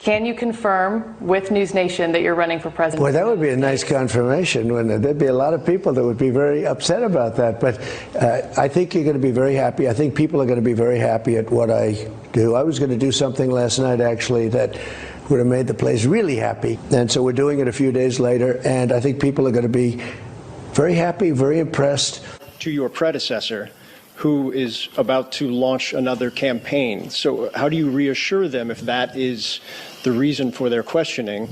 Can you confirm with News Nation that you're running for president? Boy, that would be a nice confirmation, wouldn't it? There'd be a lot of people that would be very upset about that. But I think you're going to be very happy. I think people are going to be very happy at what I do. I was going to do something last night, actually, that would have made the place really happy. And so we're doing it a few days later. And I think people are going to be very happy, very impressed. To your predecessor, who is about to launch another campaign. So how do you reassure them, if that is the reason for their questioning,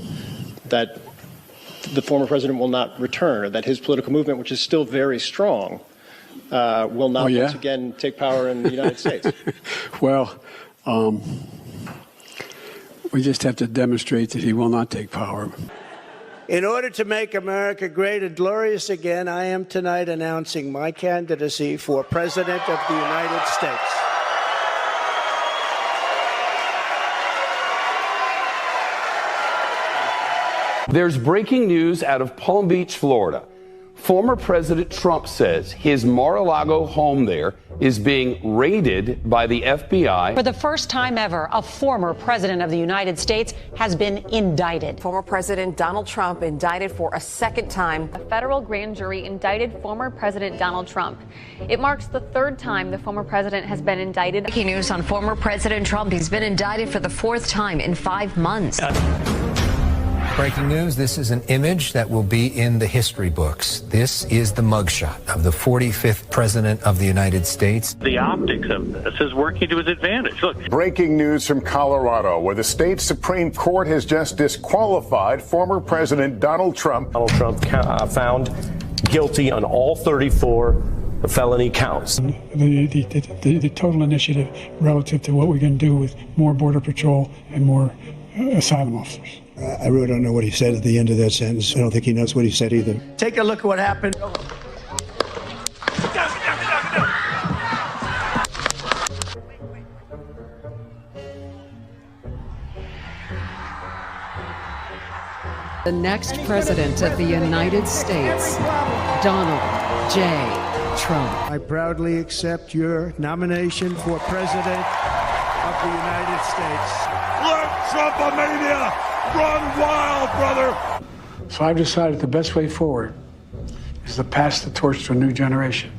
that the former president will not return, or that his political movement, which is still very strong, will not once again take power in the United States? Well, we just have to demonstrate that he will not take power. In order to make America great and glorious again, I am tonight announcing my candidacy for President of the United States. There's breaking news out of Palm Beach, Florida. Former President Trump says his Mar-a-Lago home there is being raided by the FBI. For the first time ever, a former president of the United States has been indicted. Former President Donald Trump indicted for a second time. A federal grand jury indicted former President Donald Trump. It marks the third time the former president has been indicted. Breaking news on former President Trump. He's been indicted for the fourth time in 5 months. Breaking news, this is an image that will be in the history books. This is the mugshot of the 45th President of the United States. The optics of this is working to his advantage. Look. Breaking news from Colorado, where the state Supreme Court has just disqualified former President Donald Trump. Donald Trump found guilty on all 34 felony counts. The total initiative relative to what we're going to do with more Border Patrol and more asylum officers. I really don't know what he said at the end of that sentence. I don't think he knows what he said either. Take a look at what happened. The next president of the United States, Donald J. Trump. I proudly accept your nomination for president of the United States. Let Trump-a-mania run wild, brother! So I've decided the best way forward is to pass the torch to a new generation.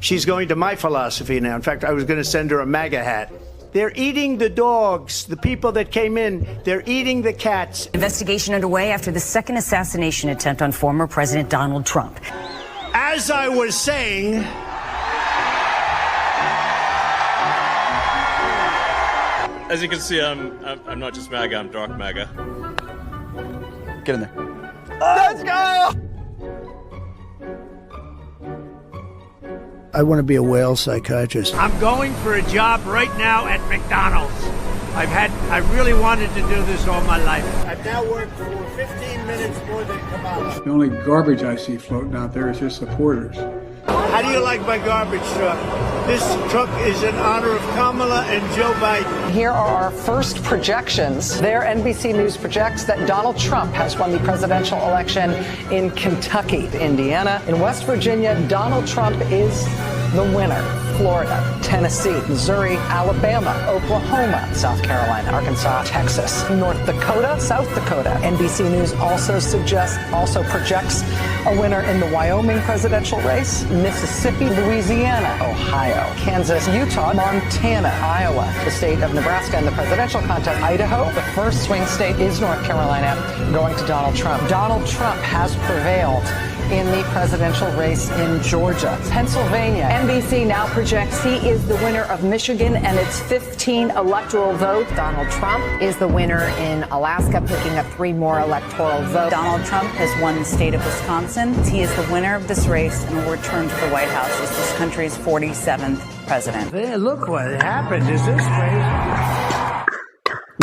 She's going to my philosophy now. In fact, I was going to send her a MAGA hat. They're eating the dogs, the people that came in. They're eating the cats. Investigation underway after the second assassination attempt on former President Donald Trump. As I was saying, as you can see, I'm not just MAGA, I'm dark MAGA. Get in there. Let's go! I want to be a whale psychiatrist. I'm going for a job right now at McDonald's. I really wanted to do this all my life. I've now worked for 15 minutes more than Kamala. The only garbage I see floating out there is his supporters. How do you like my garbage truck? This truck is in honor of Kamala and Joe Biden. Here are our first projections. There, NBC News projects that Donald Trump has won the presidential election in Kentucky, Indiana. In West Virginia, Donald Trump is the winner. Florida, Tennessee, Missouri, Alabama, Oklahoma, South Carolina, Arkansas, Texas, North Dakota, South Dakota. NBC News also projects a winner in the Wyoming presidential race, Mississippi, Louisiana, Ohio, Kansas, Utah, Montana, Iowa, the state of Nebraska in the presidential contest, Idaho. The first swing state is North Carolina, going to Donald Trump. Donald Trump has prevailed in the presidential race in Georgia. Pennsylvania. NBC now projects he is the winner of Michigan and its 15 electoral votes. Donald Trump is the winner in Alaska, picking up 3 more electoral votes. Donald Trump has won the state of Wisconsin. He is the winner of this race and will return to the White House as this country's 47th president. Hey, look what happened. Is this crazy?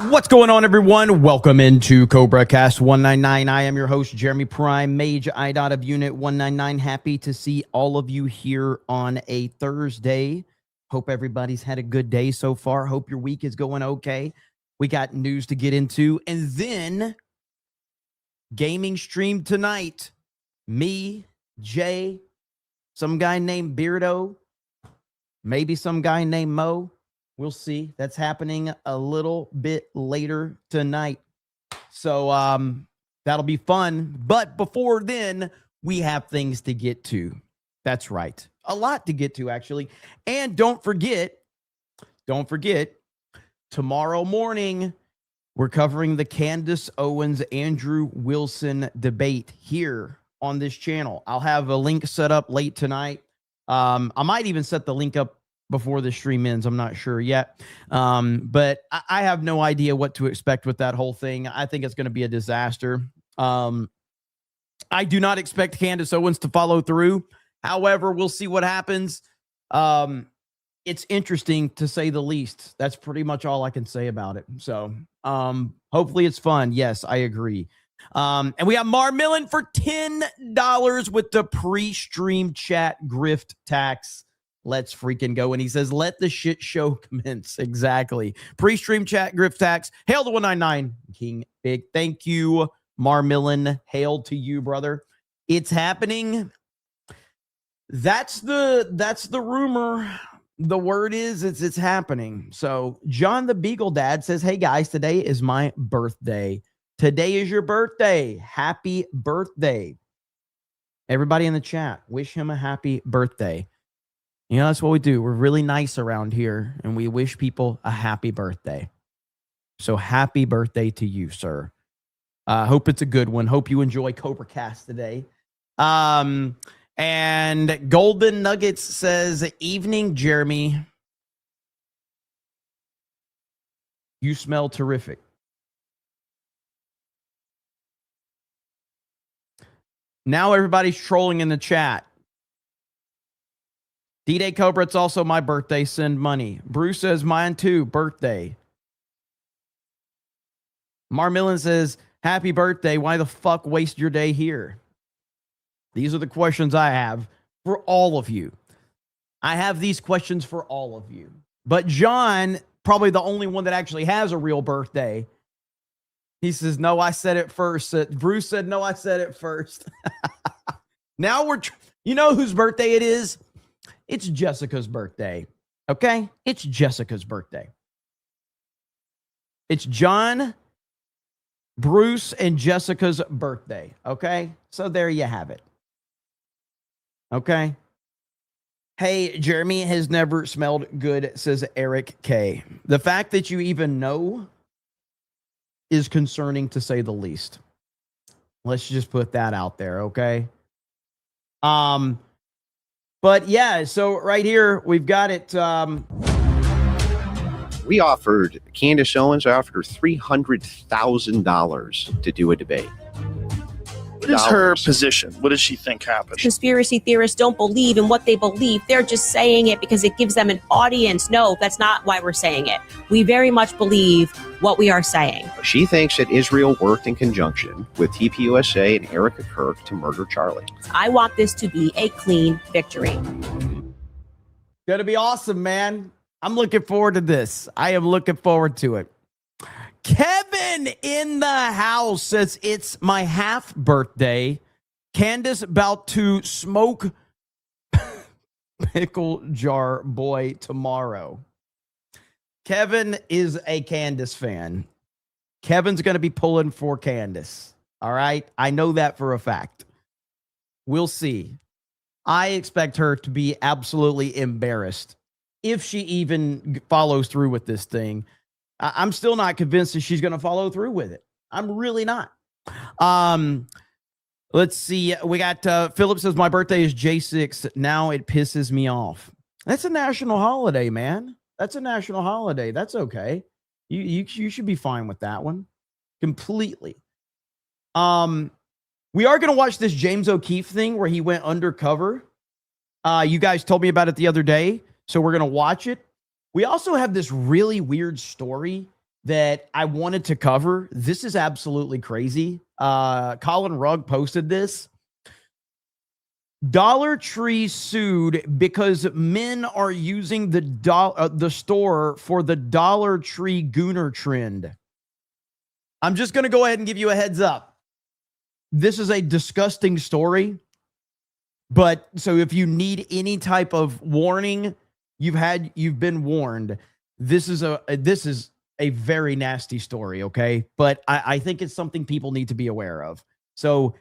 What's going on, everyone? Welcome into CobraCast 199. I am your host, Jeremy Prime, Mage IDOT of Unit 199. Happy to see all of you here on a Thursday. Hope everybody's had a good day so far. Hope your week is going okay. We got news to get into. And then, gaming stream tonight. Me, Jay, some guy named Beardo, maybe some guy named Mo. We'll see. That's happening a little bit later tonight. So that'll be fun. But before then, we have things to get to. That's right. A lot to get to, actually. And don't forget, tomorrow morning, we're covering the Candace Owens, Andrew Wilson debate here on this channel. I'll have a link set up late tonight. I might even set the link up before the stream ends. I'm not sure yet. But I have no idea what to expect with that whole thing. I think it's going to be a disaster. I do not expect Candace Owens to follow through. However, we'll see what happens. It's interesting, to say the least. That's pretty much all I can say about it. So hopefully it's fun. Yes, I agree. And we have Mar Millen for $10 with the pre-stream chat grift tax. Let's freaking go. And he says, let the shit show commence. Exactly. Pre-stream chat grift tax. Hail to 199 King Big. Thank you, Mar Millen. Hail to you, brother. It's happening. That's the rumor. The word is it's happening. So John the Beagle Dad says, hey guys, today is my birthday. Today is your birthday. Happy birthday. Everybody in the chat, wish him a happy birthday. You know, that's what we do. We're really nice around here, and we wish people a happy birthday. So happy birthday to you, sir. Hope it's a good one. Hope you enjoy CobraCast today. And Golden Nuggets says, evening, Jeremy. You smell terrific. Now everybody's trolling in the chat. D-Day Cobra, it's also my birthday. Send money. Bruce says, mine too. Birthday. Marmillan says, happy birthday. Why the fuck waste your day here? These are the questions I have for all of you. I have these questions for all of you. But John, probably the only one that actually has a real birthday. He says, no, I said it first. Bruce said, no, I said it first. Now you know whose birthday it is? It's Jessica's birthday. Okay? It's Jessica's birthday. It's John, Bruce, and Jessica's birthday. Okay? So there you have it. Okay? Hey, Jeremy has never smelled good, says Eric K. The fact that you even know is concerning, to say the least. Let's just put that out there, okay? But yeah, so right here, we've got it. We offered Candace Owens, I offered her $300,000 to do a debate. What is her position? What does she think happened? Conspiracy theorists don't believe in what they believe. They're just saying it because it gives them an audience. No, that's not why we're saying it. We very much believe what we are saying. She thinks that Israel worked in conjunction with TPUSA and Erica Kirk to murder Charlie. I want this to be a clean victory. Gonna be awesome, man. I'm looking forward to this. I am looking forward to it. Kevin in the house says, it's my half birthday. Candace about to smoke pickle jar boy tomorrow. Kevin is a Candace fan. Kevin's going to be pulling for Candace. All right. I know that for a fact. We'll see. I expect her to be absolutely embarrassed if she even follows through with this thing. I'm still not convinced that she's going to follow through with it. I'm really not. Let's see. We got Philip says, my birthday is J6. Now it pisses me off. That's a national holiday, man. That's a national holiday. That's okay. You should be fine with that one. Completely. We are going to watch this James O'Keefe thing where he went undercover. You guys told me about it the other day, so we're going to watch it. We also have this really weird story that I wanted to cover. This is absolutely crazy. Colin Rugg posted this. Dollar Tree sued because men are using the store for the Dollar Tree Gooner trend. I'm just going to go ahead and give you a heads up. This is a disgusting story. But so if you need any type of warning, you've been warned. this is a very nasty story, okay? But I think it's something people need to be aware of. So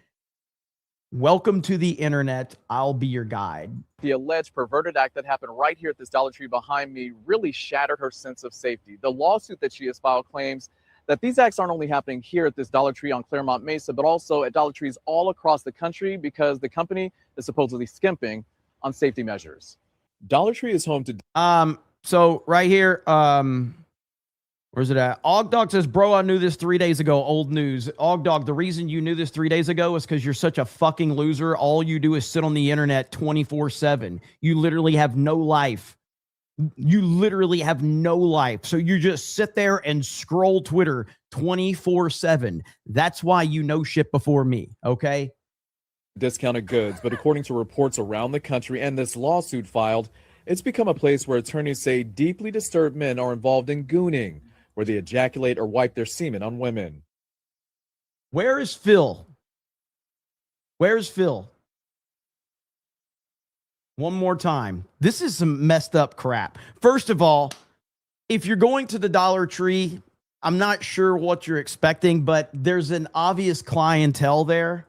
welcome to the internet. I'll be your guide. The alleged perverted act that happened right here at this Dollar Tree behind me really shattered her sense of safety. The lawsuit that she has filed claims that these acts aren't only happening here at this Dollar Tree on Claremont Mesa, but also at Dollar Trees all across the country because the company is supposedly skimping on safety measures. Dollar Tree is home to... So right here, where's it at? Ogdog says, bro, I knew this 3 days ago. Old news. Ogdog, the reason you knew this 3 days ago is because you're such a fucking loser. All you do is sit on the internet 24/7. You literally have no life. You literally have no life. So you just sit there and scroll Twitter 24/7. That's why you know shit before me, okay? discounted goods, but according to reports around the country and this lawsuit filed, it's become a place where attorneys say deeply disturbed men are involved in gooning, where they ejaculate or wipe their semen on women. Where is Phil? Where's Phil? One more time. This is some messed up crap. First of all, if you're going to the Dollar Tree, I'm not sure what you're expecting, but there's an obvious clientele there.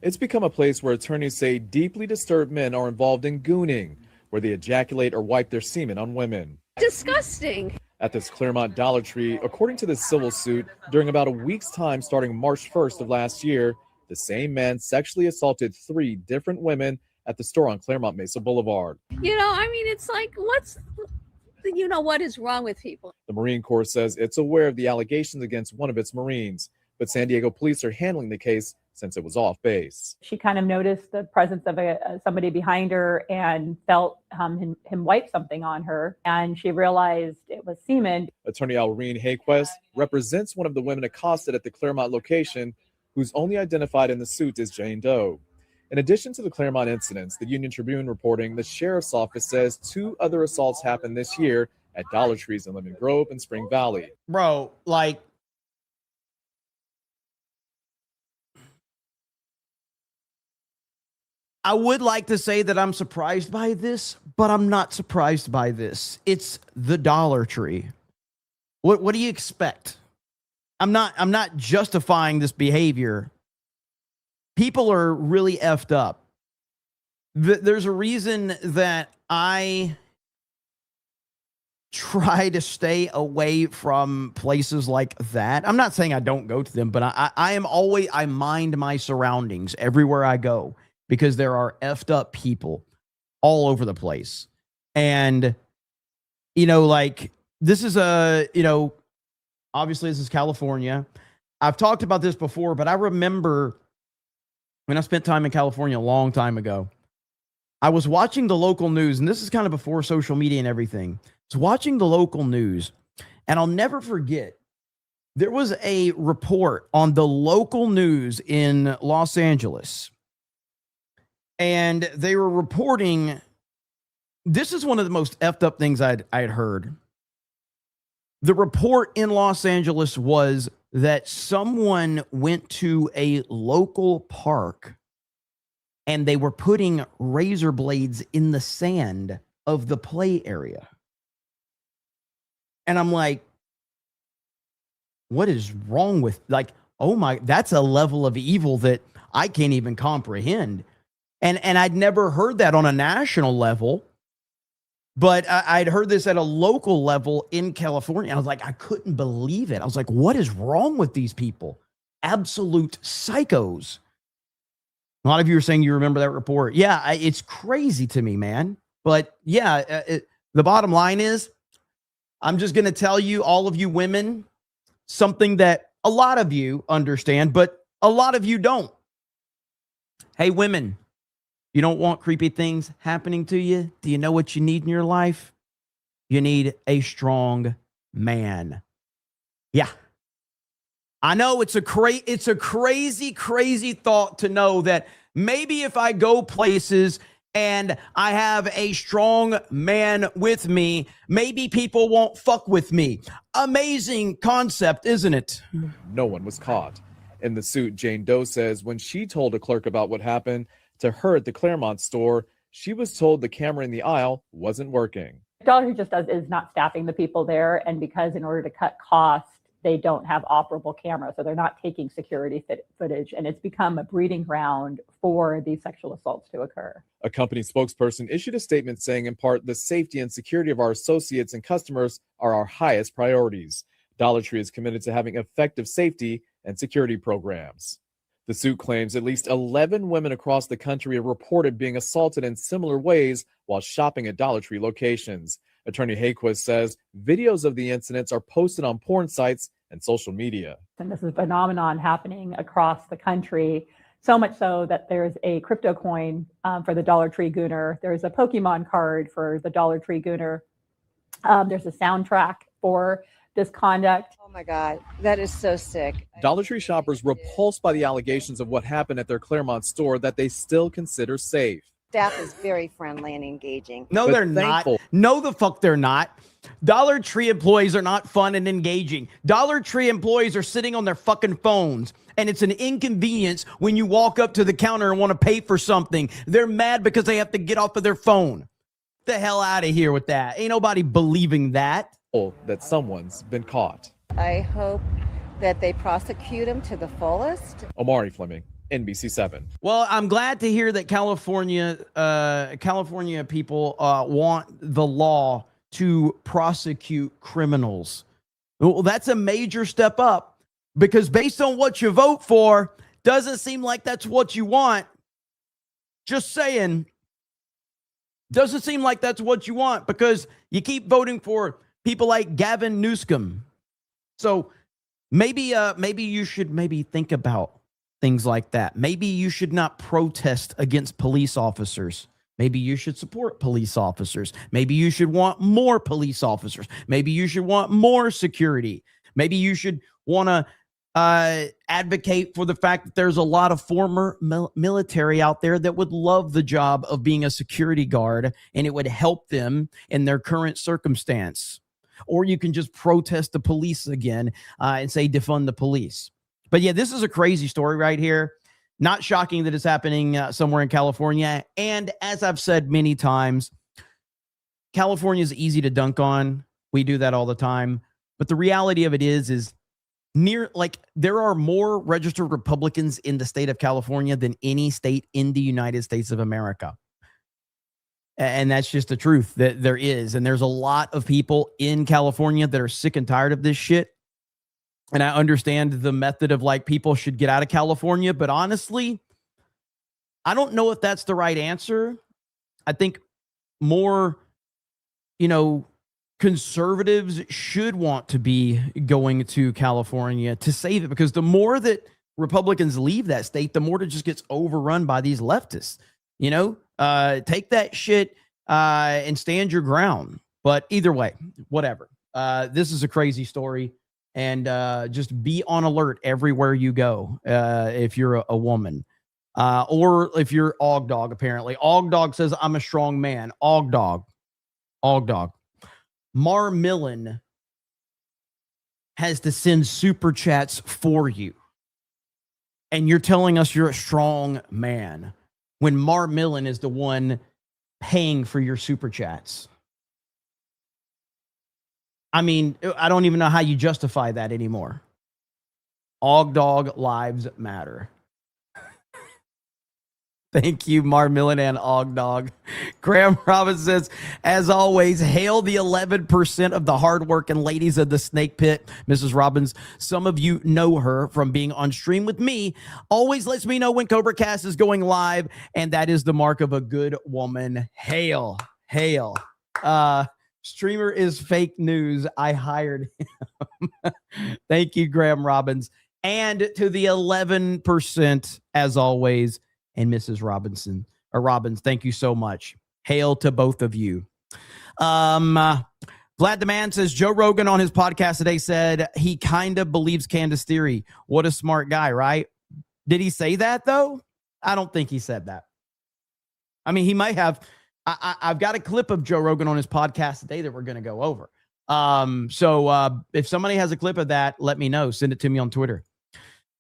It's become a place where attorneys say deeply disturbed men are involved in gooning, where they ejaculate or wipe their semen on women. Disgusting. At this Claremont Dollar Tree, according to this civil suit, during about a week's time starting March 1st of last year, the same man sexually assaulted 3 different women at the store on Claremont Mesa Boulevard. You know, I mean, it's like, what is wrong with people? The Marine Corps says it's aware of the allegations against one of its Marines, but San Diego police are handling the case since it was off base. She kind of noticed the presence of somebody behind her and felt him wipe something on her, and she realized it was semen. Attorney Alreen Hayquest represents one of the women accosted at the Claremont location, who's only identified in the suit as Jane Doe. In addition to the Claremont incidents, the Union Tribune reporting the sheriff's office says 2 other assaults happened this year at Dollar Trees in Lemon Grove and Spring Valley. Bro, like, I would like to say that I'm surprised by this, but I'm not surprised by this. It's the Dollar Tree. What do you expect? I'm not justifying this behavior. People are really effed up. There's a reason that I try to stay away from places like that. I'm not saying I don't go to them, but I mind my surroundings everywhere I go, because there are effed up people all over the place. And, like, this is obviously this is California. I've talked about this before, but I remember when I spent time in California a long time ago, I was watching the local news, and this is kind of before social media and everything. I was watching the local news, and I'll never forget, there was a report on the local news in Los Angeles, and they were reporting, this is one of the most effed up things I'd heard. The report in Los Angeles was that someone went to a local park and they were putting razor blades in the sand of the play area. And I'm like, what is wrong with, like, oh my, that's a level of evil that I can't even comprehend. And I'd never heard that on a national level, but I'd heard this at a local level in California. I was like, I couldn't believe it. I was like, what is wrong with these people? Absolute psychos. A lot of you are saying you remember that report. Yeah, it's crazy to me, man. But yeah, the bottom line is, I'm just going to tell you, all of you women, something that a lot of you understand, but a lot of you don't. Hey, women, you don't want creepy things happening to you? Do you know what you need in your life? You need a strong man. Yeah. I know it's a crazy, crazy thought to know that maybe if I go places and I have a strong man with me, maybe people won't fuck with me. Amazing concept, isn't it? No one was caught. In the suit, Jane Doe says when she told a clerk about what happened to her at the Claremont store, she was told the camera in the aisle wasn't working. Dollar Tree just is not staffing the people there, and because in order to cut costs, they don't have operable cameras, so they're not taking security footage, and it's become a breeding ground for these sexual assaults to occur. A company spokesperson issued a statement saying, in part, the safety and security of our associates and customers are our highest priorities. Dollar Tree is committed to having effective safety and security programs. The suit claims at least 11 women across the country have reported being assaulted in similar ways while shopping at Dollar Tree locations. Attorney Hayquist says videos of the incidents are posted on porn sites and social media. And this is a phenomenon happening across the country, so much so that there's a crypto coin for the Dollar Tree Gooner. There's a Pokemon card for the Dollar Tree Gooner. There's a soundtrack for this conduct. Oh my God, that is so sick. Dollar Tree shoppers repulsed by the allegations of what happened at their Claremont store that they still consider safe. Staff is very friendly and engaging. No, But they're thankful. not. No, the fuck they're not. Dollar Tree employees are not fun and engaging. Dollar Tree employees are sitting on their fucking phones, and it's an inconvenience when you walk up to the counter and want to pay for something. They're mad because they have to get off of their phone. Get the hell out of here with that. Ain't nobody believing that. That someone's been caught. I hope that they prosecute him to the fullest. Omari Fleming, NBC7. Well, I'm glad to hear that California people want the law to prosecute criminals. Well, that's a major step up, because based on what you vote for, doesn't seem like that's what you want. Just saying. Doesn't seem like that's what you want, because you keep voting for people like Gavin Newsom. So maybe you should think about things like that. Maybe you should not protest against police officers. Maybe you should support police officers. Maybe you should want more police officers. Maybe you should want more security. Maybe you should want to advocate for the fact that there's a lot of former military out there that would love the job of being a security guard, and it would help them in their current circumstance. Or you can just protest the police again and say defund the police. But yeah, this is a crazy story right here. Not shocking that it's happening somewhere in California. And as I've said many times, California is easy to dunk on. We do that all the time. But the reality of it is there are more registered Republicans in the state of California than any state in the United States of America. And that's just the truth, that there is. And there's a lot of people in California that are sick and tired of this shit. And I understand the method of people should get out of California. But honestly, I don't know if that's the right answer. I think more, conservatives should want to be going to California to save it, because the more that Republicans leave that state, the more it just gets overrun by these leftists. Take that shit and stand your ground. But either way, whatever. This is a crazy story, and just be on alert everywhere you go if you're a woman. Or if you're Og Dog, apparently. Og Dog says, I'm a strong man. Og Dog. Mar Millen has to send super chats for you. And you're telling us you're a strong man when Mar Millen is the one paying for your super chats. I mean, I don't even know how you justify that anymore. Og Dog lives matter. Thank you, Mar Millen and Og Dog. Graham Robbins says, as always, hail the 11% of the hardworking ladies of the snake pit. Mrs. Robbins, some of you know her from being on stream with me. Always lets me know when CobraCast is going live, and that is the mark of a good woman. Hail. Streamer is fake news. I hired him. Thank you, Graham Robbins. And to the 11%, as always, and Mrs. Robbins, thank you so much. Hail to both of you. Vlad the Man says, Joe Rogan on his podcast today said he kind of believes Candace theory. What a smart guy, right? Did he say that, though? I don't think he said that. I mean, he might have. I've got a clip of Joe Rogan on his podcast today that we're going to go over. So if somebody has a clip of that, let me know. Send it to me on Twitter.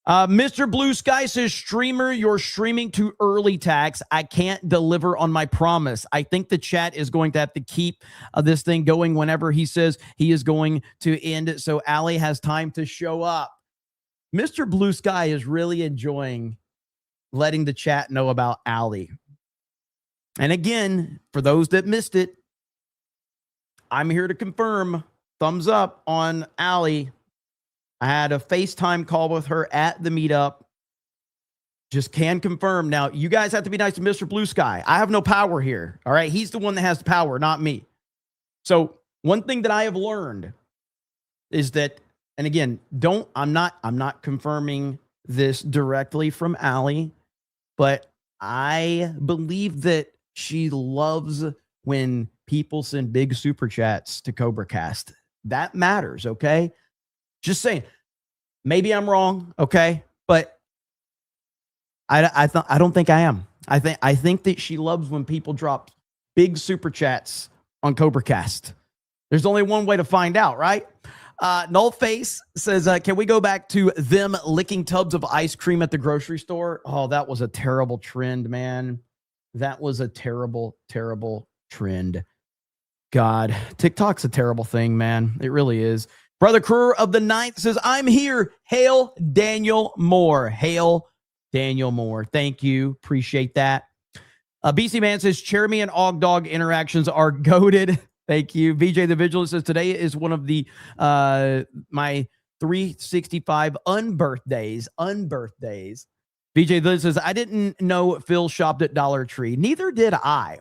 Mr. Blue Sky says, streamer, you're streaming too early, tax. I can't deliver on my promise. I think the chat is going to have to keep this thing going whenever he says he is going to end it, so Allie has time to show up. Mr. Blue Sky is really enjoying letting the chat know about Allie. And again, for those that missed it, I'm here to confirm, thumbs up on Allie. I had a FaceTime call with her at the meetup. Just can confirm. Now, you guys have to be nice to Mr. Blue Sky. I have no power here. All right. He's the one that has the power, not me. So one thing that I have learned is that, and again, I'm not confirming this directly from Allie, but I believe that she loves when people send big super chats to CobraCast. That matters. Okay. Just saying, maybe I'm wrong, okay, but I don't think I am. I think that she loves when people drop big super chats on CobraCast. There's only one way to find out, right? Nullface says, can we go back to them licking tubs of ice cream at the grocery store? Oh, that was a terrible trend, man. That was a terrible, terrible trend. God, TikTok's a terrible thing, man. It really is. Brother Crew of the Ninth says, I'm here. Hail Daniel Moore. Hail Daniel Moore. Thank you. Appreciate that. BC Man says, Cherami and Og Dog interactions are goated. Thank you. VJ the Vigilant says, today is one of the my 365 unbirthdays. VJ Liz says, I didn't know Phil shopped at Dollar Tree. Neither did I.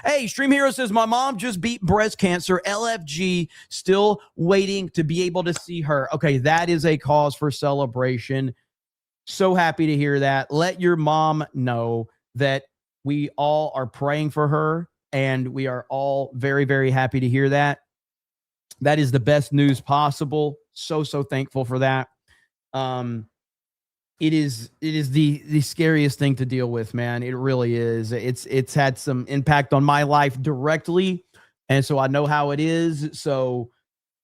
Hey, Stream Hero says, my mom just beat breast cancer. LFG, still waiting to be able to see her. Okay, that is a cause for celebration. So happy to hear that. Let your mom know that we all are praying for her, and we are all very, very happy to hear that. That is the best news possible. So thankful for that. It is the scariest thing to deal with, man. It really is. It's had some impact on my life directly, and so I know how it is. So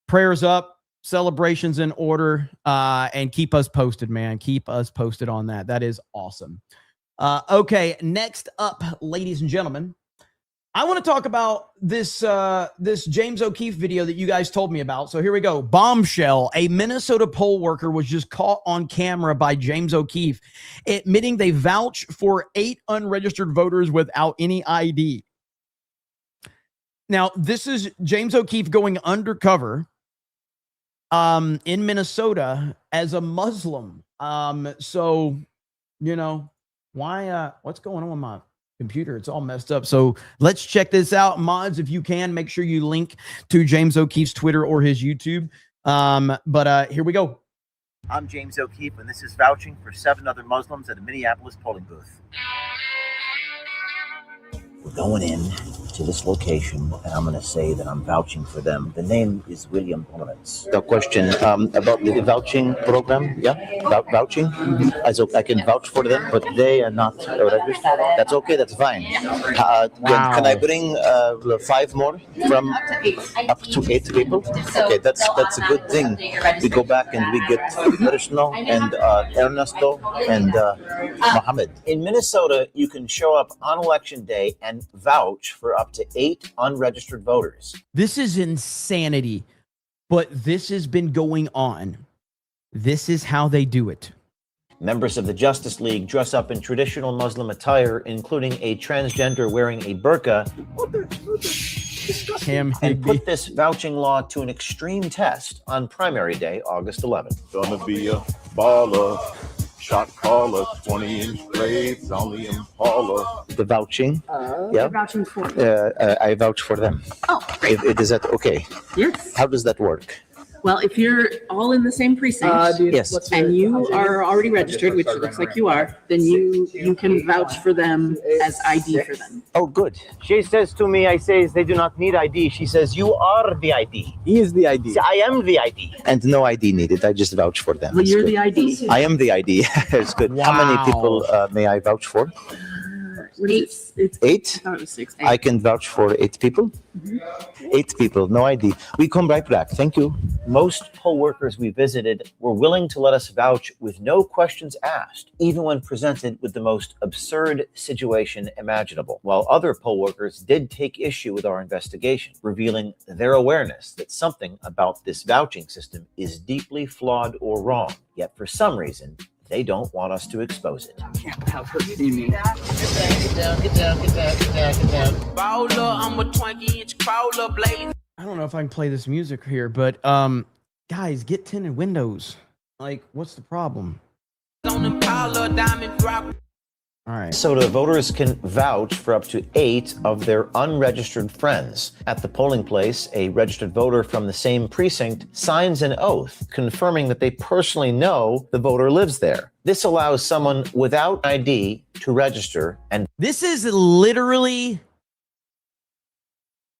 prayers up, celebrations in order, and keep us posted, man. Keep us posted on that. That is awesome. Okay, next up, ladies and gentlemen, I want to talk about this James O'Keefe video that you guys told me about. So here we go. Bombshell. A Minnesota poll worker was just caught on camera by James O'Keefe admitting they vouch for 8 unregistered voters without any ID. Now, this is James O'Keefe going undercover in Minnesota as a Muslim. So, you know, why what's going on with my computer? It's all messed up. So let's check this out. Mods, if you can, make sure you link to James O'Keefe's Twitter or his YouTube. But here we go. I'm James O'Keefe, and this is vouching for 7 other Muslims at a Minneapolis polling booth. We're going in to this location, and I'm going to say that I'm vouching for them. The name is William Lawrence. The question about the vouching program, vouching. I can vouch for them, but they are not registered. That's okay, that's fine. Can I bring 5 more from up to 8 people? Okay, that's a good thing. We go back and we get Krishna and Ernesto and Mohammed. In Minnesota, you can show up on election day and vouch for up to 8 unregistered voters. This is insanity, but this has been going on. This is how they do it. Members of the Justice League dress up in traditional Muslim attire, including a transgender wearing a burqa, and put this vouching law to an extreme test on primary day, August 11th. Gonna be a baller. Shot caller, 20-inch blades on the Impala. The vouching. You're vouching for I vouch for them. Oh, great. Is that okay? Yes. How does that work? Well, if you're all in the same precinct, yes, and you are already registered, which it looks like you are, then you can vouch for them as ID for them. Oh, good. She says to me, I say they do not need ID. She says, you are the ID. He is the ID. I am the ID. And no ID needed. I just vouch for them. Well, you're the ID. I am the ID. It's good. Wow. How many people may I vouch for? What is it? It's 8? I thought it was 6. I can vouch for 8 people. 8 people, no ID. We come right back. Thank you. Most poll workers we visited were willing to let us vouch with no questions asked, even when presented with the most absurd situation imaginable. While other poll workers did take issue with our investigation, revealing their awareness that something about this vouching system is deeply flawed or wrong. Yet for some reason, they don't want us to expose it. Can't have her see me. Get down. Bowler, I'm a 20-inch crawler blade. I don't know if I can play this music here, but guys, get tinted windows. Like, what's the problem? On Impala, diamond rock. All right. So the voters can vouch for up to 8 of their unregistered friends. At the polling place, a registered voter from the same precinct signs an oath confirming that they personally know the voter lives there. This allows someone without ID to register, and this is literally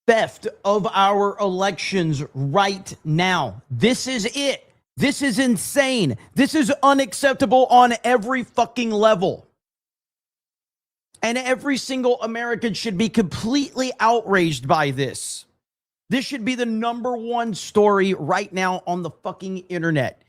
theft of our elections right now. This is it. This is insane. This is unacceptable on every fucking level. And every single American should be completely outraged by this. This should be the #1 story right now on the fucking internet.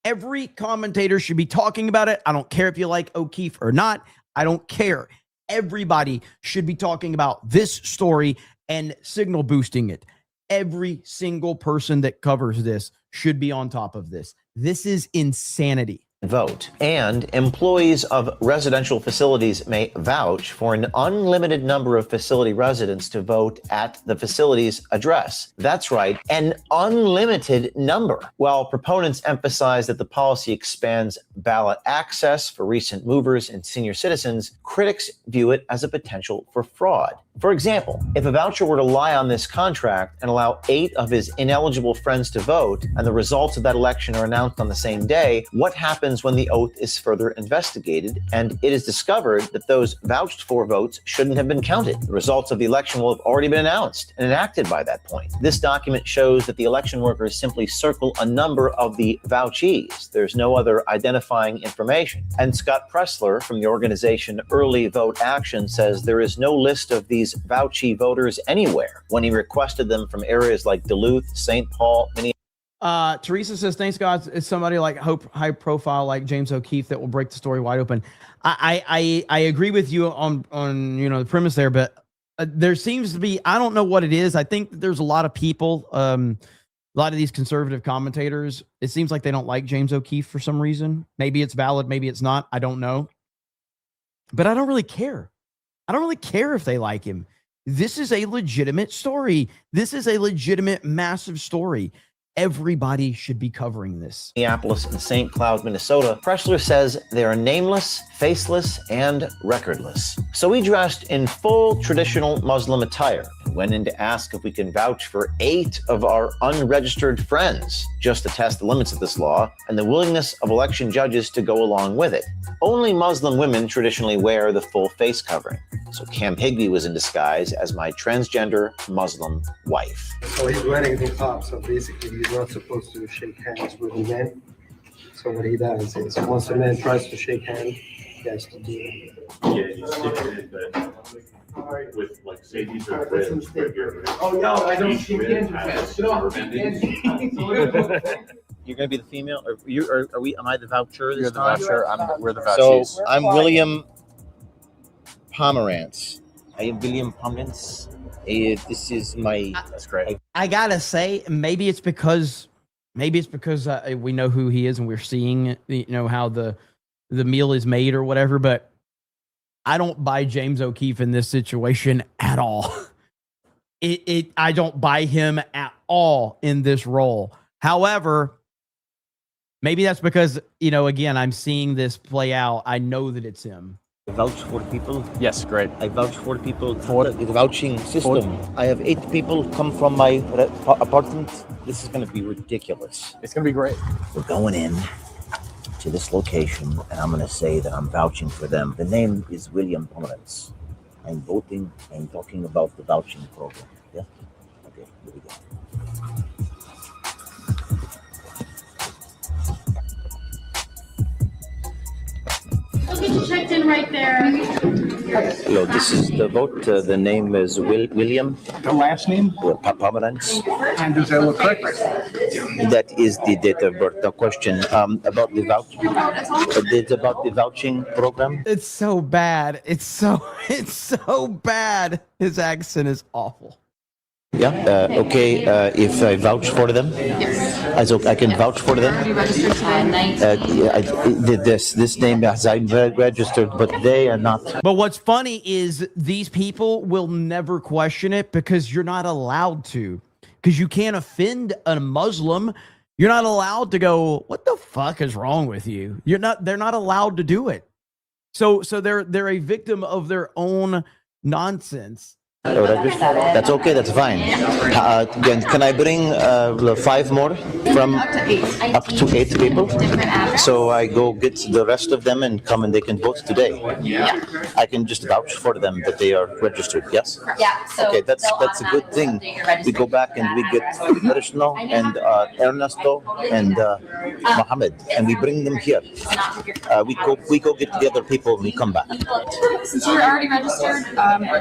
Every commentator should be talking about it. I don't care if you like O'Keefe or not. I don't care. Everybody should be talking about this story and signal boosting it. Every single person that covers this should be on top of this. This is insanity. Vote. And employees of residential facilities may vouch for an unlimited number of facility residents to vote at the facility's address. That's right, an unlimited number. While proponents emphasize that the policy expands ballot access for recent movers and senior citizens, critics view it as a potential for fraud. For example, if a voucher were to lie on this contract and allow 8 of his ineligible friends to vote, and the results of that election are announced on the same day, what happens when the oath is further investigated and it is discovered that those vouched for votes shouldn't have been counted? The results of the election will have already been announced and enacted by that point. This document shows that the election workers simply circle a number of the vouchees. There's no other identifying information. And Scott Pressler from the organization Early Vote Action says there is no list of these vouchee voters anywhere when he requested them from areas like Duluth, St. Paul, Minneapolis. Teresa says, thanks God it's somebody like high profile like James O'Keefe that will break the story wide open. I agree with you on the premise there, but there seems to be, I don't know what it is. I think that there's a lot of people, a lot of these conservative commentators, it seems like they don't like James O'Keefe for some reason. Maybe it's valid, maybe it's not. I don't know. But I don't really care. I don't really care if they like him. This is a legitimate story. This is a legitimate, massive story. Everybody should be covering this. Minneapolis and St. Cloud, Minnesota. Pressler says they are nameless, faceless, and recordless. So we dressed in full traditional Muslim attire and went in to ask if we can vouch for 8 of our unregistered friends, just to test the limits of this law and the willingness of election judges to go along with it. Only Muslim women traditionally wear the full face covering. So Cam Higbee was in disguise as my transgender Muslim wife. So he's wearing the top, so basically he's not supposed to shake hands with a man. So what he does is once a man tries to shake hands, he has to do it. Yeah, he's sticking it, but with like say these are friends. Oh no, I don't shake hands with friends. No, You're going to be the female, or you? Or are we? Am I the voucher this You're the time? voucher. We're the vouchees. So I'm William Pomerantz. I am William Pomerantz. This is my. That's great. I gotta say, maybe it's because we know who he is and we're seeing, how the meal is made or whatever. But I don't buy James O'Keefe in this situation at all. I don't buy him at all in this role. However, maybe that's because, again, I'm seeing this play out. I know that it's him. I vouch for people. Yes, great. I vouch for people. For the vouching system. I have 8 people come from my apartment. This is going to be ridiculous. It's going to be great. We're going in to this location, and I'm going to say that I'm vouching for them. The name is William Pomerantz. I'm voting. I'm talking about the vouching program. Yeah? Okay, here we go. get you checked in right there. Hello, this is the vote. The name is William. The last name? Pomerantz. And does that look correct? That is the date of birth. The question about the vouching. It's about the vouching program. It's so bad. It's so bad. His accent is awful. Yeah. Okay. If I vouch for them, I can vouch for them. This name as I'm registered, but they are not. But what's funny is these people will never question it because you're not allowed to. Because you can't offend a Muslim. You're not allowed to go, what the fuck is wrong with you? They're not allowed to do it. So they're a victim of their own nonsense. Oh, that's okay. That's fine. Can I bring 5 more from up to 8 people? So I go get the rest of them and come and they can vote today. Yeah. I can just vouch for them that they are registered. Yes. Yeah. So Okay, that's a good thing. We go back and we get Krishna and Ernesto and Mohammed, and we bring them here. We go get the other people and we come back. Since you're already registered,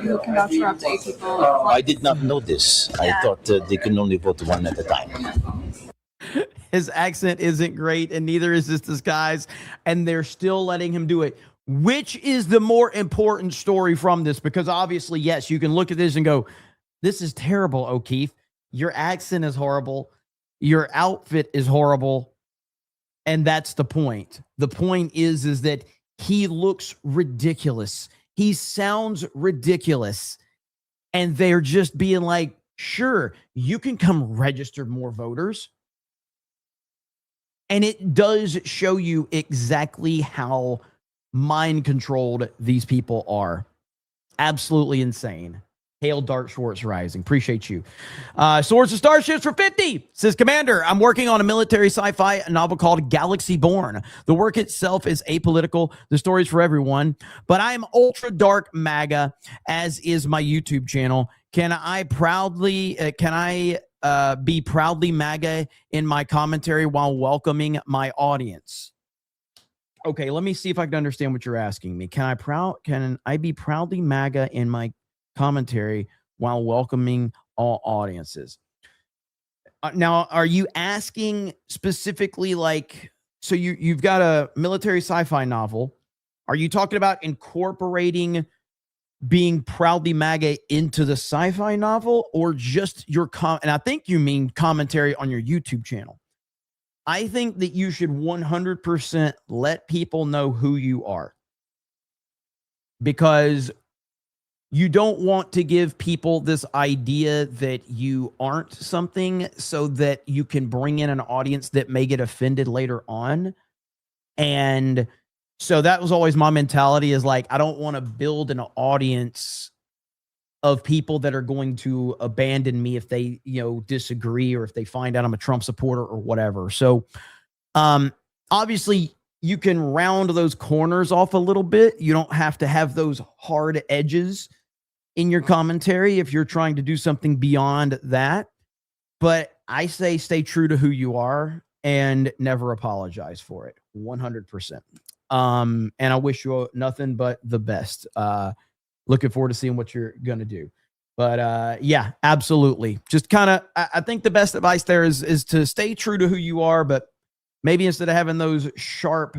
you can vouch for up to 8 people. I did not know this. I thought they can only vote one at a time. His accent isn't great, and neither is this guy's, and they're still letting him do it. Which is the more important story from this? Because obviously, yes, you can look at this and go, this is terrible, O'Keefe. Your accent is horrible. Your outfit is horrible. And that's the point. The point is that he looks ridiculous. He sounds ridiculous. And they're just being like, sure, you can come register more voters. And it does show you exactly how mind-controlled these people are. Absolutely insane. Hail Dark Schwartz Rising. Appreciate you. Swords and Starships for 50. Says, Commander, I'm working on a military sci-fi novel called Galaxy Born. The work itself is apolitical. The story's for everyone. But I'm ultra dark MAGA, as is my YouTube channel. Can I be proudly MAGA in my commentary while welcoming my audience? Okay, let me see if I can understand what you're asking me. Can I be proudly MAGA in my commentary while welcoming all audiences? Now, are you asking specifically, like, so you've got a military sci-fi novel? Are you talking about incorporating being proudly MAGA into the sci-fi novel, or just your and I think you mean commentary on your YouTube channel? I think that you should 100% let people know who you are, because you don't want to give people this idea that you aren't something so that you can bring in an audience that may get offended later on. And so that was always my mentality, is like, I don't want to build an audience of people that are going to abandon me if they, disagree, or if they find out I'm a Trump supporter or whatever. So obviously you can round those corners off a little bit. You don't have to have those hard edges in your commentary if you're trying to do something beyond that. But I say stay true to who you are and never apologize for it. 100%. And I wish you nothing but the best. Looking forward to seeing what you're going to do. But yeah, absolutely. Just kind of, I think the best advice there is to stay true to who you are, but maybe instead of having those sharp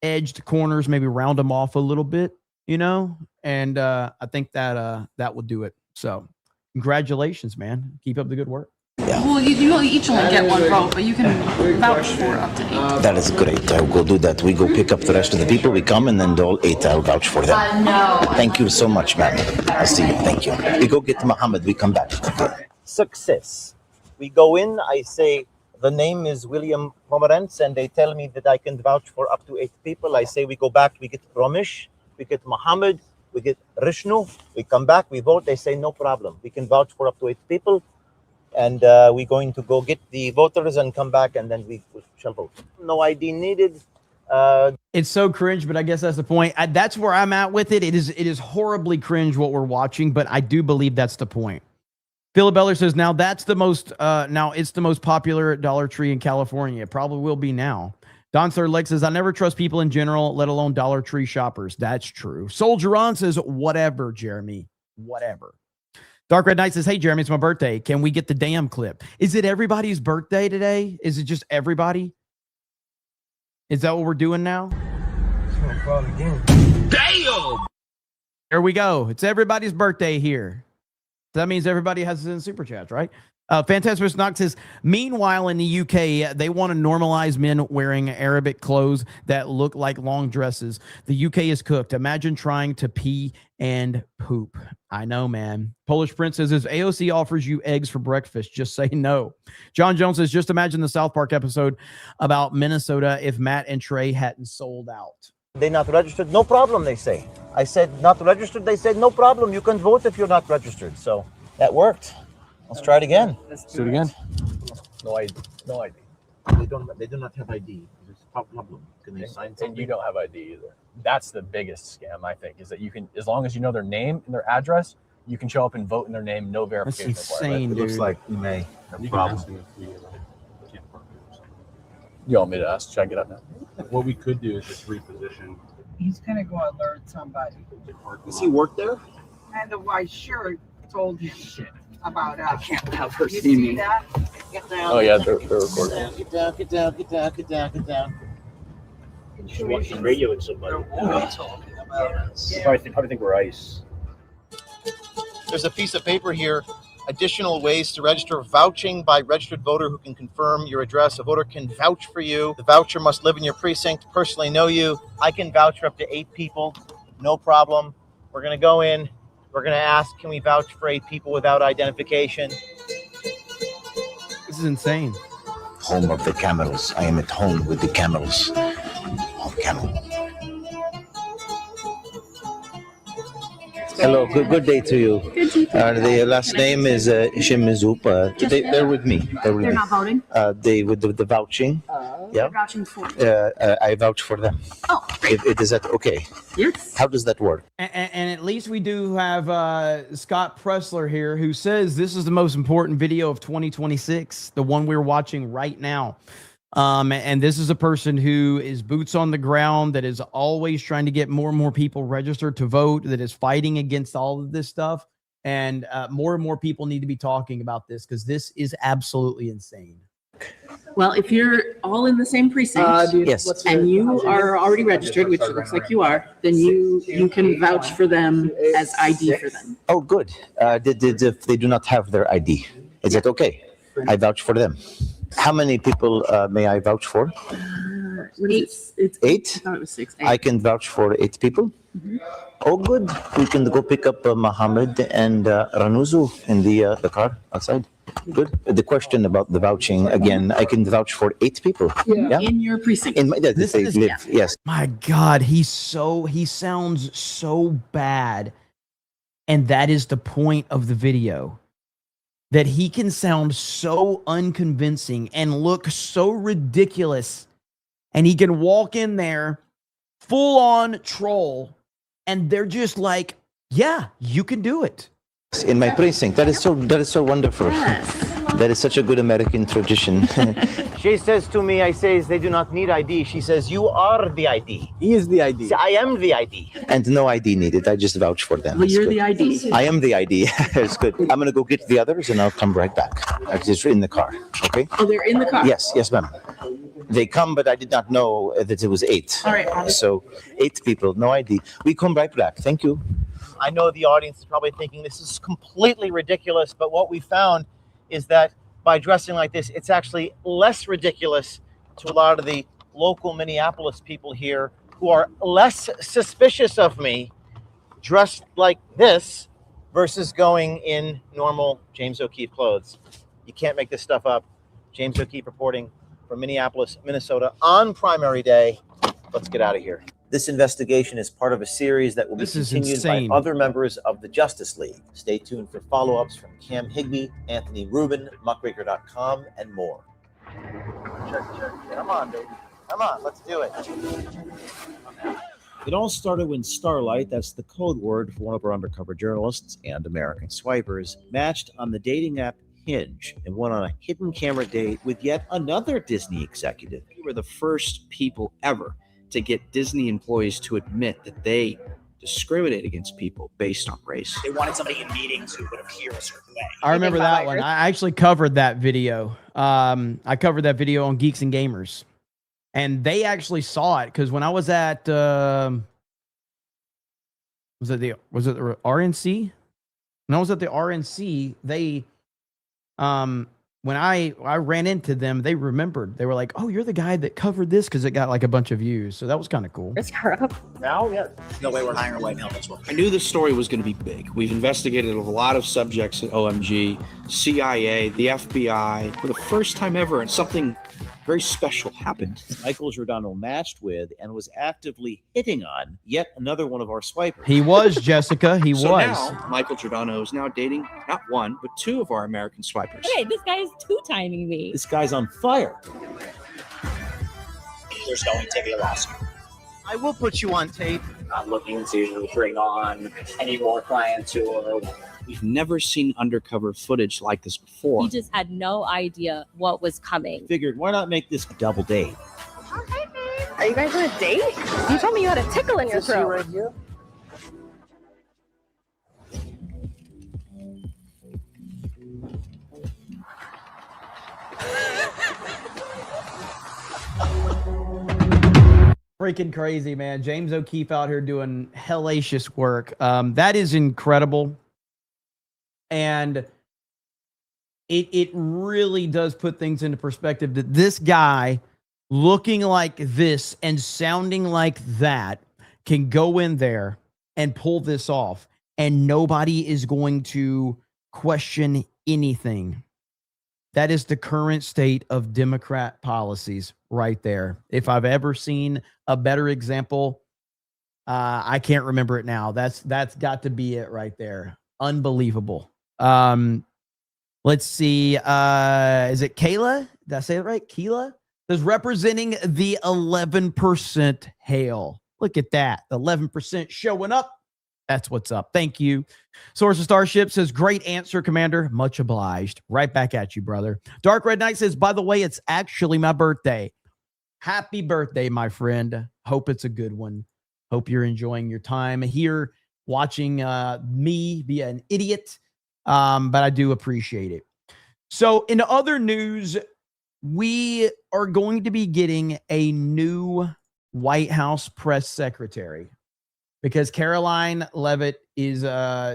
edged corners, maybe round them off a little bit, and I think that will do it. So congratulations, man. Keep up the good work. Well, you each only get one vote, but you can vouch for up to 8. That is great. I'll go do that. We go pick up the rest of the people. We come, and then all 8, I'll vouch for them. No. Thank you so much, man. I'll see you. Thank you. We go get Muhammad. We come back. Okay. Success. We go in. I say, the name is William Pomerantz, and they tell me that I can vouch for up to 8 people. I say, we go back. We get Ramesh. We get Muhammad. We get Rishnu. We come back. We vote. They say, no problem. We can vouch for up to 8 people. And we're going to go get the voters and come back, and then we shall vote. No ID needed. It's so cringe, but I guess that's the point. That's where I'm at with it. It is horribly cringe what we're watching, but I do believe that's the point. Philip Beller says, now it's the most popular Dollar Tree in California. It probably will be now. Don Third Leg says, I never trust people in general, let alone Dollar Tree shoppers. That's true. Soldier On says, whatever, Jeremy. Whatever. Dark Red Knight says, hey, Jeremy, it's my birthday. Can we get the damn clip? Is it everybody's birthday today? Is it just everybody? Is that what we're doing now? Damn! Here we go. It's everybody's birthday here. That means everybody has it in super chats, right? Fantastic Knox says, meanwhile, in the UK, they want to normalize men wearing Arabic clothes that look like long dresses. The UK is cooked. Imagine trying to pee and poop. I know, man. Polish Prince says, if AOC offers you eggs for breakfast, just say no. John Jones says, just imagine the South Park episode about Minnesota if Matt and Trey hadn't sold out. They not registered, no problem, they say. I said not registered, they said no problem, you can vote if you're not registered. So that worked. Let's try it again. Let's do it again. No ID. No ID. They do not have ID. There's a problem. Can they sign something? And you don't have ID either. That's the biggest scam, I think, is that you can, as long as you know their name and their address, you can show up and vote in their name, no verification required. It looks like you may have a problem. You want me to ask? Should I get up now? What we could do is just reposition. He's gonna go alert somebody. Does he work there? And the white shirt told him about us. I can't have her You see me. that? Get down. Oh, yeah, they're recording. Get down, get down, get down, get down, get down. She's watching radio with somebody. talking about us. Probably think we're ICE. There's a piece of paper here. Additional ways to register: vouching by registered voter who can confirm your address. A voter can vouch for you. The voucher must live in your precinct, personally know you. I can vouch for up to 8 people, no problem. We're going to go in. We're going to ask, can we vouch for 8 people without identification? This is insane. Home of the camels. I am at home with the camels. Oh, camel. Hello, good day to you. The last name is Shimizup. They're with me. They're not voting? They with the vouching. They're vouching for. I vouch for them. Oh, great. Is that okay? Yes. How does that work? And at least we do have Scott Pressler here, who says this is the most important video of 2026, the one we're watching right now. And this is a person who is boots on the ground, that is always trying to get more and more people registered to vote, that is fighting against all of this stuff. And more and more people need to be talking about this, because this is absolutely insane. Well, if you're all in the same precinct, Yes. and you are already registered, which it looks like you are, then you can vouch for them as ID for them. Oh, good. If they do not have their ID, is that okay? I vouch for them. How many people may I vouch for? It's 8? I thought it was 6. 8. I can vouch for 8 people. Oh, good. We can go pick up Mohammed and Ranuzu in the car outside. Good. The question about the vouching, again, I can vouch for 8 people. Yeah. In your precinct. This is, yes. My God, he sounds so bad. And that is the point of the video. That he can sound so unconvincing and look so ridiculous. And he can walk in there full on troll. And they're just like, yeah, you can do it. In my precinct. That is so wonderful. That is such a good American tradition. She says to me, I say, they do not need ID. She says, you are the ID. He is the ID. I am the ID. And no ID needed. I just vouch for them. Well, It's you're good. the ID. I am the ID. It's good. I'm going to go get the others and I'll come right back. I'm just in the car. Okay? Oh, they're in the car? Yes, ma'am. They come, but I did not know that it was 8. All right. So 8 people, no ID. We come right back. Thank you. I know the audience is probably thinking this is completely ridiculous, but what we found is that by dressing like this, it's actually less ridiculous to a lot of the local Minneapolis people here who are less suspicious of me dressed like this versus going in normal James O'Keefe clothes. You can't make this stuff up. James O'Keefe reporting from Minneapolis, Minnesota on primary day. Let's get out of here. This investigation is part of a series that will be continued by other members of the Justice League. Stay tuned for follow-ups from Cam Higbee, Anthony Rubin, muckraker.com, and more. Check. Come on, baby. Come on, let's do it. It all started when Starlight, that's the code word for one of our undercover journalists and American swipers, matched on the dating app Hinge and went on a hidden camera date with yet another Disney executive. We were the first people ever to get Disney employees to admit that they discriminate against people based on race. They wanted somebody in meetings who would appear a certain way. I remember that one. I actually covered that video. I covered that video on Geeks and Gamers, and they actually saw it because when I was at was it the RNC? When I was at the RNC, they when I ran into them, they remembered. They were like, "Oh, you're the guy that covered this," because it got like a bunch of views. So that was kind of cool. It's corrupt. Now, yeah. No way we're hiring a white male this one. I knew this story was going to be big. We've investigated a lot of subjects at OMG, CIA, the FBI. For the first time ever, and something very special happened. Michael Giordano matched with and was actively hitting on yet another one of our swipers. He was, Jessica. He So was. now, Michael Giordano is now dating not one, but two of our American swipers. Hey, this guy is two-timing me. This guy's on fire. There's going to be a lawsuit. I will put you on tape. I'm looking to bring on any more clients who are. We've never seen undercover footage like this before. He just had no idea what was coming. Figured, why not make this a double date? Are you guys on a date? You told me you had a tickle in your throat. Right here. Freaking crazy, man. James O'Keefe out here doing hellacious work. That is incredible. And it really does put things into perspective that this guy looking like this and sounding like that can go in there and pull this off, and nobody is going to question anything. That is the current state of Democrat policies right there. If I've ever seen a better example, I can't remember it now. That's got to be it right there. Unbelievable. Let's see. Is it Kayla? Did I say it right? Keela is representing the 11% hail. Look at that. The 11% showing up. That's what's up. Thank you. Source of Starship says, great answer, Commander. Much obliged. Right back at you, brother. Dark Red Knight says, by the way, it's actually my birthday. Happy birthday, my friend. Hope it's a good one. Hope you're enjoying your time here watching me be an idiot. But I do appreciate it. So in other news, we are going to be getting a new White House press secretary because Caroline Leavitt is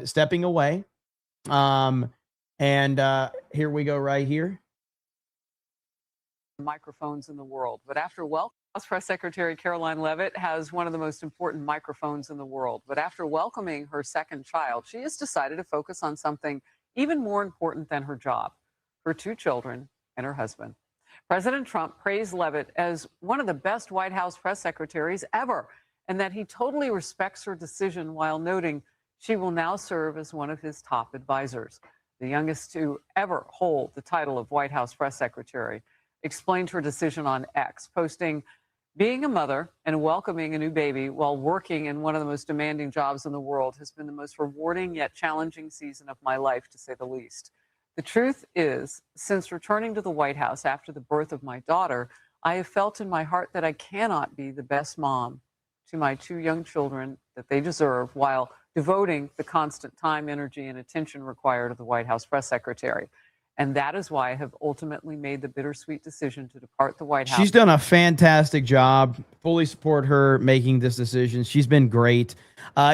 stepping away. And here we go right here. Microphones in the world. But after House Press Secretary Caroline Leavitt has one of the most important microphones in the world. But after welcoming her second child, she has decided to focus on something even more important than her job, her two children and her husband. President Trump praised Leavitt as one of the best White House press secretaries ever, and that he totally respects her decision while noting she will now serve as one of his top advisors. The youngest to ever hold the title of White House press secretary explained her decision on X, posting, being a mother and welcoming a new baby while working in one of the most demanding jobs in the world has been the most rewarding yet challenging season of my life, to say the least. The truth is, since returning to the White House after the birth of my daughter, I have felt in my heart that I cannot be the best mom to my two young children that they deserve while devoting the constant time, energy, and attention required of the White House press secretary. And that is why I have ultimately made the bittersweet decision to depart the White House. She's done a fantastic job. Fully support her making this decision. She's been great.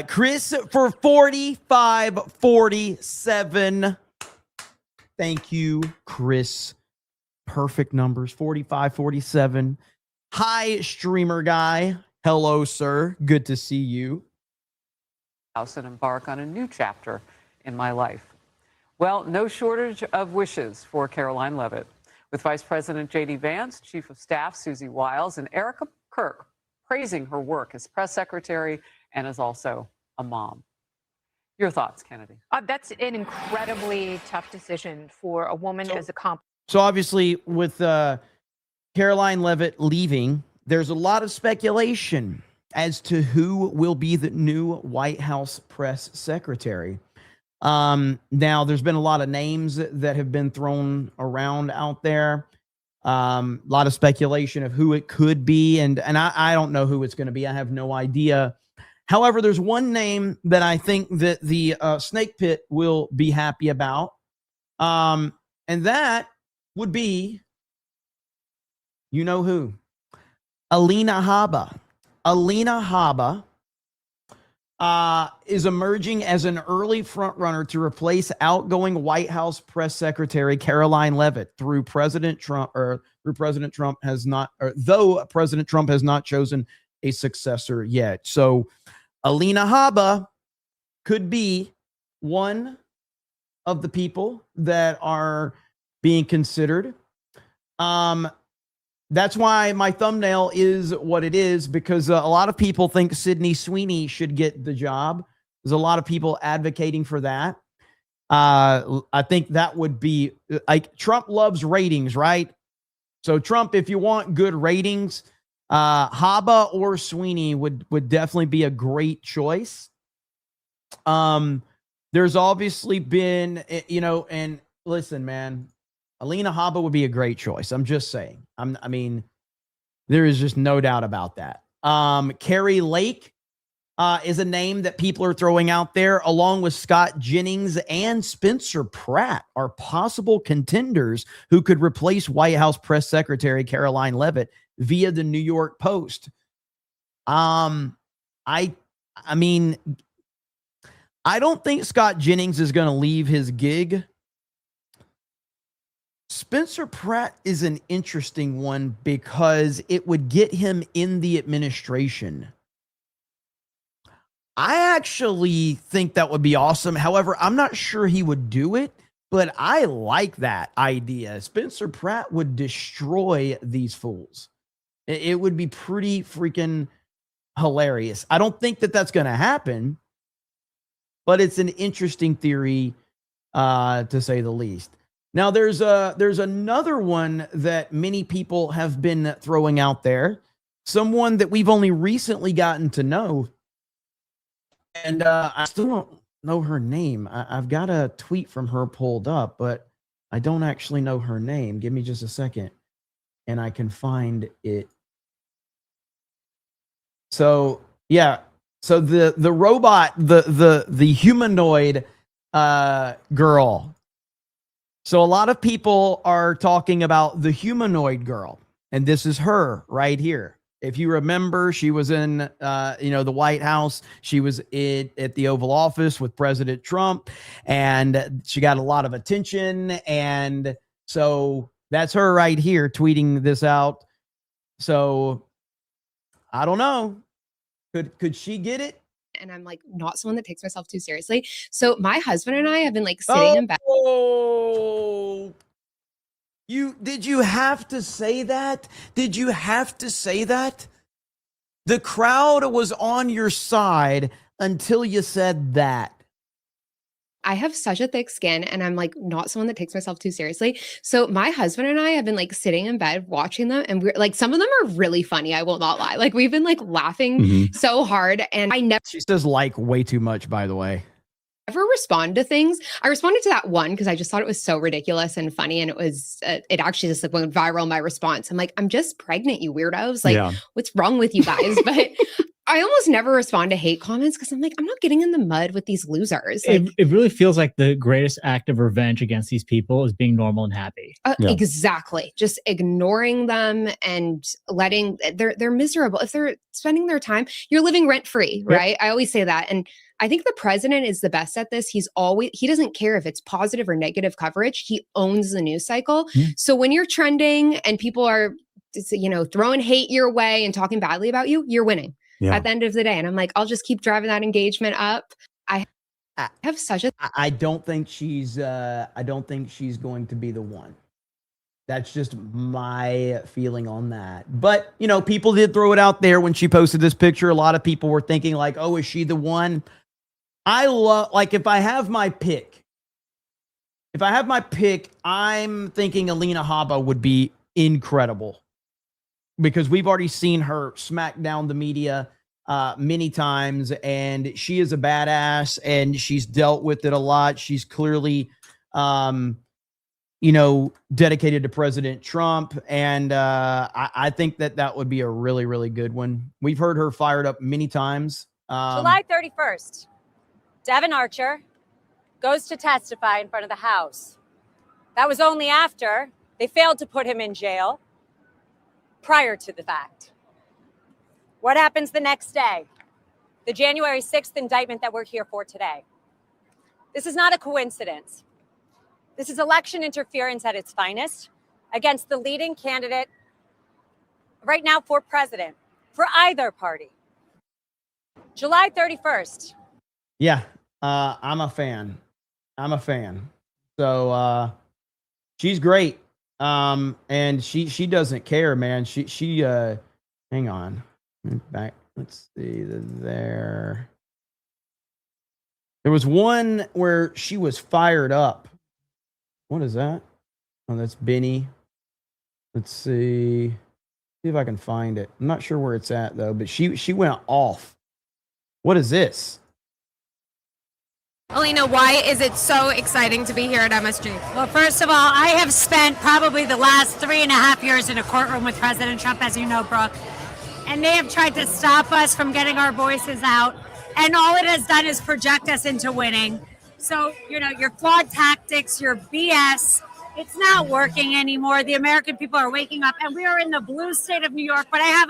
Chris for 4547. Thank you, Chris. Perfect numbers. 4547. Hi, streamer guy. Hello, sir. Good to see you. House and embark on a new chapter in my life. Well, no shortage of wishes for Caroline Leavitt, with Vice President J.D. Vance, Chief of Staff Susie Wiles, and Erica Kirk praising her work as press secretary and as also a mom. Your thoughts, Kennedy? That's an incredibly tough decision for a woman as accomplished. So obviously, with Caroline Leavitt leaving, there's a lot of speculation as to who will be the new White House press secretary. Now there's been a lot of names that have been thrown around out there. A lot of speculation of who it could be. And I don't know who it's going to be. I have no idea. However, there's one name that I think that the Snake Pit will be happy about. And that would be, you know who? Alina Habba. Alina Habba is emerging as an early frontrunner to replace outgoing White House press secretary Caroline Leavitt though President Trump has not chosen a successor yet. So Alina Habba could be one of the people that are being considered. That's why my thumbnail is what it is, because a lot of people think Sydney Sweeney should get the job. There's a lot of people advocating for that. I think that would be like, Trump loves ratings, right? So Trump, if you want good ratings, Habba or Sweeney would definitely be a great choice. There's obviously been, and listen, man, Alina Habba would be a great choice. I'm just saying. I mean, there is just no doubt about that. Carrie Lake is a name that people are throwing out there, along with Scott Jennings and Spencer Pratt are possible contenders who could replace White House press secretary Caroline Leavitt via the New York Post. I mean, I don't think Scott Jennings is going to leave his gig. Spencer Pratt is an interesting one because it would get him in the administration. I actually think that would be awesome. However, I'm not sure he would do it, but I like that idea. Spencer Pratt would destroy these fools. It would be pretty freaking hilarious. I don't think that that's going to happen, but it's an interesting theory, to say the least. Now, there's another one that many people have been throwing out there, someone that we've only recently gotten to know, and I still don't know her name. I've got a tweet from her pulled up, but I don't actually know her name. Give me just a second, and I can find it. So, yeah. So the robot, the humanoid girl. So a lot of people are talking about the humanoid girl, and this is her right here. If you remember, she was in the White House. She was at the Oval Office with President Trump, and she got a lot of attention. And so that's her right here tweeting this out. So I don't know. Could she get it? And I'm like not someone that takes myself too seriously. So my husband and I have been like sitting in bed. Oh, did you have to say that? Did you have to say that? The crowd was on your side until you said that. I have such a thick skin and I'm like not someone that takes myself too seriously. So my husband and I have been like sitting in bed watching them, and we're like, some of them are really funny. I will not lie. Like we've been like laughing so hard, and She says like way too much, by the way. Never respond to things. I responded to that one because I just thought it was so ridiculous and funny, and it actually just like went viral. My response, I'm like, I'm just pregnant, you weirdos. Like, what's wrong with you guys? But I almost never respond to hate comments because I'm like, I'm not getting in the mud with these losers. Like, it really feels like the greatest act of revenge against these people is being normal and happy. Exactly. Just ignoring them and letting they're miserable. If they're spending their time, you're living rent free, right? I always say that. And I think the president is the best at this. He doesn't care if it's positive or negative coverage. He owns the news cycle. So when you're trending and people are, throwing hate your way and talking badly about you, you're winning. At the end of the day. And I'm like, I'll just keep driving that engagement up. I have such a I don't think she's going to be the one. That's just my feeling on that. But, people did throw it out there when she posted this picture. A lot of people were thinking like, oh, is she the one? If I have my pick, I'm thinking Alina Habba would be incredible, because we've already seen her smack down the media many times, and she is a badass, and she's dealt with it a lot. She's clearly, dedicated to President Trump, and I think that would be a really, really good one. We've heard her fired up many times. July 31st, Devin Archer goes to testify in front of the House. That was only after they failed to put him in jail prior to the fact. What happens the next day? The January 6th indictment that we're here for today. This is not a coincidence. This is election interference at its finest against the leading candidate right now for president, for either party. July 31st. Yeah, I'm a fan. So she's great. And she doesn't care, man. She hang on. Back. Let's see there. There was one where she was fired up. What is that? Oh, that's Benny. Let's see if I can find it. I'm not sure where it's at though, but she went off. What is this? Alina, why is it so exciting to be here at MSG? Well, first of all, I have spent probably the last 3.5 years in a courtroom with President Trump, as you know, Brooke. And they have tried to stop us from getting our voices out. And all it has done is project us into winning. So, your flawed tactics, your BS, it's not working anymore. The American people are waking up. And we are in the blue state of New York. But I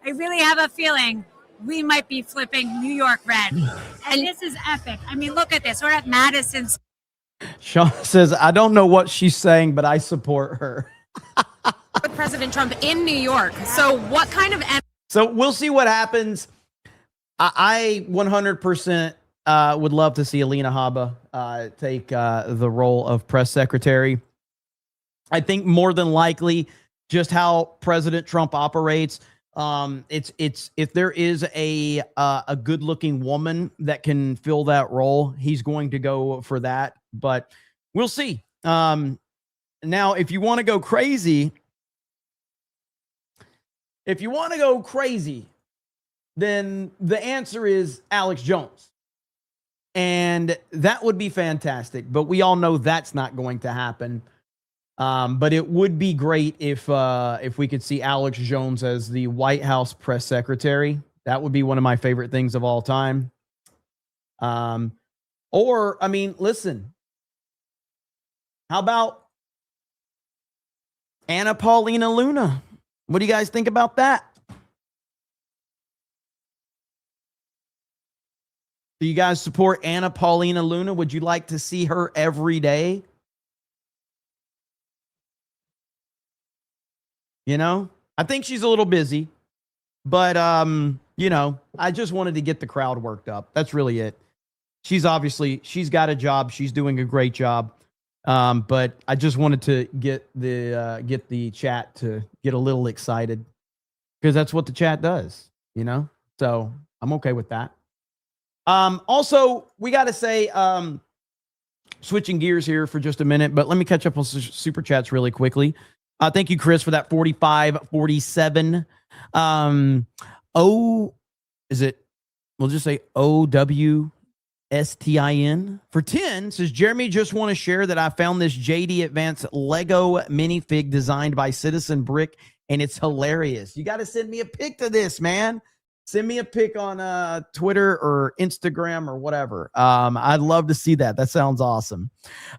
really have a feeling we might be flipping New York red. And this is epic. I mean, look at this. We're at Madison. Sean says, I don't know what she's saying, but I support her. With President Trump in New York. So what kind of... So we'll see what happens. I 100% would love to see Alina Habba take the role of press secretary. I think more than likely just how President Trump operates, it's if there is a good looking woman that can fill that role, he's going to go for that, but we'll see. Now, if you want to go crazy, then the answer is Alex Jones. And that would be fantastic, but we all know that's not going to happen. But it would be great if we could see Alex Jones as the White House press secretary. That would be one of my favorite things of all time. Listen, how about Anna Paulina Luna? What do you guys think about that? Do you guys support Anna Paulina Luna? Would you like to see her every day? I think she's a little busy, but, I just wanted to get the crowd worked up. That's really it. She's got a job. She's doing a great job. But I just wanted to get the chat to get a little excited because that's what the chat does, so I'm okay with that. Also, we got to say, switching gears here for just a minute, but let me catch up on super chats really quickly. Thank you, Chris, for that 4547. We'll just say OWSTIN for 10 says, Jeremy, just want to share that I found this JD Advance Lego minifig designed by Citizen Brick, and it's hilarious. You got to send me a pic to this, man. Send me a pic on Twitter or Instagram or whatever. I'd love to see that. That sounds awesome.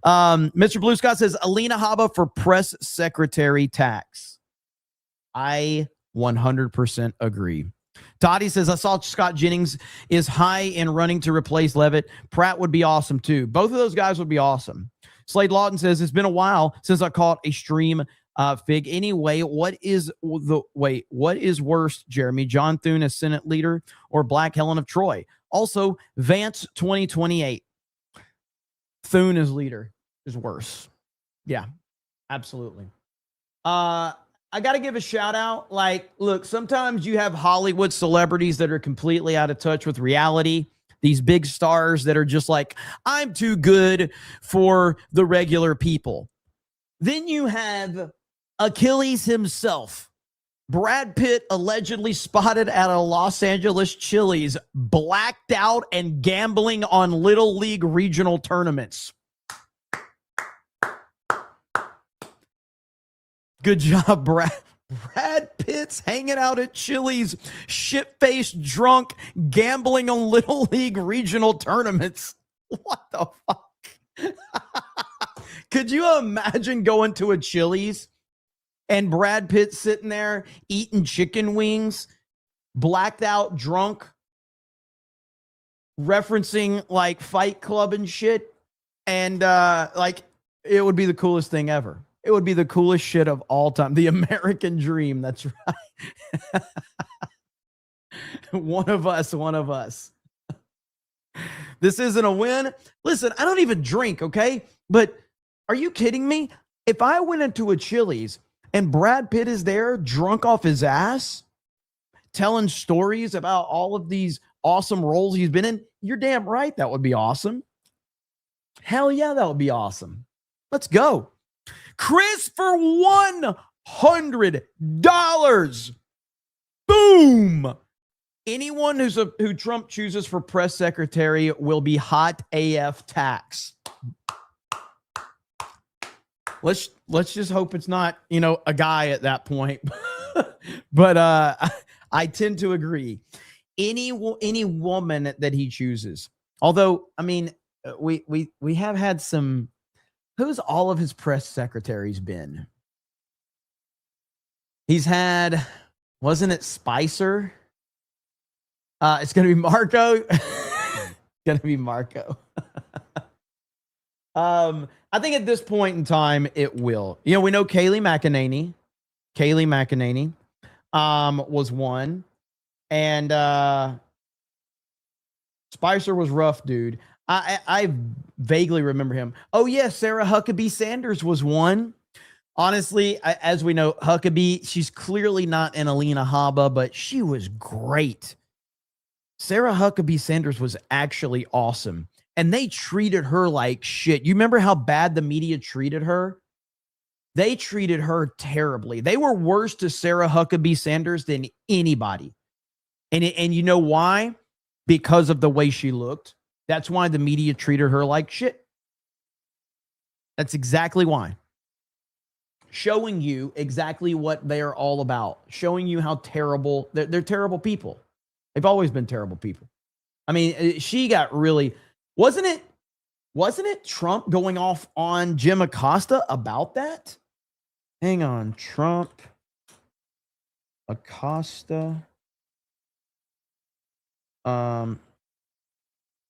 Mr. Blue Scott says, Alina Habba for press secretary tax. I 100% agree. Toddy says, I saw Scott Jennings is high in running to replace Levitt. Pratt would be awesome too. Both of those guys would be awesome. Slade Lawton says, it's been a while since I caught a stream fig. Anyway, what is worse, Jeremy? John Thune as Senate leader or Black Helen of Troy? Also, Vance 2028. Thune as leader is worse. Yeah, absolutely. I got to give a shout out. Look, sometimes you have Hollywood celebrities that are completely out of touch with reality. These big stars that are just like, I'm too good for the regular people. Then you have Achilles himself, Brad Pitt allegedly spotted at a Los Angeles Chili's, blacked out and gambling on Little League regional tournaments. Good job, Brad. Brad Pitt's hanging out at Chili's, shit-faced, drunk, gambling on Little League regional tournaments. What the fuck? Could you imagine going to a Chili's and Brad Pitt sitting there eating chicken wings, blacked out, drunk, referencing like Fight Club and shit? And like, it would be the coolest thing ever. It would be the coolest shit of all time. The American dream. That's right. One of us. This isn't a win. Listen, I don't even drink, okay? But are you kidding me? If I went into a Chili's and Brad Pitt is there, drunk off his ass, telling stories about all of these awesome roles he's been in, you're damn right that would be awesome. Hell yeah, that would be awesome. Let's go. Chris for $100. Boom. Anyone who Trump chooses for press secretary will be hot AF tax. Let's just hope it's not, a guy at that point. But I tend to agree. Any woman that he chooses. Although, I mean, we have had some. Who's all of his press secretaries been? He's had, wasn't it Spicer? It's going to be Marco. Going to be Marco. I think at this point in time, it will. We know Kayleigh McEnany. Was one. And Spicer was rough, dude. I vaguely remember him. Oh, yeah, Sarah Huckabee Sanders was one. Honestly, as we know, Huckabee, she's clearly not an Alina Habba, but she was great. Sarah Huckabee Sanders was actually awesome. And they treated her like shit. You remember how bad the media treated her? They treated her terribly. They were worse to Sarah Huckabee Sanders than anybody. And you know why? Because of the way she looked. That's why the media treated her like shit. That's exactly why. Showing you exactly what they're all about. Showing you how terrible, they're terrible people. They've always been terrible people. I mean, she got really, wasn't it Trump going off on Jim Acosta about that? Hang on, Trump, Acosta.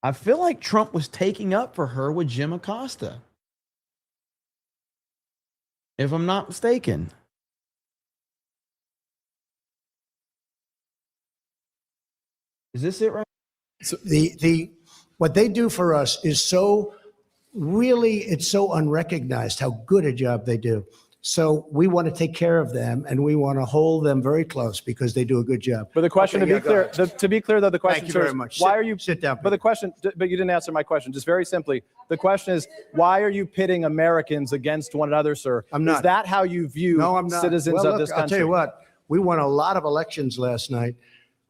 I feel like Trump was taking up for her with Jim Acosta, if I'm not mistaken. Is this it right? So what they do for us is so it's so unrecognized how good a job they do. So we want to take care of them and we want to hold them very close because they do a good job. But the question, Okay, to be clear, though, the question Thank you very is, much. why are you sit down? But you didn't answer my question. Just very simply, the question is, why are you pitting Americans against one another, sir? I'm not. Is that how you view citizens Well, of look, this country? I'll tell you what, we won a lot of elections last night.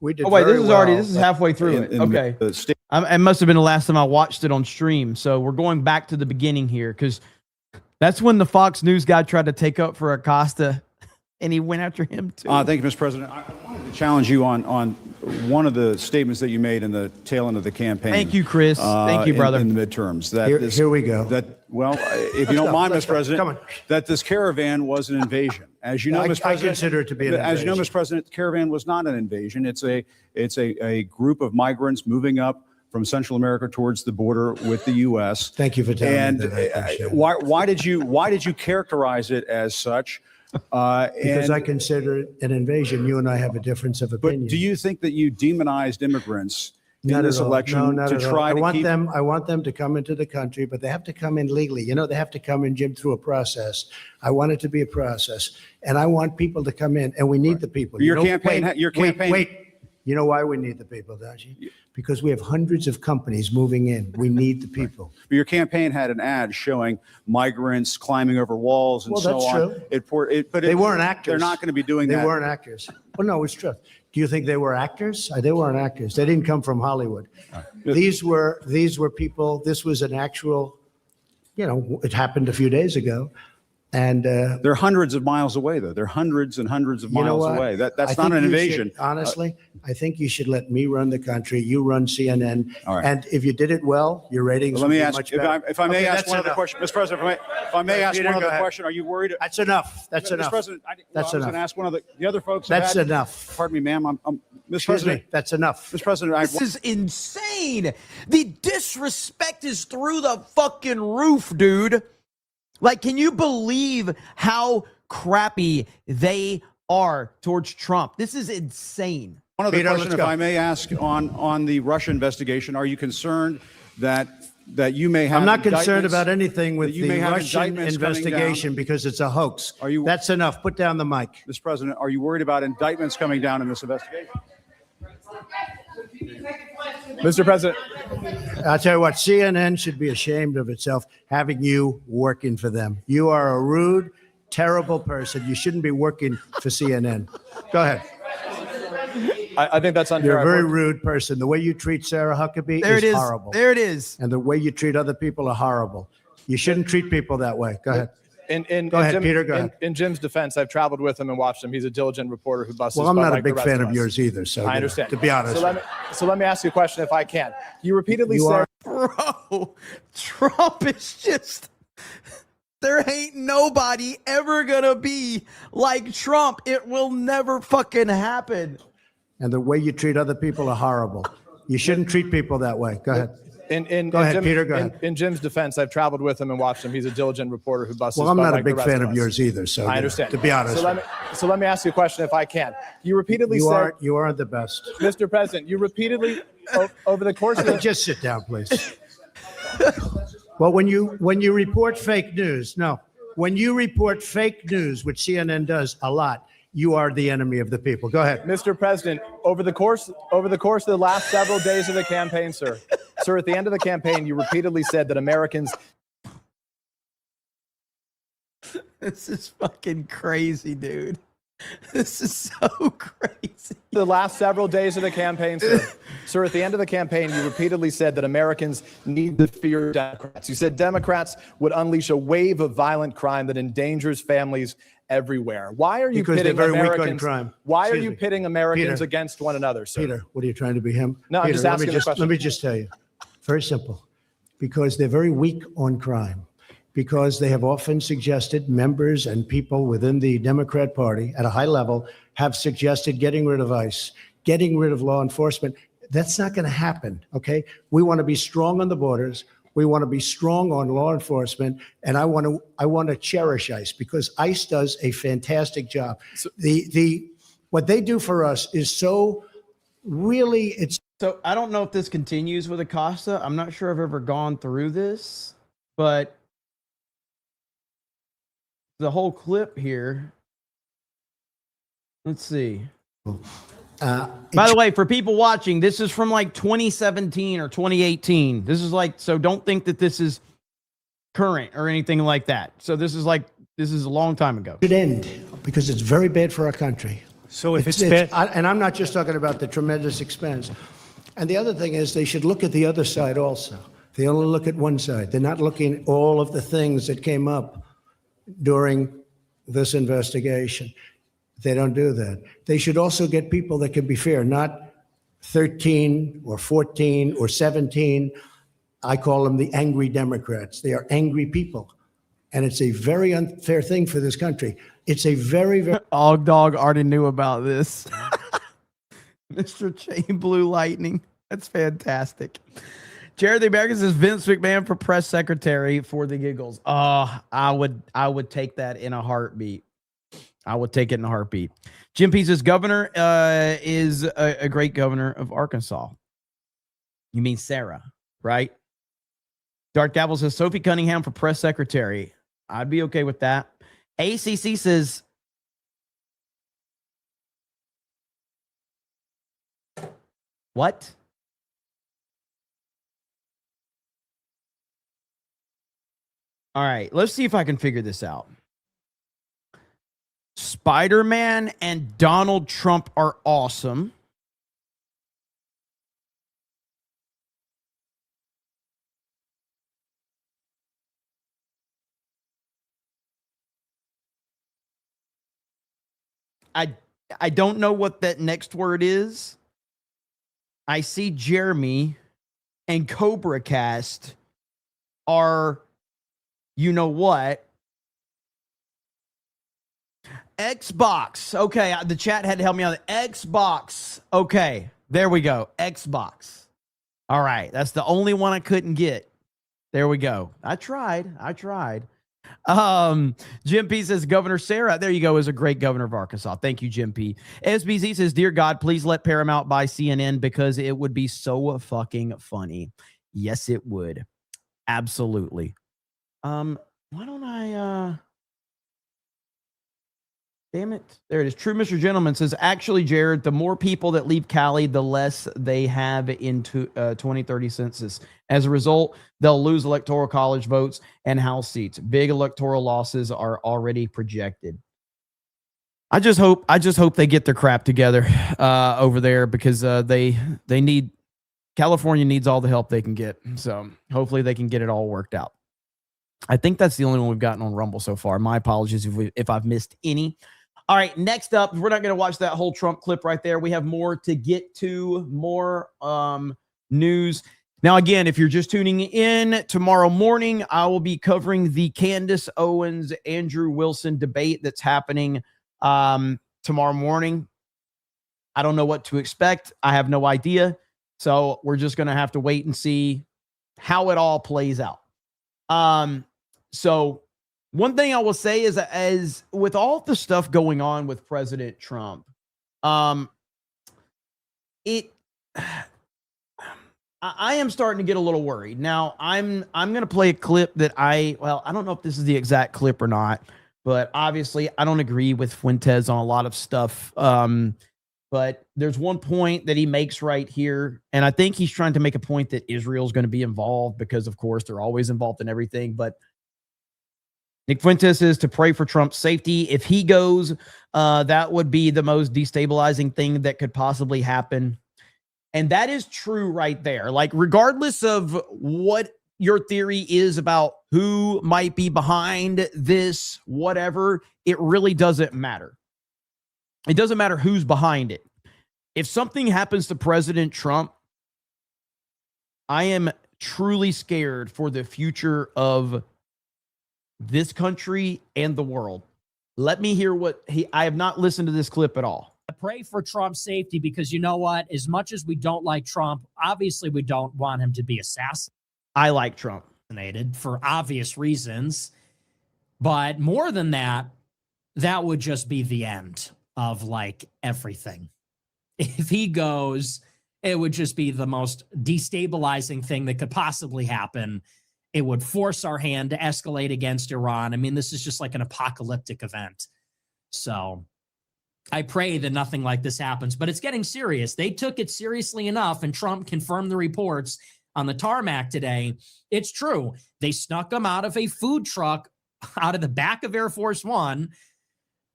We did. Oh wait, very well, this is halfway through it. Okay, it must have been the last time I watched it on stream. So we're going back to the beginning here because that's when the Fox News guy tried to take up for Acosta, and he went after him too. Thank you, Mr. President. I wanted to challenge you on one of the statements that you made in the tail end of the campaign. Thank you, Chris. Thank you, brother. In the midterms, Here we go. If you don't mind, Mr. President, that this caravan was an invasion. As you know, Mr. President, I consider it to be an invasion. As you know, Mr. President, the caravan was not an invasion. It's a group of migrants moving up from Central America towards the border with the U.S. Thank you for telling me that. I appreciate it. Why did you characterize it as such? Because I consider it an invasion. You and I have a difference of opinion. But do you think that you demonized immigrants in this election No, not to at all. try to keep I want them to come into the country, but they have to come in legally. They have to come in, Jim, through a process. I want it to be a process, and I want people to come in, and we need the people. Your campaign. Wait. You know why we need the people, don't you? Because we have hundreds of companies moving in. We need the people. But your campaign had an ad showing migrants climbing over walls and Well, so that's on. true. But They weren't actors. They're not going to be doing They that. weren't actors. Well, no, it's true. Do you think they were actors? They weren't actors. They didn't come from Hollywood. These were people. This was an actual, it happened a few days ago. And they're hundreds of miles away, though. They're hundreds and hundreds of miles away. That's not an invasion. Honestly, I think you should let me run the country. You run CNN. All right. And if you did it well, your ratings would be much better. If I may Okay, ask that's one other enough. question, Mr. President, if I may ask Peter, one go other ahead. question, are you worried? That's enough. That's Mr. enough. President, That's I was going enough. to ask one of the other folks. have That's had- enough. Pardon me, ma'am. Mr. Excuse President, me. That's enough. Mr. President, This is insane. The disrespect is through the fucking roof, dude. Like, can you believe how crappy they are towards Trump? This is insane. one other Peter, question, let's if go. I may ask, on the Russia investigation. Are you concerned that you may have? I'm not concerned indictments- about anything with that you the may have Russian indictments coming down? investigation because it's a hoax. Are you? That's enough. Put down the mic. Mr. President, are you worried about indictments coming down in this investigation? Mr. President. I'll tell you what, CNN should be ashamed of itself having you working for them. You are a rude, terrible person. You shouldn't be working for CNN. Go ahead. I think that's unfair. You're a very rude person. The way you treat Sarah Huckabee There it is. horrible. There it is. And the way you treat other people are horrible. You shouldn't treat people that way. Go ahead. Go ahead, Peter, go ahead. In Jim's defense, I've traveled with him and watched him. He's a diligent reporter who busts. Well, I'm not a big fan of yours either. So I understand. To be honest. So let me ask you a question, if I can. You repeatedly said, Bro, Trump is just, there ain't nobody ever gonna be like Trump. It will never fucking happen. And the way you treat other people are horrible. You shouldn't treat people that way. Go ahead. Go ahead, Peter. Go ahead. In Jim's defense, I've traveled with him and watched him. He's a diligent reporter who busts. Well, I'm not a big fan of yours either. So I understand. To be honest. So let me ask you a question, if I can. You repeatedly said, You aren't the best. Mr. President, you repeatedly over the course of the Just sit down, please. Well, when you report fake news, when you report fake news, which CNN does a lot, you are the enemy of the people. Go ahead. Mr. President, over the course of the last several days of the campaign, sir, at the end of the campaign, you repeatedly said that Americans. This is fucking crazy, dude. This is so crazy. The last several days of the campaign, sir, at the end of the campaign, you repeatedly said that Americans need to fear Democrats. You said Democrats would unleash a wave of violent crime that endangers families everywhere. Why are you Because they're pitting very weak on Americans? crime. Why are Excuse you me. pitting Americans Peter. against one another, sir? Peter, what are you trying to be him? No, I'm Peter, just let asking me a question. Let me just tell you. Very simple. Because they're very weak on crime. Because they have often suggested, members and people within the Democrat Party at a high level have suggested getting rid of ICE, getting rid of law enforcement. That's not going to happen, okay? We want to be strong on the borders. We want to be strong on law enforcement, and I want to cherish ICE because ICE does a fantastic job. What they do for us is so really So I don't know if this continues with Acosta. I'm not sure I've ever gone through this, but the whole clip here. Let's see. By the way, for people watching, this is from like 2017 or 2018. This is like, so don't think that this is current or anything like that. So this is a long time ago. should end because it's very bad for our country. So if it's bad, and I'm not just talking about the tremendous expense. And the other thing is they should look at the other side also. They only look at one side. They're not looking at all of the things that came up during this investigation. They don't do that. They should also get people that can be fair, not 13 or 14 or 17. I call them the angry Democrats. They are angry people. And it's a very unfair thing for this country. It's a very, very... Og Dog already knew about this. Mr. Chain Blue Lightning. That's fantastic. Jared the American says Vince McMahon for press secretary for the giggles. Oh, I would take that in a heartbeat. I would take it in a heartbeat. Jim P says governor is a great governor of Arkansas. You mean Sarah, right? Dark Dabble says Sophie Cunningham for press secretary. I'd be okay with that. ACC says What? All right, let's see if I can figure this out. Spider-Man and Donald Trump are awesome. I don't know what that next word is. I see Jeremy and CobraCast are, you know what? Xbox. Okay, the chat had to help me out. Xbox. Okay, there we go. Xbox. All right, that's the only one I couldn't get. There we go. I tried. Jim P says Governor Sarah, there you go, is a great governor of Arkansas. Thank you, Jim P. SBZ says, dear God, please let Paramount buy CNN because it would be so fucking funny. Yes, it would. Absolutely. Why don't I damn it. There it is. True Mr. Gentleman says, actually, Jared, the more people that leave Cali, the less they have in 2030 census. As a result, they'll lose electoral college votes and House seats. Big electoral losses are already projected. I just hope they get their crap together over there because they need, California needs all the help they can get. So hopefully they can get it all worked out. I think that's the only one we've gotten on Rumble so far. My apologies if I've missed any. All right, next up, we're not going to watch that whole Trump clip right there. We have more to get to, more news. Now, again, if you're just tuning in, tomorrow morning, I will be covering the Candace Owens, Andrew Wilson debate that's happening tomorrow morning. I don't know what to expect. I have no idea. So we're just going to have to wait and see how it all plays out. So one thing I will say is, as with all the stuff going on with President Trump, I am starting to get a little worried. Now, I'm going to play a clip that I don't know if this is the exact clip or not, but obviously I don't agree with Fuentes on a lot of stuff. But there's one point that he makes right here, and I think he's trying to make a point that Israel's going to be involved because, of course, they're always involved in everything. But Nick Fuentes is to pray for Trump's safety. If he goes, that would be the most destabilizing thing that could possibly happen. And that is true right there. Like, regardless of what your theory is about who might be behind this, whatever, it really doesn't matter. It doesn't matter who's behind it. If something happens to President Trump, I am truly scared for the future of this country and the world. Let me hear I have not listened to this clip at all. Pray for Trump's safety because you know what? As much as we don't like Trump, obviously we don't want him to be assassinated. I like Trump. For obvious reasons. But more than that, that would just be the end of like everything. If he goes, it would just be the most destabilizing thing that could possibly happen. It would force our hand to escalate against Iran. I mean, this is just like an apocalyptic event. So I pray that nothing like this happens, but it's getting serious. They took it seriously enough, and Trump confirmed the reports on the tarmac today. It's true. They snuck him out of a food truck out of the back of Air Force One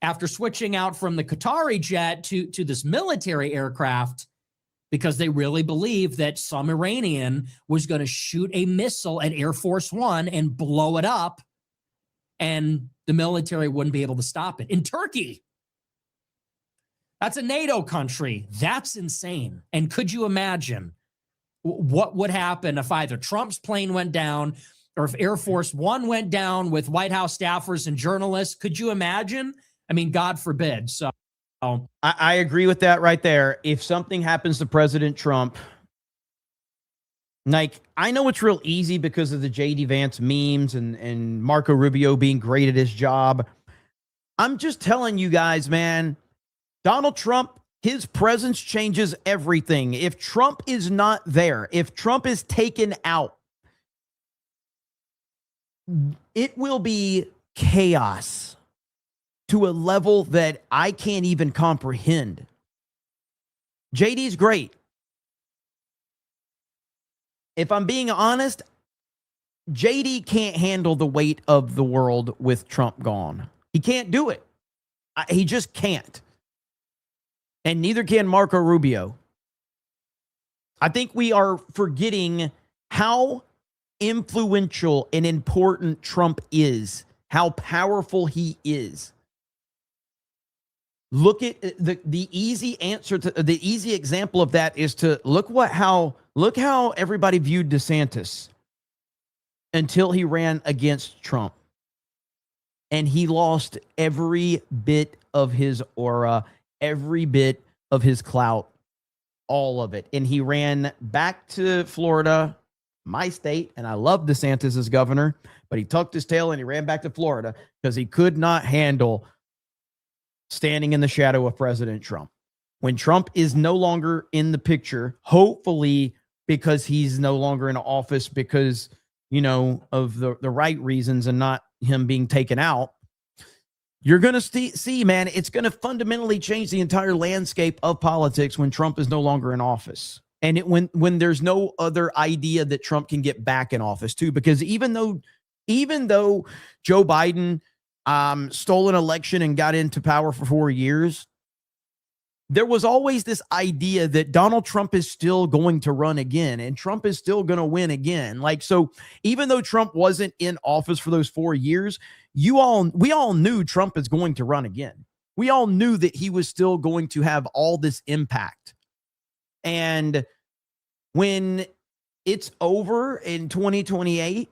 after switching out from the Qatari jet to this military aircraft because they really believed that some Iranian was going to shoot a missile at Air Force One and blow it up, and the military wouldn't be able to stop it. In Turkey, that's a NATO country. That's insane. And could you imagine what would happen if either Trump's plane went down or if Air Force One went down with White House staffers and journalists? Could you imagine? I mean, God forbid. So I agree with that right there. If something happens to President Trump, like, I know it's real easy because of the J.D. Vance memes and Marco Rubio being great at his job. I'm just telling you guys, man, Donald Trump, his presence changes everything. If Trump is not there, if Trump is taken out, it will be chaos to a level that I can't even comprehend. JD's great. if I'm being honest, JD can't handle the weight of the world with Trump gone. He can't do it. He just can't. And neither can Marco Rubio. I think we are forgetting how influential and important Trump is, how powerful he is. Look at the easy answer to the easy example of that is to look how everybody viewed DeSantis until he ran against Trump. And he lost every bit of his aura, every bit of his clout, all of it. And he ran back to Florida, my state, and I love DeSantis as governor, but he tucked his tail and he ran back to Florida because he could not handle standing in the shadow of President Trump. When Trump is no longer in the picture, hopefully because he's no longer in office because, of the right reasons and not him being taken out, you're going to see, man, it's going to fundamentally change the entire landscape of politics when Trump is no longer in office. And when there's no other idea that Trump can get back in office too, because even though Joe Biden stole an election and got into power for 4 years, there was always this idea that Donald Trump is still going to run again and Trump is still going to win again. So even though Trump wasn't in office for those 4 years, we all knew Trump is going to run again. We all knew that he was still going to have all this impact. And when it's over in 2028,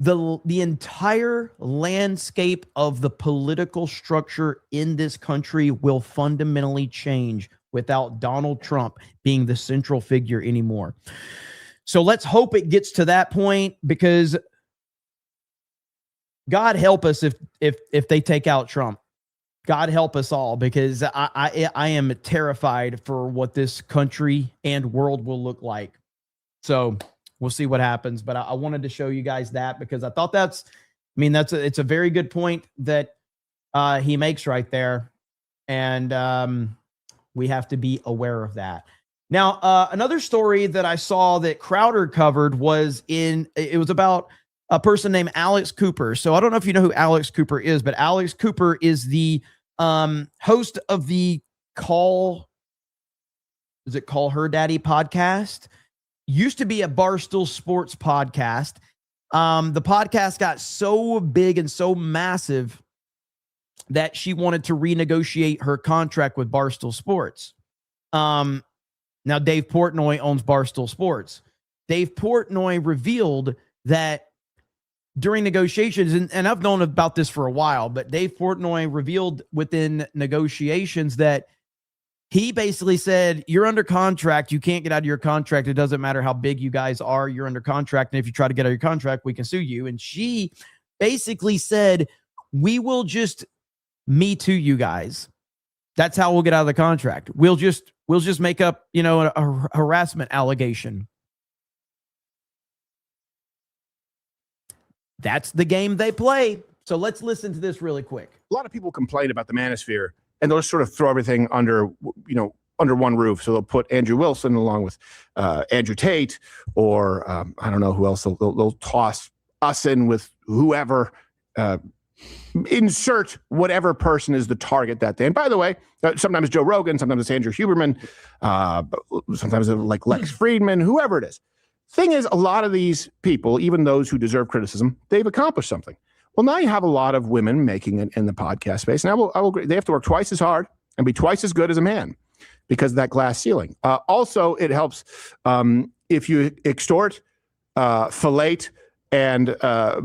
the entire landscape of the political structure in this country will fundamentally change without Donald Trump being the central figure anymore. So let's hope it gets to that point, because God help us if they take out Trump. God help us all, because I am terrified for what this country and world will look like. So we'll see what happens, but I wanted to show you guys that because I thought it's a very good point that he makes right there. And we have to be aware of that. Now, another story that I saw that Crowder covered was about a person named Alex Cooper. So I don't know if you know who Alex Cooper is, but Alex Cooper is the host of the Call Her Daddy podcast. Used to be a Barstool Sports podcast. The podcast got so big and so massive that she wanted to renegotiate her contract with Barstool Sports. Now, Dave Portnoy owns Barstool Sports. Dave Portnoy revealed that during negotiations, and I've known about this for a while, but Dave Portnoy revealed within negotiations that he basically said, you're under contract. You can't get out of your contract. It doesn't matter how big you guys are. You're under contract. And if you try to get out of your contract, we can sue you. And she basically said, we will just Me Too you guys. That's how we'll get out of the contract. We'll just make up, a harassment allegation. That's the game they play. So let's listen to this really quick. A lot of people complain about the manosphere, and they'll just sort of throw everything under one roof. So they'll put Andrew Wilson along with Andrew Tate, or I don't know who else. They'll toss us in with whoever. Insert whatever person is the target that day. And by the way, sometimes Joe Rogan, sometimes it's Andrew Huberman, sometimes it's like Lex Friedman, whoever it is. Thing is, a lot of these people, even those who deserve criticism, they've accomplished something. Well, now you have a lot of women making it in the podcast space. And I will agree, they have to work twice as hard and be twice as good as a man because of that glass ceiling. Also, it helps if you extort, fellate, and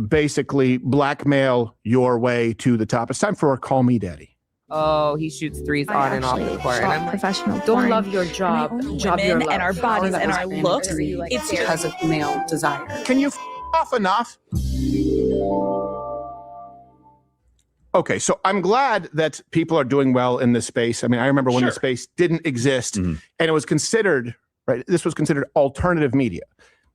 basically blackmail your way to the top. It's time for a Call Me Daddy. Oh, he shoots threes on and off the court. And I'm like, professional. Don't love your job. Job your love. And our bodies and our looks. It's because of male desire. Can you off enough? Okay, so I'm glad that people are doing well in this space. I mean, I remember when the space didn't exist and it was considered, right? This was considered alternative media.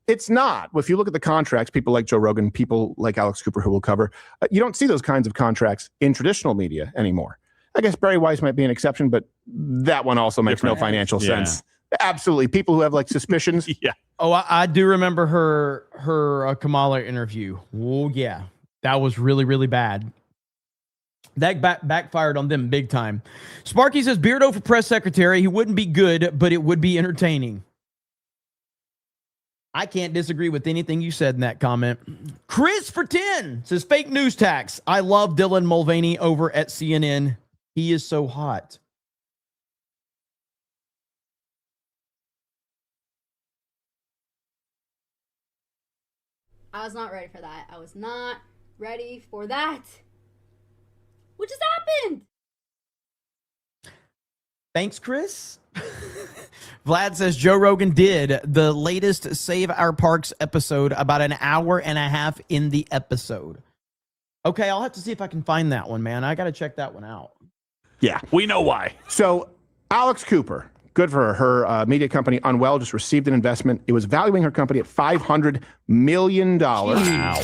It's not. If you look at the contracts, people like Joe Rogan, people like Alex Cooper, who will cover, you don't see those kinds of contracts in traditional media anymore. I guess Barry Weiss might be an exception, but that one also makes no financial sense. Absolutely. People who have like suspicions. Yeah. Oh, I do remember her Kamala interview. Oh, yeah. That was really, really bad. That backfired on them big time. Sparky says, Beardo for press secretary. He wouldn't be good, but it would be entertaining. I can't disagree with anything you said in that comment. Chris for 10 says, fake news tax. I love Dylan Mulvaney over at CNN. He is so hot. I was not ready for that. I was not ready for that. What just happened? Thanks, Chris. Vlad says Joe Rogan did the latest Save Our Parks episode, about an hour and a half in the episode. Okay, I'll have to see if I can find that one, man. I got to check that one out. Yeah, we know why. So Alex Cooper, good for her. Her media company Unwell just received an investment. It was valuing her company at $500 million. Wow.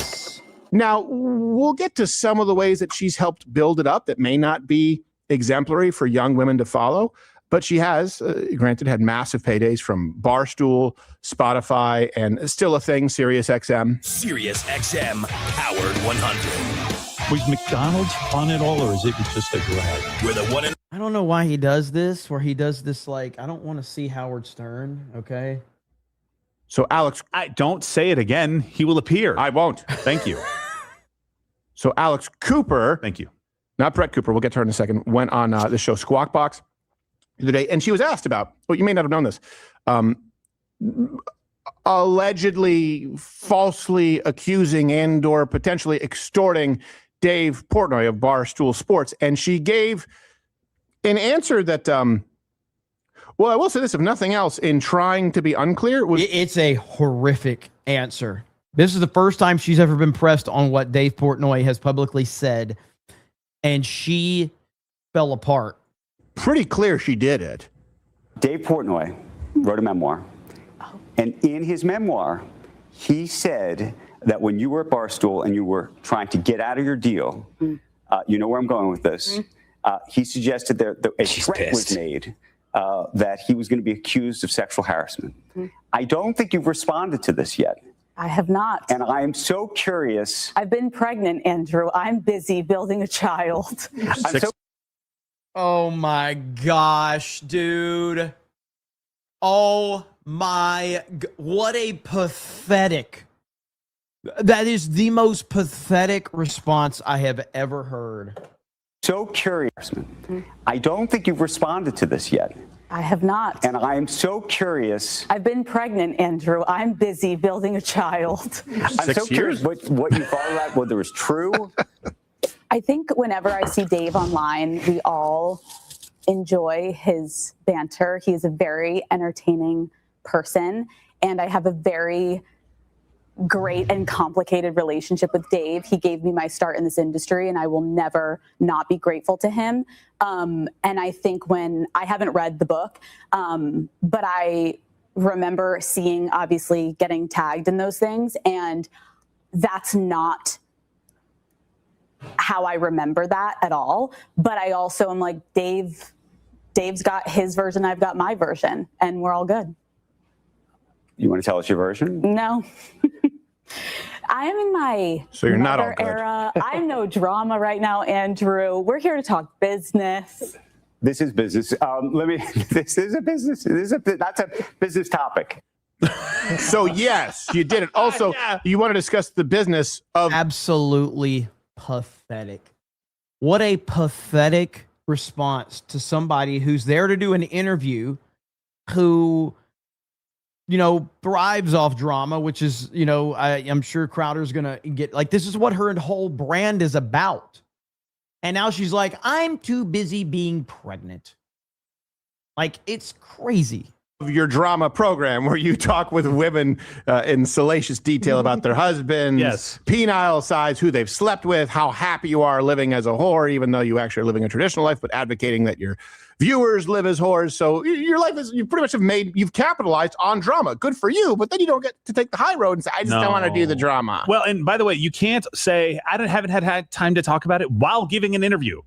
Now, we'll get to some of the ways that she's helped build it up that may not be exemplary for young women to follow, but she has, granted, had massive paydays from Barstool, Spotify, and still a thing, SiriusXM. SiriusXM, Powered 100. Was McDonald's on it all, or is it just a grab? We're the one and I don't know why he does this, where he does this like, I don't want to see Howard Stern, okay? So Alex... don't say it again. He will appear. I won't. Thank you. So Alex Cooper... Thank you. Not Brett Cooper, we'll get to her in a second, went on the show Squawk Box the other day, and she was asked about, well, you may not have known this, allegedly falsely accusing and or potentially extorting Dave Portnoy of Barstool Sports. And she gave an answer that, well, I will say this, if nothing else, in trying to be unclear. It's a horrific answer. This is the first time she's ever been pressed on what Dave Portnoy has publicly said, and she fell apart. Pretty clear she did it. Dave Portnoy wrote a memoir. And in his memoir, he said that when you were at Barstool and you were trying to get out of your deal, you know where I'm going with this, he suggested that a threat was made that he was going to be accused of sexual harassment. I don't think you've responded to this yet. I have not. And I am so curious. I've been pregnant, Andrew. I'm busy building a child. Oh my gosh, dude. Oh my, what a pathetic. That is the most pathetic response I have ever heard. So curious. I don't think you've responded to this yet. I have not. And I am so curious. I've been pregnant, Andrew. I'm busy building a child. I'm so curious what you thought about, whether it's true. I think whenever I see Dave online, we all enjoy his banter. He is a very entertaining person, and I have a very great and complicated relationship with Dave. He gave me my start in this industry, and I will never not be grateful to him. And I think when I haven't read the book, but I remember seeing, obviously, getting tagged in those things, and that's not how I remember that at all. But I also am like, Dave's got his version, I've got my version, and we're all good. You want to tell us your version? No. I am in my so you're not all good. Era. I'm no drama right now, Andrew. We're here to talk business. This is business. This is a business. That's a business topic. So yes, you did it. Also, you want to discuss the business of... Absolutely pathetic. What a pathetic response to somebody who's there to do an interview, who, you know, thrives off drama, which is, you know, I'm sure Crowder's going to get, like, this is what her whole brand is about. And now she's like, I'm too busy being pregnant. Like, it's crazy. Your drama program where you talk with women in salacious detail about their husbands, penile size, who they've slept with, how happy you are living as a whore, even though you actually are living a traditional life, but advocating that your viewers live as whores. So your life is, you pretty much you've capitalized on drama. Good for you, but then you don't get to take the high road and say, I just don't want to do the drama. Well, and by the way, you can't say, haven't had time to talk about it while giving an interview.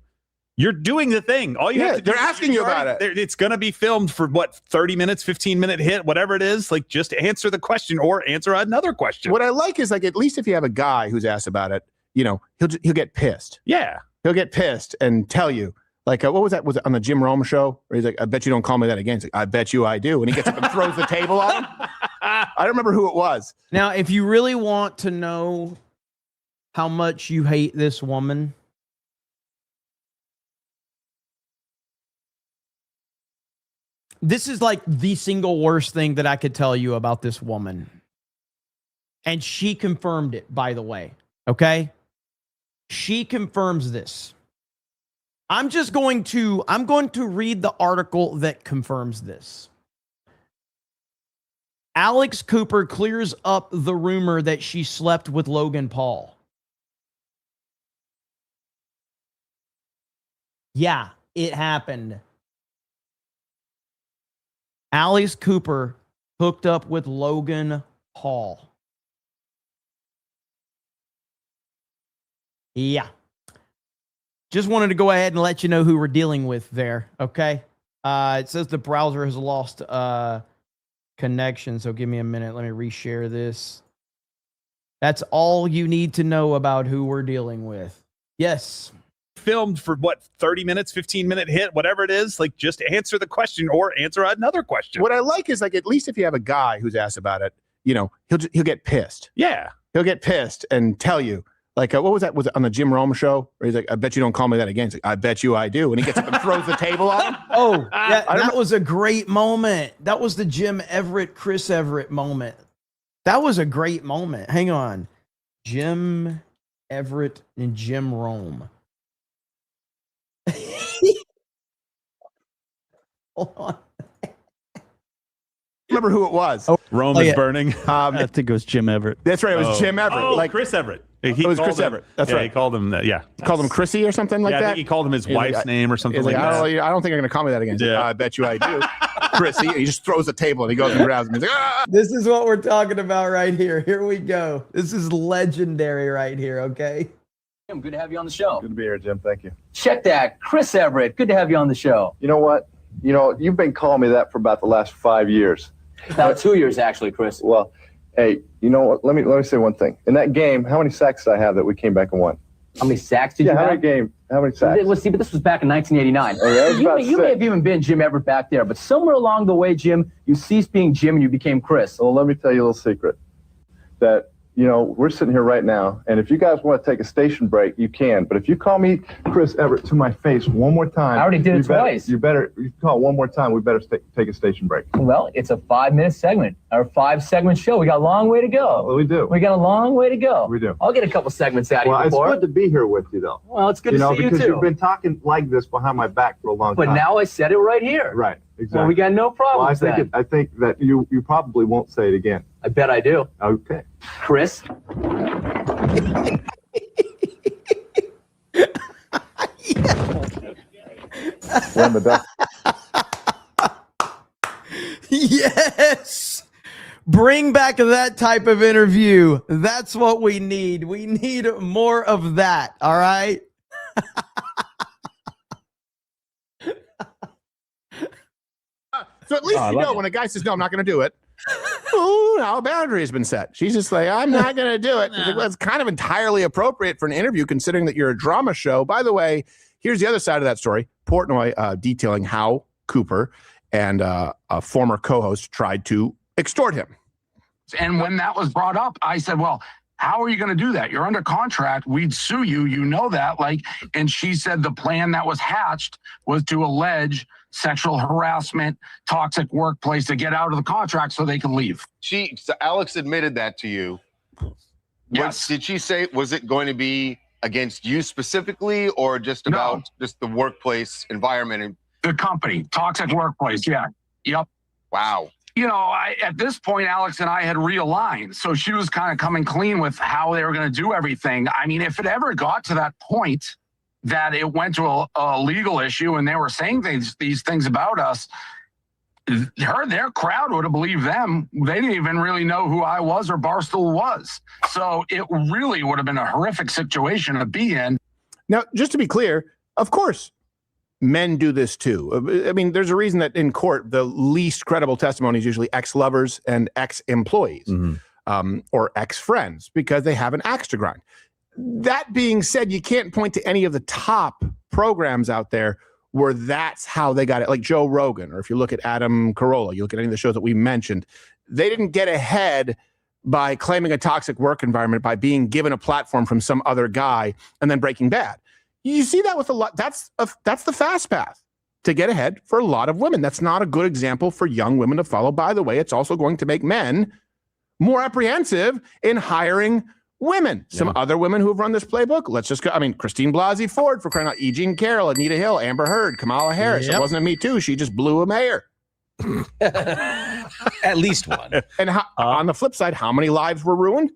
You're doing the thing. All you have to do. They're asking you about it. It's going to be filmed for what, 30 minutes, 15-minute hit, whatever it is. Like, just answer the question or answer another question. What I like is, like, at least if you have a guy who's asked about it, you know, he'll get pissed. Yeah. He'll get pissed and tell you. Like, what was that? Was it on the Jim Rome show? Where he's like, I bet you don't call me that again. He's like, I bet you I do. And he gets up and throws the table on him. I don't remember who it was. Now, if you really want to know how much you hate this woman, this is like the single worst thing that I could tell you about this woman. And she confirmed it, by the way. Okay? She confirms this. I'm going to read the article that confirms this. Alex Cooper clears up the rumor that she slept with Logan Paul. Yeah, it happened. Alex Cooper hooked up with Logan Paul. Yeah. Just wanted to go ahead and let you know who we're dealing with there, okay? It says the browser has lost connection, so give me a minute. Let me reshare this. That's all you need to know about who we're dealing with. Yes. Filmed for what, 30 minutes, 15-minute hit, whatever it is. Like, just answer the question or answer another question. What I like is, like, at least if you have a guy who's asked about it, you know, he'll get pissed. Yeah. He'll get pissed and tell you. Like, what was that? Was it on the Jim Rome show? Where he's like, I bet you don't call me that again. He's like, I bet you I do. And he gets up and throws the table on him. Oh, that was a great moment. That was the Jim Everett, Chris Everett moment. That was a great moment. Hang on. Jim Everett and Jim Rome. Hold on. Remember who it was? Rome is burning. I think it was Jim Everett. That's right. It was Jim Everett. Oh, like Chris Everett. It was Chris Everett. That's right. He called him that. Yeah. He called him Chrissy or something like I that. think he called him his wife's name or something like that. I don't think you're going to call me that again. Yeah. I bet you I do. Chrissy. And he just throws the table and he goes and grabs him. He's like, ah! This is what we're talking about right here. Here we go. This is legendary right here, okay? Jim, good to have you on the show. Good to be here, Jim. Thank you. Check that. Chris Everett, good to have you on the show. You know what? You know, you've been calling me that for about the last 5 years. About 2 years, actually, Chris. Well, hey, you know what? Let me say one thing. In that game, how many sacks did I have that we came back and won? How many sacks did you have? How many sacks? Let's see, but this was back in 1989. Oh, yeah, you may have even been Jim Everett back there, but somewhere along the way, Jim, you ceased being Jim and you became Chris. Well, let me tell you a little secret. That, you know, we're sitting here right now, and if you guys want to take a station break, you can. But if you call me Chris Everett to my face one more time, I already did it twice. You call one more time. We better take a station break. Well, it's a 5-minute segment, our 5-segment show. We got a long way to go. Well, we do. We got a long way to go. We do. I'll get a couple segments out of you before. Well, it's good to be here with you, though. Well, it's good to see you because too. You've been talking like this behind my back for a long time. But now I said it right here. Right. Exactly. Well, we got no problem with that. I think that you probably won't say it again. I bet I do. Okay. Chris? Yes. Bring back that type of interview. That's what we need. We need more of that. All right. So at least you know when a guy says, no, I'm not going to do it. Oh, now a boundary has been set. She's just like, I'm not going to do it. It's like, well, it's kind of entirely appropriate for an interview considering that you're a drama show. By the way, here's the other side of that story. Portnoy detailing how Cooper and a former co-host tried to extort him. And when that was brought up, I said, well, how are you going to do that? You're under contract. We'd sue you. You know that. And she said the plan that was hatched was to allege sexual harassment, toxic workplace to get out of the contract so they can leave. So Alex admitted that to you. Yes. Did she say, was it going to be against you specifically or just about just the workplace environment? And the company, toxic workplace. Yeah. Yep. Wow. You know, at this point, Alex and I had realigned. So she was kind of coming clean with how they were going to do everything. I mean, if it ever got to that point that it went to a legal issue and they were saying these things about us, their crowd would have believed them. They didn't even really know who I was or Barstool was. So it really would have been a horrific situation to be in. Now, just to be clear, of course, men do this too. I mean, there's a reason that in court, the least credible testimony is usually ex-lovers and ex-employees or ex-friends because they have an axe to grind. That being said, you can't point to any of the top programs out there where that's how they got it. Like Joe Rogan, or if you look at Adam Carolla, you look at any of the shows that we mentioned, they didn't get ahead by claiming a toxic work environment by being given a platform from some other guy and then breaking bad. You see that with a lot. That's the fast path to get ahead for a lot of women. That's not a good example for young women to follow. By the way, it's also going to make men more apprehensive in hiring women. Some other women who have run this playbook. Let's just go. I mean, Christine Blasey Ford, for crying out, E. Jean Carroll, Anita Hill, Amber Heard, Kamala Harris. It wasn't a Me Too. She just blew a mayor. At least one. And on the flip side, how many lives were ruined?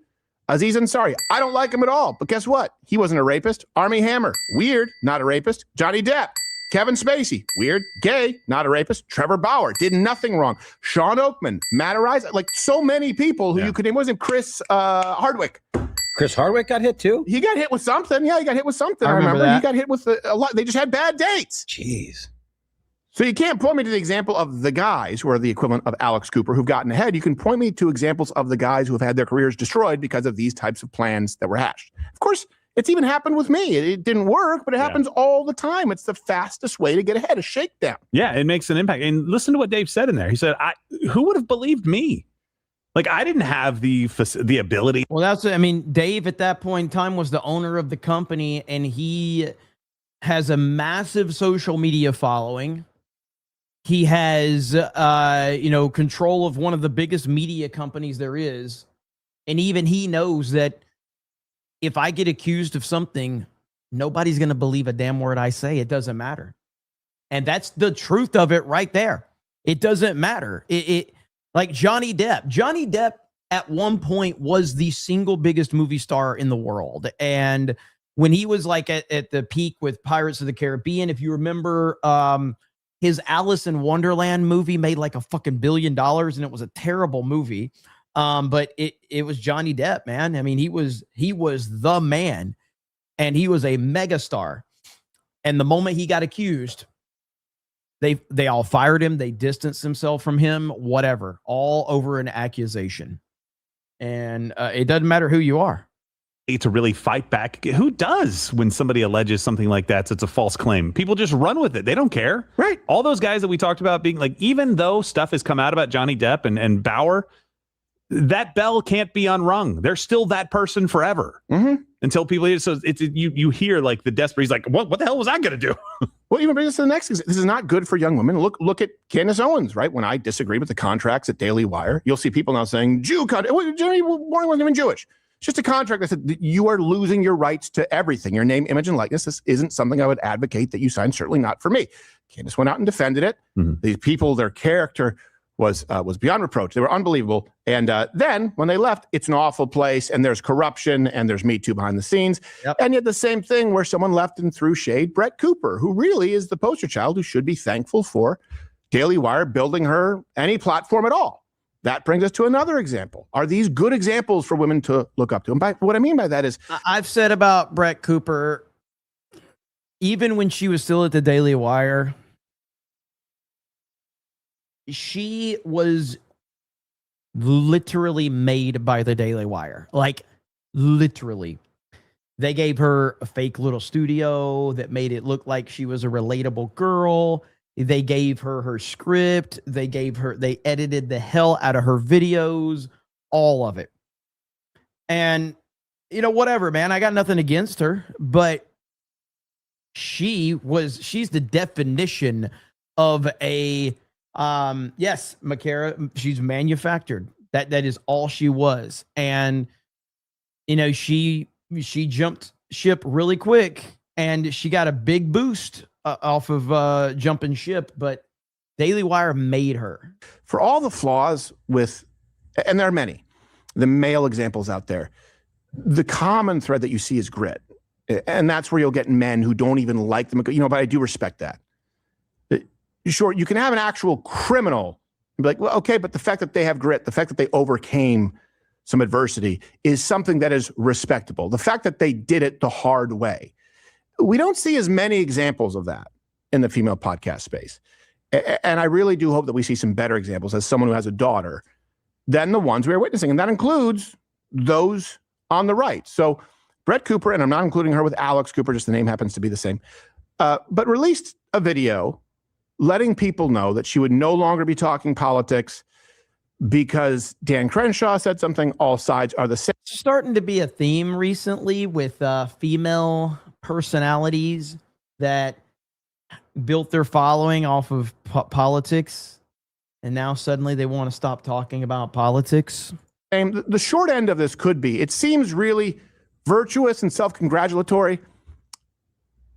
Aziz Ansari. I don't like him at all, but guess what? He wasn't a rapist. Armie Hammer. Weird. Not a rapist. Johnny Depp. Kevin Spacey. Weird. Gay. Not a rapist. Trevor Bauer. Did nothing wrong. Sean Oakman. Matt Arise. Like so many people who you could name. Wasn't Chris Hardwick. Chris Hardwick got hit too? He got hit with something. Yeah, he got hit with something. I remember He that. got hit with a lot. They just had bad dates. Jeez. So you can't point me to the example of the guys who are the equivalent of Alex Cooper who've gotten ahead. You can point me to examples of the guys who have had their careers destroyed because of these types of plans that were hatched. Of course, it's even happened with me. It didn't work, but it happens all the time. It's the fastest way to get ahead, a shakedown. Yeah, it makes an impact. And listen to what Dave said in there. He said, who would have believed me? Like, I didn't have the ability. Well, I mean, Dave at that point in time was the owner of the company, and he has a massive social media following. He has, control of one of the biggest media companies there is. And even he knows that if I get accused of something, nobody's going to believe a damn word I say. It doesn't matter. And that's the truth of it right there. It doesn't matter. Like Johnny Depp. Johnny Depp at one point was the single biggest movie star in the world. And when he was like at the peak with Pirates of the Caribbean, if you remember, his Alice in Wonderland movie made like a fucking $1 billion, and it was a terrible movie. But it was Johnny Depp, man. I mean, he was the man, and he was a megastar. And the moment he got accused, they all fired him. They distanced themselves from him, whatever, all over an accusation. And it doesn't matter who you are. To really fight back. Who does when somebody alleges something like that? So it's a false claim. People just run with it. They don't care. Right. All those guys that we talked about being like, even though stuff has come out about Johnny Depp and Bauer, that bell can't be unrung. They're still that person forever until people. So it's you hear like the desperate. He's like, what the hell was I going to do? Well, even bring us to the next. This is not good for young women. Look at Candace Owens, right? When I disagree with the contracts at Daily Wire, you'll see people now saying Jew contract. Johnny Warren wasn't even Jewish. It's just a contract that said that you are losing your rights to everything. Your name, image, and likeness. This isn't something I would advocate that you sign. Certainly not for me. Candace went out and defended it. These people, their character was beyond reproach. They were unbelievable. And then when they left, it's an awful place, and there's corruption, and there's Me Too behind the scenes. And yet the same thing where someone left and threw shade, Brett Cooper, who really is the poster child who should be thankful for Daily Wire building her any platform at all. That brings us to another example. Are these good examples for women to look up to? And what I mean by that is, I've said about Brett Cooper, even when she was still at the Daily Wire, she was literally made by the Daily Wire. Like, literally. They gave her a fake little studio that made it look like she was a relatable girl. They gave her script. They edited the hell out of her videos, all of it. And, whatever, man, I got nothing against her, but she's the definition of a, yes, Makara, she's manufactured. That is all she was. And, she jumped ship really quick, and she got a big boost off of jumping ship, but Daily Wire made her. For all the flaws with, and there are many, the male examples out there, the common thread that you see is grit. And that's where you'll get men who don't even like them. But I do respect that. Sure, you can have an actual criminal and be like, well, okay, but the fact that they have grit, the fact that they overcame some adversity is something that is respectable. The fact that they did it the hard way. We don't see as many examples of that in the female podcast space. And I really do hope that we see some better examples as someone who has a daughter than the ones we are witnessing. And that includes those on the right. So Brett Cooper, and I'm not including her with Alex Cooper, just the name happens to be the same, but released a video letting people know that she would no longer be talking politics because Dan Crenshaw said something. All sides are the same. It's starting to be a theme recently with female personalities that built their following off of politics, and now suddenly they want to stop talking about politics. And the short end of this could be, it seems really virtuous and self-congratulatory.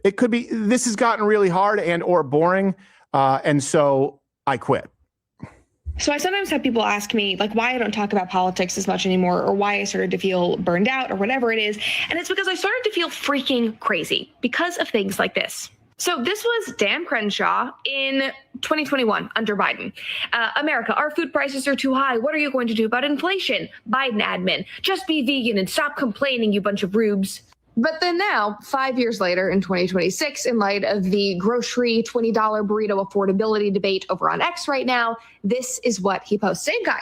It could be, this has gotten really hard and or boring, and so I quit. So I sometimes have people ask me like why I don't talk about politics as much anymore, or why I started to feel burned out or whatever it is. And it's because I started to feel freaking crazy because of things like this. So this was Dan Crenshaw in 2021 under Biden. America, our food prices are too high. What are you going to do about inflation? Biden admin, just be vegan and stop complaining, you bunch of rubes. But then now, 5 years later in 2026, in light of the grocery $20 burrito affordability debate over on X right now, this is what he posts. Same guy.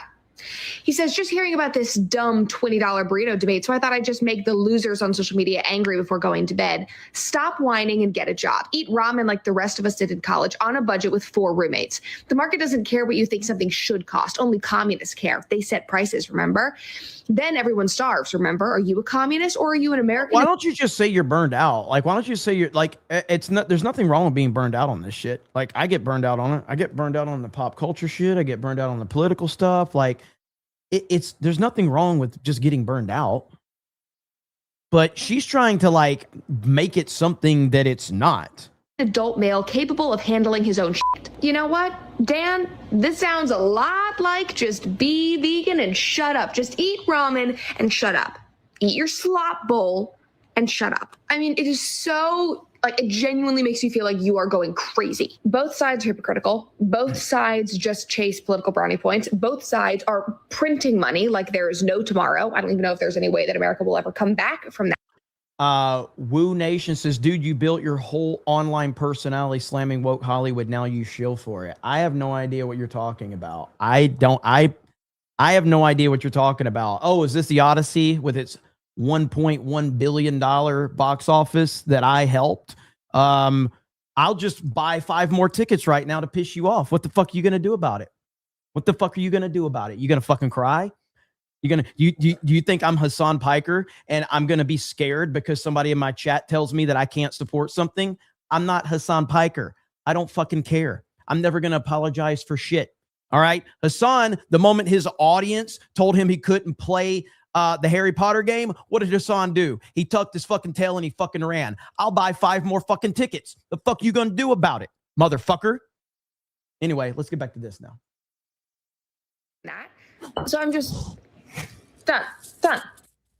He says, just hearing about this dumb $20 burrito debate, so I thought I'd just make the losers on social media angry before going to bed. Stop whining and get a job. Eat ramen like the rest of us did in college on a budget with 4 roommates. The market doesn't care what you think something should cost. Only communists care. They set prices, remember? Then everyone starves, remember? Are you a communist or are you an American? Why don't you just say you're burned out? Like, why don't you say you're like, it's not, there's nothing wrong with being burned out on this shit. Like, I get burned out on it. I get burned out on the pop culture shit. I get burned out on the political stuff. Like, there's nothing wrong with just getting burned out. But she's trying to like make it something that it's not. Adult male capable of handling his own shit. You know what, Dan? This sounds a lot like just be vegan and shut up. Just eat ramen and shut up. Eat your slop bowl and shut up. I mean, it is so, like, it genuinely makes you feel like you are going crazy. Both sides are hypocritical. Both sides just chase political brownie points. Both sides are printing money like there is no tomorrow. I don't even know if there's any way that America will ever come back from that. Woo Nation says, dude, you built your whole online personality slamming woke Hollywood. Now you shill for it. I have no idea what you're talking about. I have no idea what you're talking about. Oh, is this the Odyssey with its $1.1 billion box office that I helped? I'll just buy 5 more tickets right now to piss you off. What the fuck are you going to do about it? What the fuck are you going to do about it? You going to fucking cry? Do you think I'm Hassan Piker and I'm going to be scared because somebody in my chat tells me that I can't support something? I'm not Hassan Piker. I don't fucking care. I'm never going to apologize for shit. All right. Hassan, the moment his audience told him he couldn't play the Harry Potter game, what did Hassan do? He tucked his fucking tail and he fucking ran. I'll buy 5 more fucking tickets. The fuck you going to do about it, motherfucker? Anyway, let's get back to this now. So I'm just done.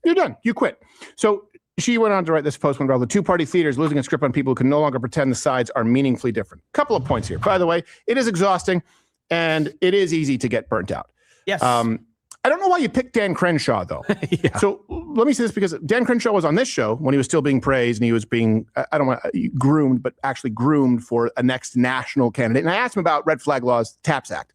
You're done. You quit. So she went on to write this post when the two-party theater is losing its grip on people who can no longer pretend the sides are meaningfully different. Couple of points here. By the way, it is exhausting and it is easy to get burnt out. Yes. I don't know why you picked Dan Crenshaw, though. Yeah. So let me say this, because Dan Crenshaw was on this show when he was still being praised and he was being, I don't want groomed, but actually groomed for a next national candidate. And I asked him about red flag laws, TAPS Act.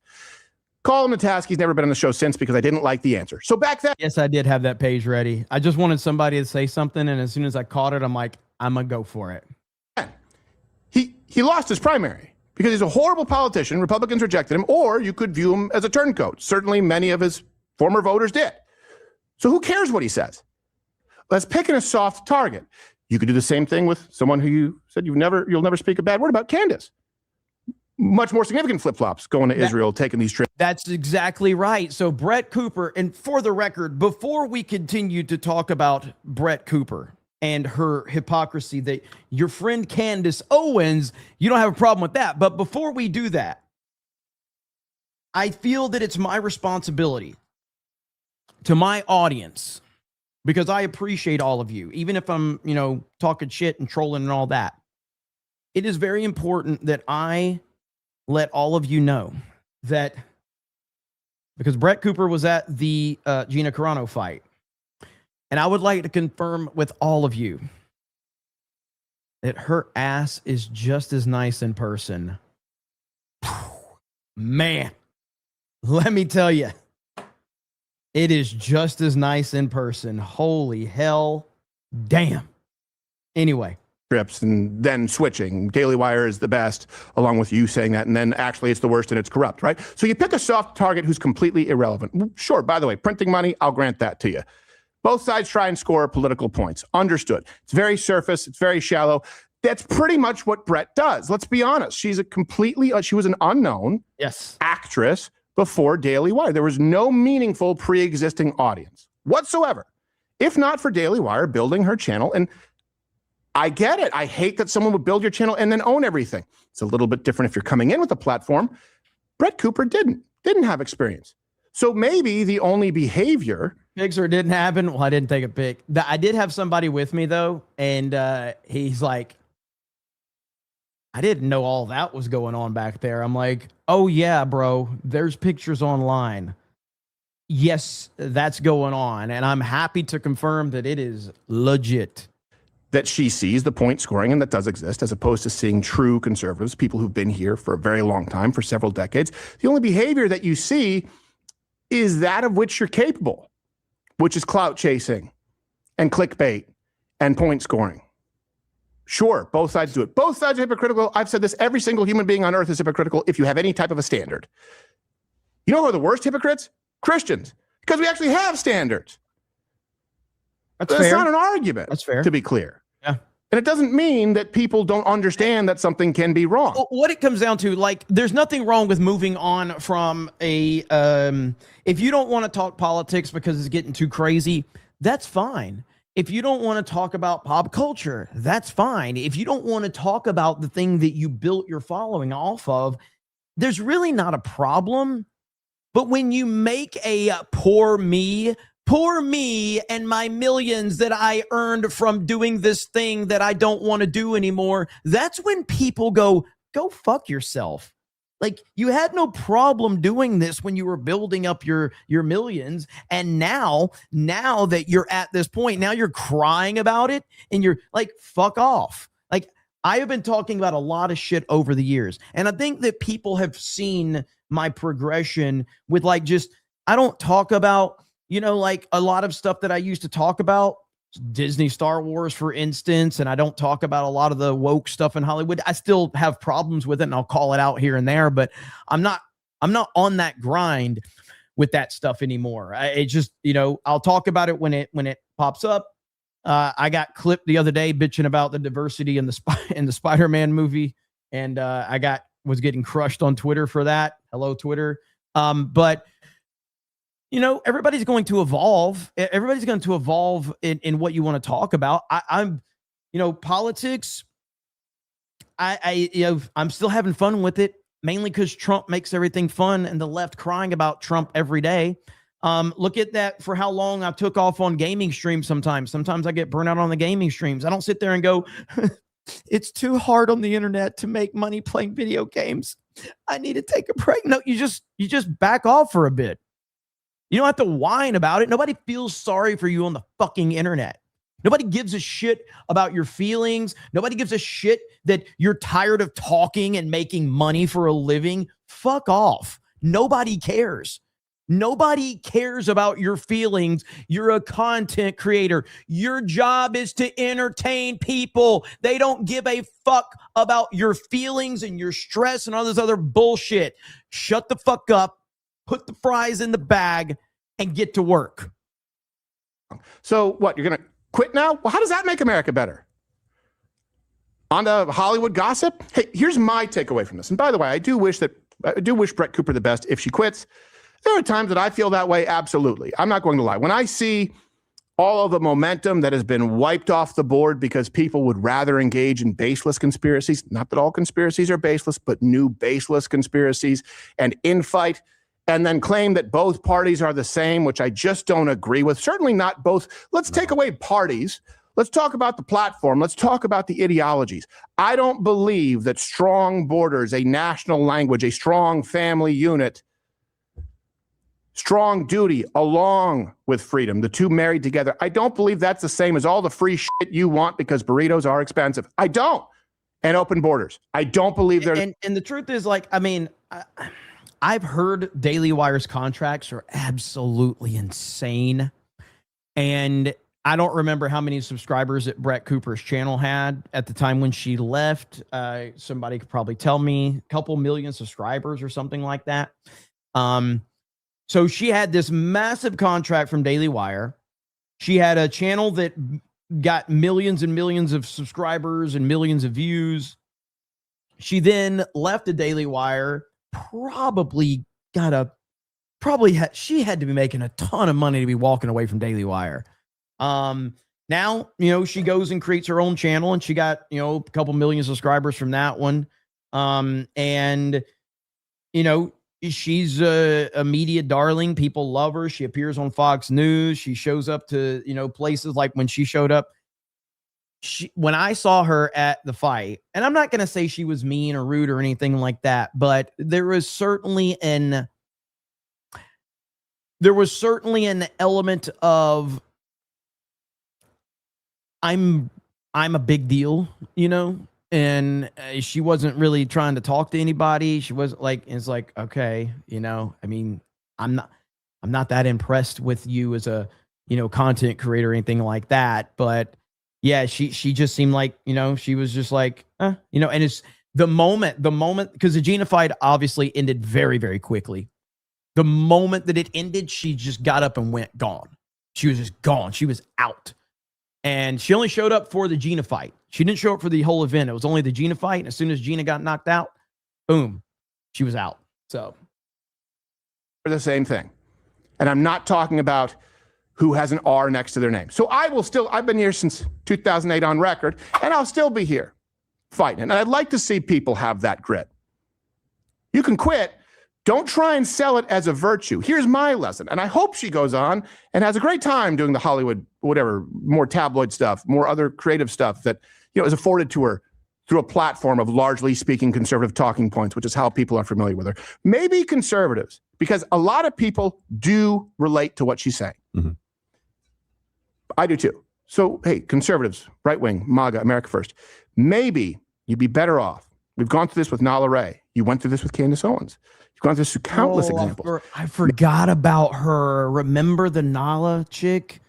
Call him to task. He's never been on the show since because I didn't like the answer. So back then. Yes, I did have that page ready. I just wanted somebody to say something. And as soon as I caught it, I'm like, I'm going to go for it. He lost his primary because he's a horrible politician. Republicans rejected him, or you could view him as a turncoat. Certainly many of his former voters did. So who cares what he says? Let's pick a soft target. You could do the same thing with someone who you said you'll never speak a bad word about, Candace. Much more significant flip-flops going to Israel, taking these trips. That's exactly right. So Brett Cooper, and for the record, before we continue to talk about Brett Cooper and her hypocrisy, that your friend Candace Owens, you don't have a problem with that. But before we do that, I feel that it's my responsibility to my audience, because I appreciate all of you, even if I'm, talking shit and trolling and all that. It is very important that I let all of you know that, because Brett Cooper was at the Gina Carano fight, and I would like to confirm with all of you that her ass is just as nice in person. Man, let me tell you, it is just as nice in person. Holy hell. Damn. Anyway. Scripts and then switching. Daily Wire is the best, along with you saying that, and then actually it's the worst and it's corrupt, right? So you pick a soft target who's completely irrelevant. Sure, by the way, printing money, I'll grant that to you. Both sides try and score political points. Understood. It's very surface. It's very shallow. That's pretty much what Brett does. Let's be honest. She's a completely, she was an unknown actress before Daily Wire. There was no meaningful pre-existing audience whatsoever, if not for Daily Wire building her channel. And I get it. I hate that someone would build your channel and then own everything. It's a little bit different if you're coming in with a platform. Brett Cooper didn't have experience. So maybe the only behavior. Pigs or didn't happen. Well, I didn't take a pic. I did have somebody with me though. And he's like, I didn't know all that was going on back there. I'm like, oh yeah, bro, there's pictures online. Yes, that's going on. And I'm happy to confirm that it is legit. That she sees the point scoring, and that does exist, as opposed to seeing true conservatives, people who've been here for a very long time, for several decades. The only behavior that you see is that of which you're capable, which is clout chasing and clickbait and point scoring. Sure, both sides do it. Both sides are hypocritical. I've said this, every single human being on earth is hypocritical if you have any type of a standard. You know who are the worst hypocrites? Christians, because we actually have standards. That's fair. Not an argument. That's fair. To be clear. Yeah. And it doesn't mean that people don't understand that something can be wrong. What it comes down to, like, there's nothing wrong with moving on from a, if you don't want to talk politics because it's getting too crazy, that's fine. If you don't want to talk about pop culture, that's fine. If you don't want to talk about the thing that you built your following off of, there's really not a problem. But when you make a poor me and my millions that I earned from doing this thing that I don't want to do anymore, that's when people go fuck yourself. Like, you had no problem doing this when you were building up your millions. And now that you're at this point, now you're crying about it and you're like, fuck off. Like, I have been talking about a lot of shit over the years. And I think that people have seen my progression with, like, just, I don't talk about, you know, like a lot of stuff that I used to talk about, Disney, Star Wars, for instance, and I don't talk about a lot of the woke stuff in Hollywood. I still have problems with it, and I'll call it out here and there, but I'm not on that grind with that stuff anymore. It just, you know, I'll talk about it when it pops up. I got clipped the other day bitching about the diversity in the Spider-Man movie, and was getting crushed on Twitter for that. Hello, Twitter. But you know, everybody's going to evolve. Everybody's going to evolve in what you want to talk about. I'm, you know, politics. I'm still having fun with it, mainly because Trump makes everything fun and the left crying about Trump every day. Look at that for how long I took off on gaming streams sometimes. Sometimes I get burnt out on the gaming streams. I don't sit there and go, it's too hard on the internet to make money playing video games. I need to take a break. No, you just back off for a bit. You don't have to whine about it. Nobody feels sorry for you on the fucking internet. Nobody gives a shit about your feelings. Nobody gives a shit that you're tired of talking and making money for a living. Fuck off. Nobody cares. Nobody cares about your feelings. You're a content creator. Your job is to entertain people. They don't give a fuck about your feelings and your stress and all this other bullshit. Shut the fuck up. Put the fries in the bag and get to work. So what, you're going to quit now? Well, how does that make America better? On the Hollywood gossip? Hey, here's my takeaway from this. And by the way, I do wish Brett Cooper the best if she quits. There are times that I feel that way, absolutely. I'm not going to lie. When I see all of the momentum that has been wiped off the board because people would rather engage in baseless conspiracies, not that all conspiracies are baseless, but new baseless conspiracies and infight, and then claim that both parties are the same, which I just don't agree with. Certainly not both. Let's take away parties. Let's talk about the platform. Let's talk about the ideologies. I don't believe that strong borders, a national language, a strong family unit strong duty along with freedom, the two married together. I don't believe that's the same as all the free shit you want because burritos are expensive. I don't. And open borders. I don't believe they're. And the truth is, like, I mean, I've heard Daily Wire's contracts are absolutely insane. And I don't remember how many subscribers that Brett Cooper's channel had at the time when she left. Somebody could probably tell me, a couple million subscribers or something like that. So she had this massive contract from Daily Wire. She had a channel that got millions and millions of subscribers and millions of views. She then left the Daily Wire, she had to be making a ton of money to be walking away from Daily Wire. Now, she goes and creates her own channel, and she got, a couple million subscribers from that one. And she's a media darling. People love her. She appears on Fox News. She shows up to, places like when she showed up. When I saw her at the fight, and I'm not going to say she was mean or rude or anything like that, but there was certainly an element of I'm a big deal, and she wasn't really trying to talk to anybody. She was like, it's like, okay, I mean, I'm not that impressed with you as a, content creator or anything like that. But yeah, she just seemed like, she was just like, and it's the moment, because the Gina fight obviously ended very, very quickly. The moment that it ended, she just got up and went gone. She was just gone. She was out. And she only showed up for the Gina fight. She didn't show up for the whole event. It was only the Gina fight. And as soon as Gina got knocked out, boom, she was out. So the same thing. And I'm not talking about who has an R next to their name. So I've been here since 2008 on record, and I'll still be here fighting. And I'd like to see people have that grit. You can quit. Don't try and sell it as a virtue. Here's my lesson. And I hope she goes on and has a great time doing the Hollywood, whatever, more tabloid stuff, more other creative stuff that, is afforded to her through a platform of largely speaking conservative talking points, which is how people are familiar with her. Maybe conservatives, because a lot of people do relate to what she's saying. Mm-hmm. I do too. So, hey, conservatives, right wing, MAGA, America First, maybe you'd be better off. We've gone through this with Nala Ray. You went through this with Candace Owens. You've gone through this with countless examples. I forgot about her. Remember the Nala chick?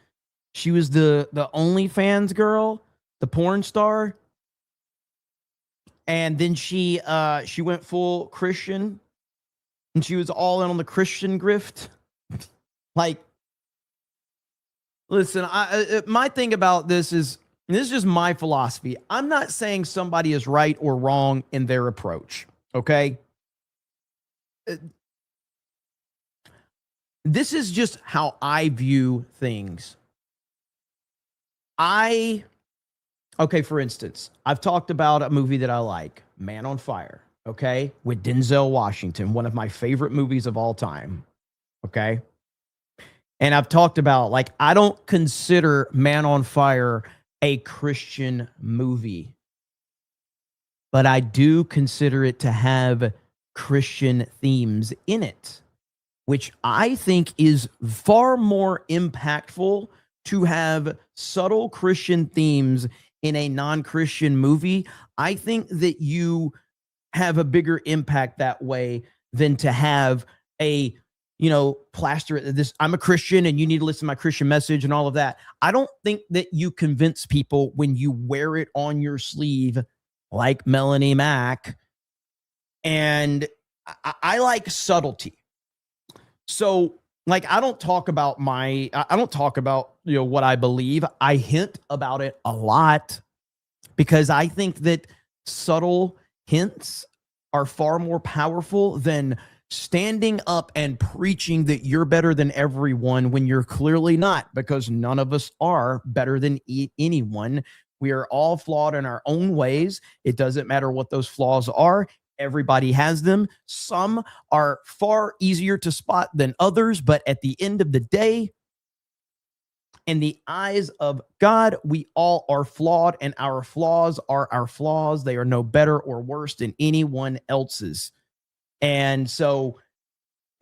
She was the OnlyFans girl, the porn star. And then she went full Christian, and she was all in on the Christian grift. Like, listen, my thing about this is just my philosophy. I'm not saying somebody is right or wrong in their approach, okay? This is just how I view things. For instance, I've talked about a movie that I like, Man on Fire, okay? With Denzel Washington, one of my favorite movies of all time, okay? And I've talked about, like, I don't consider Man on Fire a Christian movie, but I do consider it to have Christian themes in it, which I think is far more impactful to have subtle Christian themes in a non-Christian movie. I think that you have a bigger impact that way than to have a, plaster this, I'm a Christian and you need to listen to my Christian message and all of that. I don't think that you convince people when you wear it on your sleeve like Melanie Mack. And I like subtlety. So, like, I don't talk about what I believe. I hint about it a lot because I think that subtle hints are far more powerful than standing up and preaching that you're better than everyone when you're clearly not, because none of us are better than anyone. We are all flawed in our own ways. It doesn't matter what those flaws are. Everybody has them. Some are far easier to spot than others, but at the end of the day, in the eyes of God, we all are flawed, and our flaws are our flaws. They are no better or worse than anyone else's. And so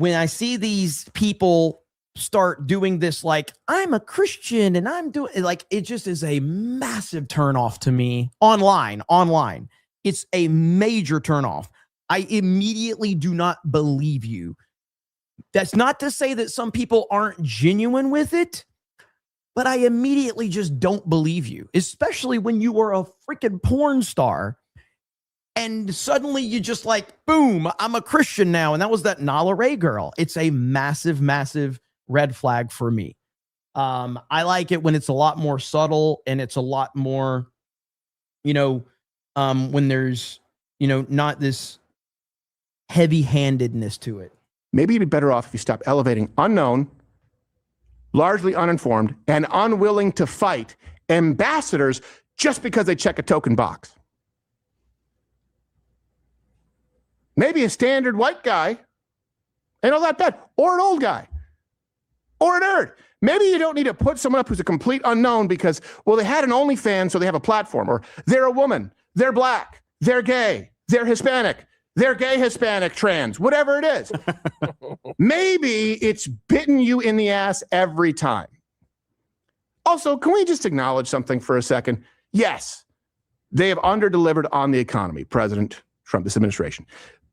when I see these people start doing this, like, I'm a Christian and I'm doing, like, it just is a massive turnoff to me. Online. It's a major turnoff. I immediately do not believe you. That's not to say that some people aren't genuine with it, but I immediately just don't believe you, especially when you were a freaking porn star and suddenly you just like, boom, I'm a Christian now. And that was that Nala Ray girl. It's a massive, massive red flag for me. I like it when it's a lot more subtle and it's a lot more, when there's, not this heavy-handedness to it. Maybe you'd be better off if you stop elevating unknown, largely uninformed, and unwilling to fight ambassadors just because they check a token box. Maybe a standard white guy ain't all that bad, or an old guy, or a nerd. Maybe you don't need to put someone up who's a complete unknown because, well, they had an OnlyFans, so they have a platform, or they're a woman, they're black, they're gay, they're Hispanic, they're gay, Hispanic, trans, whatever it is. Maybe it's bitten you in the ass every time. Also, can we just acknowledge something for a second? Yes, they have underdelivered on the economy, President Trump, this administration,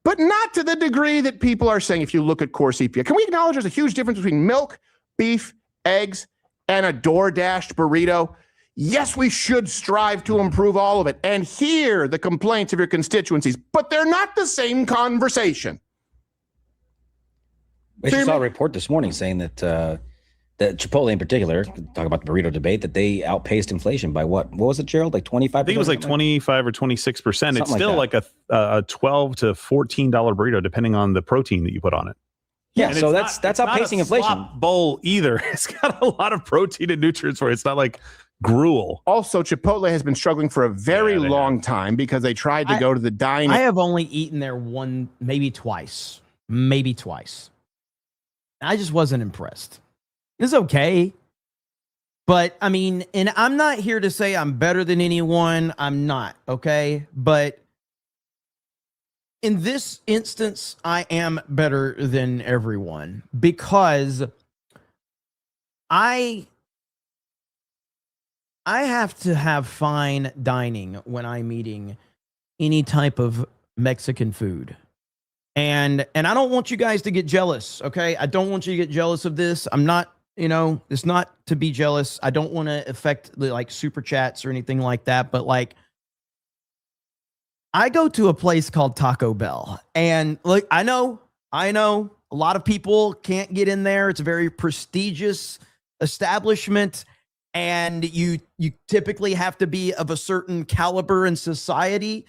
but not to the degree that people are saying if you look at core CPI. Can we acknowledge there's a huge difference between milk, beef, eggs, and a DoorDashed burrito? Yes, we should strive to improve all of it and hear the complaints of your constituencies, but they're not the same conversation. I just saw a report this morning saying that that Chipotle in particular, talk about the burrito debate, that they outpaced inflation by what? What was it, Gerald? Like 25%? I think it was like 25 or 26%. It's still like a $12 to $14 burrito, depending on the protein that you put on it. Yeah, so that's outpacing inflation. Slop bowl either. It's got a lot of protein and nutrients for it. It's not like gruel. Also, Chipotle has been struggling for a very long time because they tried to go to the dine. I have only eaten there maybe twice. I just wasn't impressed. It's okay. But I mean, and I'm not here to say I'm better than anyone. I'm not, okay? But in this instance, I am better than everyone because I have to have fine dining when I'm eating any type of Mexican food. And I don't want you guys to get jealous, okay? I don't want you to get jealous of this. I'm not, it's not to be jealous. I don't want to affect like super chats or anything like that, but like I go to a place called Taco Bell, and look, I know a lot of people can't get in there. It's a very prestigious establishment, and you typically have to be of a certain caliber in society.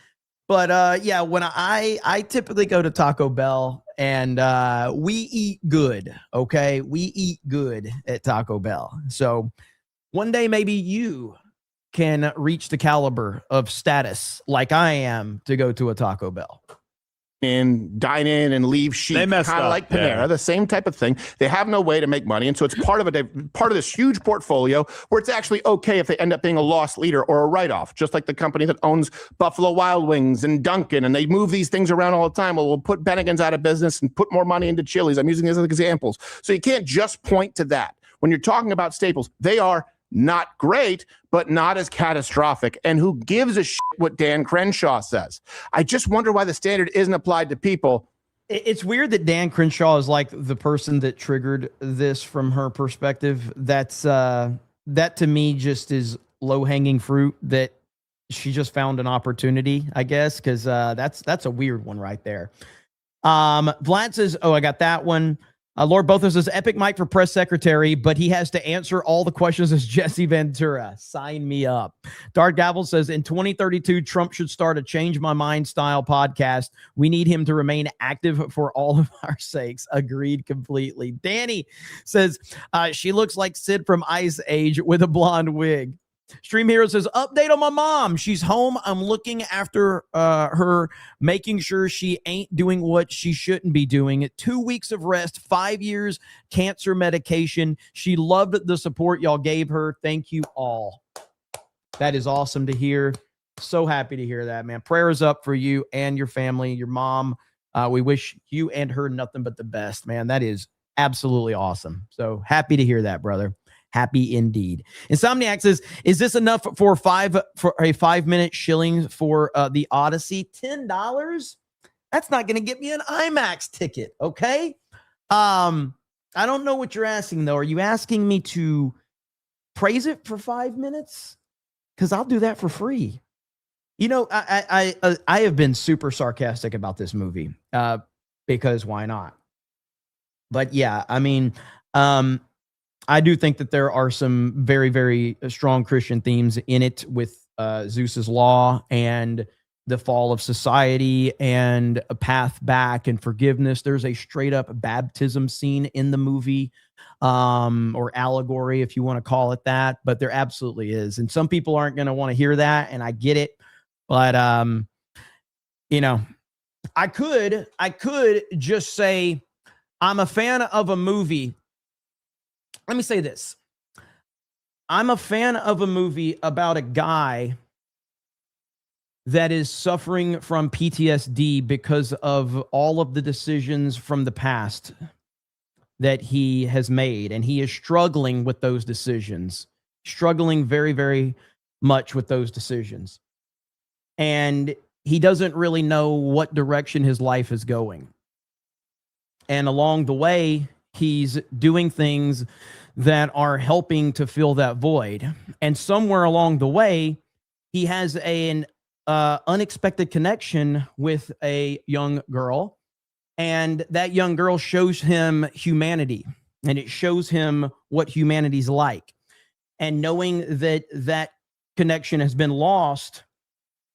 But yeah, when I typically go to Taco Bell, and we eat good, okay? We eat good at Taco Bell. So one day maybe you can reach the caliber of status like I am to go to a Taco Bell. And dine in and leave sheep, kind of like Panera, the same type of thing. They have no way to make money, and so it's part of this huge portfolio where it's actually okay if they end up being a loss leader or a write-off, just like the company that owns Buffalo Wild Wings and Dunkin', and they move these things around all the time. Well, we'll put Bennigan's out of business and put more money into Chili's. I'm using these as examples. So you can't just point to that. When you're talking about staples, they are not great, but not as catastrophic. And who gives a shit what Dan Crenshaw says? I just wonder why the standard isn't applied to people. It's weird that Dan Crenshaw is like the person that triggered this from her perspective. That to me just is low-hanging fruit that she just found an opportunity, I guess, because that's a weird one right there. Vlad says, oh, I got that one. Lord Bothos says, epic Mike for press secretary, but he has to answer all the questions as Jesse Ventura. Sign me up. Dart Gavel says, in 2032, Trump should start a Change My Mind style podcast. We need him to remain active for all of our sakes. Agreed completely. Danny says, she looks like Sid from Ice Age with a blonde wig. Stream Hero says, update on my mom. She's home. I'm looking after her, making sure she ain't doing what she shouldn't be doing. 2 weeks of rest, 5 years cancer medication. She loved the support y'all gave her. Thank you all. That is awesome to hear. So happy to hear that, man. Prayers up for you and your family, your mom. We wish you and her nothing but the best, man. That is absolutely awesome. So happy to hear that, brother. Happy indeed. Insomniac says, is this enough for a 5-minute shilling for the Odyssey? $10? That's not going to get me an IMAX ticket. Okay. I don't know what you're asking though. Are you asking me to praise it for 5 minutes? Because I'll do that for free. You know, I have been super sarcastic about this movie because why not? But yeah, I mean, I do think that there are some very, very strong Christian themes in it with Zeus's law and the fall of society and a path back and forgiveness. There's a straight up baptism scene in the movie, or allegory, if you want to call it that, but there absolutely is. And some people aren't going to want to hear that, and I get it. But, you know, I could just say I'm a fan of a movie. Let me say this. I'm a fan of a movie about a guy that is suffering from PTSD because of all of the decisions from the past that he has made. And he is struggling with those decisions, struggling very, very much with those decisions. And he doesn't really know what direction his life is going. And along the way, he's doing things that are helping to fill that void. And somewhere along the way, he has an unexpected connection with a young girl. And that young girl shows him humanity, and it shows him what humanity's like. And knowing that that connection has been lost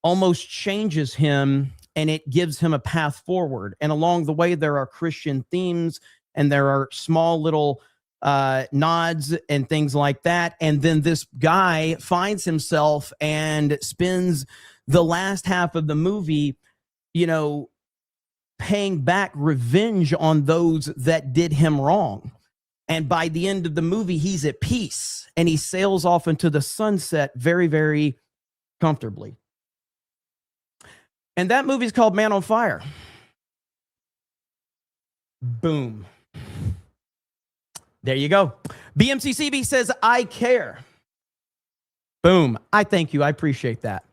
almost changes him, and it gives him a path forward. And along the way, there are Christian themes, and there are small little nods and things like that. And then this guy finds himself and spends the last half of the movie, you know, paying back revenge on those that did him wrong. And by the end of the movie, he's at peace, and he sails off into the sunset very, very comfortably. And that movie is called Man on Fire. Boom. There you go. BMCCB says, I care. Boom. I thank you. I appreciate that.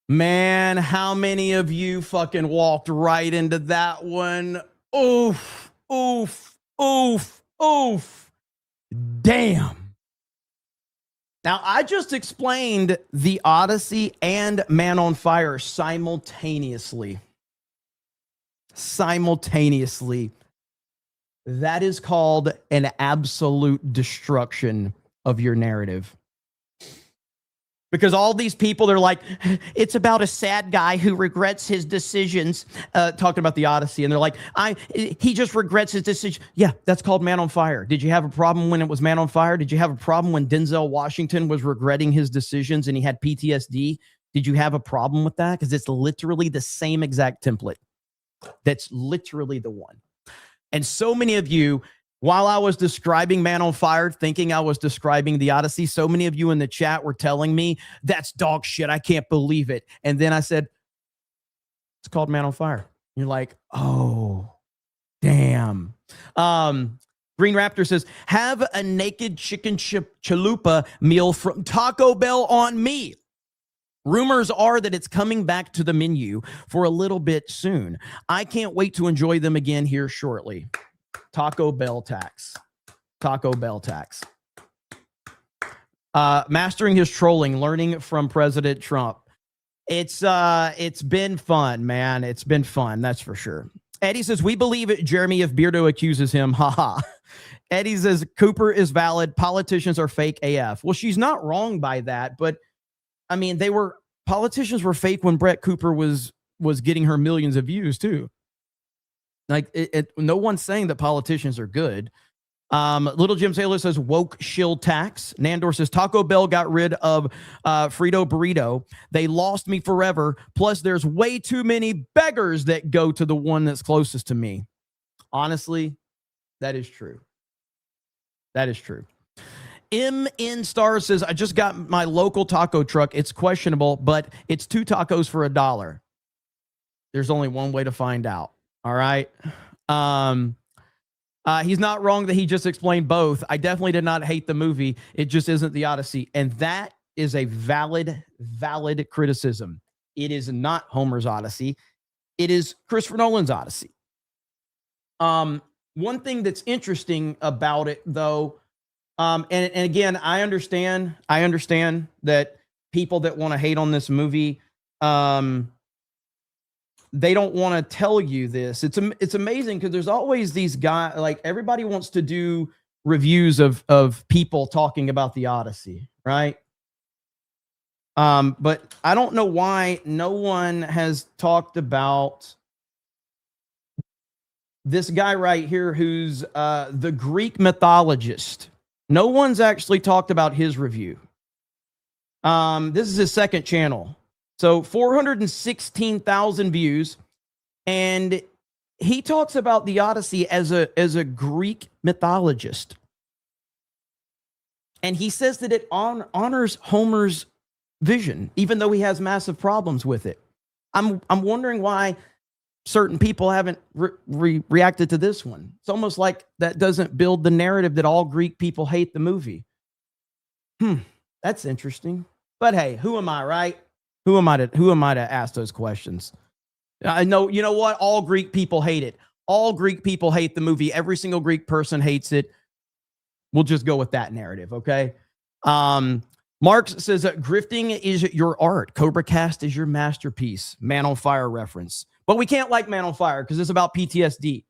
Man, how many of you fucking walked right into that one? Oof, oof, oof, oof. Damn. Now, I just explained the Odyssey and Man on Fire simultaneously. That is called an absolute destruction of your narrative. Because all these people, they're like, it's about a sad guy who regrets his decisions, talking about the Odyssey. And they're like, he just regrets his decision. Yeah, that's called Man on Fire. Did you have a problem when it was Man on Fire? Did you have a problem when Denzel Washington was regretting his decisions and he had PTSD? Did you have a problem with that? Because it's literally the same exact template. That's literally the one. And so many of you, while I was describing Man on Fire, thinking I was describing the Odyssey, so many of you in the chat were telling me, that's dog shit. I can't believe it. And then I said, it's called Man on Fire. You're like, oh, damn. Green Raptor says, have a naked chicken chalupa meal from Taco Bell on me. Rumors are that it's coming back to the menu for a little bit soon. I can't wait to enjoy them again here shortly. Taco Bell tax. Taco Bell tax. Mastering his trolling, learning from President Trump. It's been fun, man. It's been fun, that's for sure. Eddie says, we believe it, Jeremy, if Beardo accuses him. Haha. Eddie says, Cooper is valid. Politicians are fake AF. Well, she's not wrong by that, but I mean, politicians were fake when Brett Cooper was getting her millions of views too. Like no one's saying that politicians are good. Little Jim Sailor says woke shill tax. Nandor says Taco Bell got rid of Frito Burrito. They lost me forever. Plus there's way too many beggars that go to the one that's closest to me. Honestly, that is true. That is true. MN Star says, I just got my local taco truck. It's questionable, but it's 2 tacos for $1. There's only one way to find out. All right. He's not wrong that he just explained both. I definitely did not hate the movie. It just isn't the Odyssey. And that is a valid criticism. It is not Homer's Odyssey. It is Christopher Nolan's Odyssey. One thing that's interesting about it, though, and again, I understand that people that want to hate on this movie, they don't want to tell you this. It's amazing because there's always these guys, like everybody wants to do reviews of people talking about the Odyssey, right? But I don't know why no one has talked about this guy right here who's the Greek mythologist. No one's actually talked about his review. This is his second channel. So 416,000 views. And he talks about the Odyssey as a Greek mythologist. And he says that it honors Homer's vision, even though he has massive problems with it. I'm wondering why certain people haven't reacted to this one. It's almost like that doesn't build the narrative that all Greek people hate the movie. That's interesting. But hey, who am I, right? Who am I to ask those questions? I know, you know what? All Greek people hate it. All Greek people hate the movie. Every single Greek person hates it. We'll just go with that narrative, okay? Marx says that grifting is your art. CobraCast is your masterpiece. Man on Fire reference. But we can't like Man on Fire because it's about PTSD.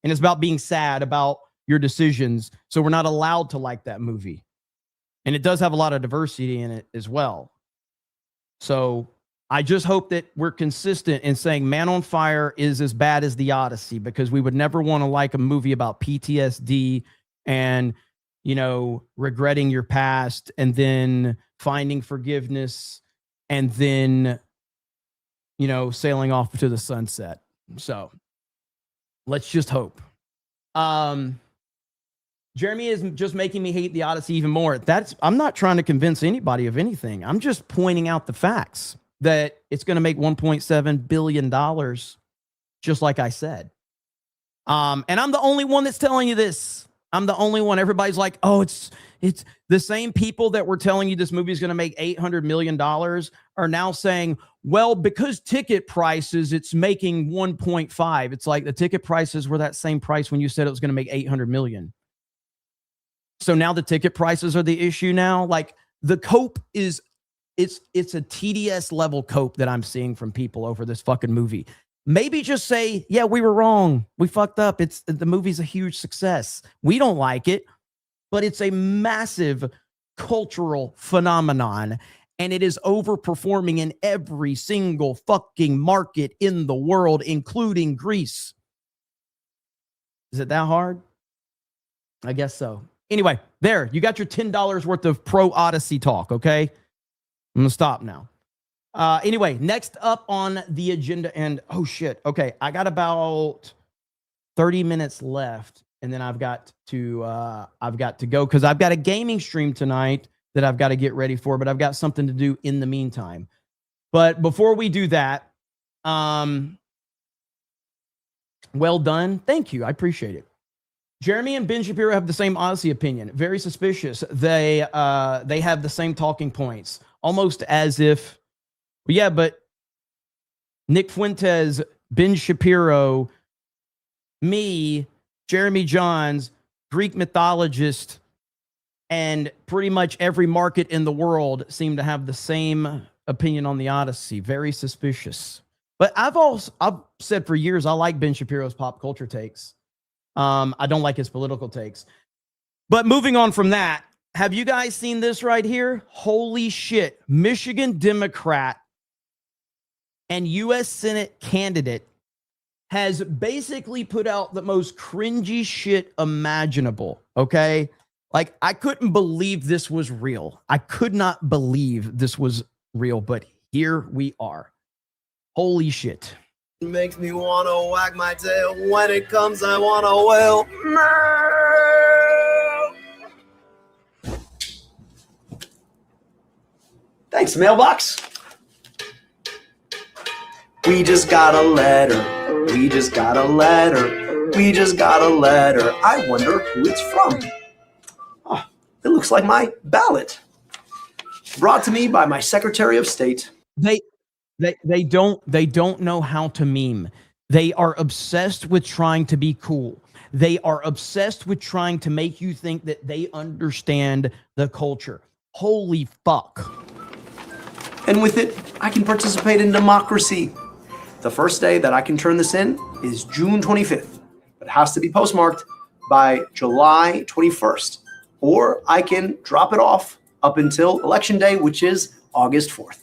And it's about being sad about your decisions. So we're not allowed to like that movie. And it does have a lot of diversity in it as well. So I just hope that we're consistent in saying Man on Fire is as bad as the Odyssey, because we would never want to like a movie about PTSD and, you know, regretting your past and then finding forgiveness and then, you know, sailing off to the sunset. So let's just hope. Jeremy is just making me hate the Odyssey even more. I'm not trying to convince anybody of anything. I'm just pointing out the facts that it's going to make $1.7 billion, just like I said. And I'm the only one that's telling you this. I'm the only one. Everybody's like, oh, it's the same people that were telling you this movie is going to make $800 million are now saying, well, because ticket prices, it's making 1.5. It's like the ticket prices were that same price when you said it was going to make 800 million. So now the ticket prices are the issue now. Like the cope is, it's a TDS level cope that I'm seeing from people over this fucking movie. Maybe just say, yeah, we were wrong. We fucked up. The movie's a huge success. We don't like it, but it's a massive cultural phenomenon. And it is overperforming in every single fucking market in the world, including Greece. Is it that hard? I guess so. Anyway, there, you got your $10 worth of pro Odyssey talk, okay? I'm going to stop now. Anyway, next up on the agenda, and oh shit, okay, I got about 30 minutes left, and then I've got to go because I've got a gaming stream tonight that I've got to get ready for, but I've got something to do in the meantime. But before we do that, well done. Thank you. I appreciate it. Jeremy and Ben Shapiro have the same Odyssey opinion. Very suspicious. They have the same talking points, almost as if, yeah, but Nick Fuentes, Ben Shapiro, me, Jeremy Johns, Greek mythologist, and pretty much every market in the world seem to have the same opinion on the Odyssey. Very suspicious. But I've said for years I like Ben Shapiro's pop culture takes. I don't like his political takes. But moving on from that, have you guys seen this right here? Holy shit. Michigan Democrat and U.S. Senate candidate has basically put out the most cringy shit imaginable, okay? Like, I couldn't believe this was real. I could not believe this was real, but here we are. Holy shit. Makes me want to wag my tail. When it comes, I want to wail. Thanks, mailbox. We just got a letter We just got a letter. We just got a letter. I wonder who it's from. Oh, it looks like my ballot. Brought to me by my Secretary of State. They don't know how to meme. They are obsessed with trying to be cool. They are obsessed with trying to make you think that they understand the culture. Holy fuck. And with it, I can participate in democracy. The first day that I can turn this in is June 25th. It has to be postmarked by July 21st. Or I can drop it off up until Election Day, which is August 4th.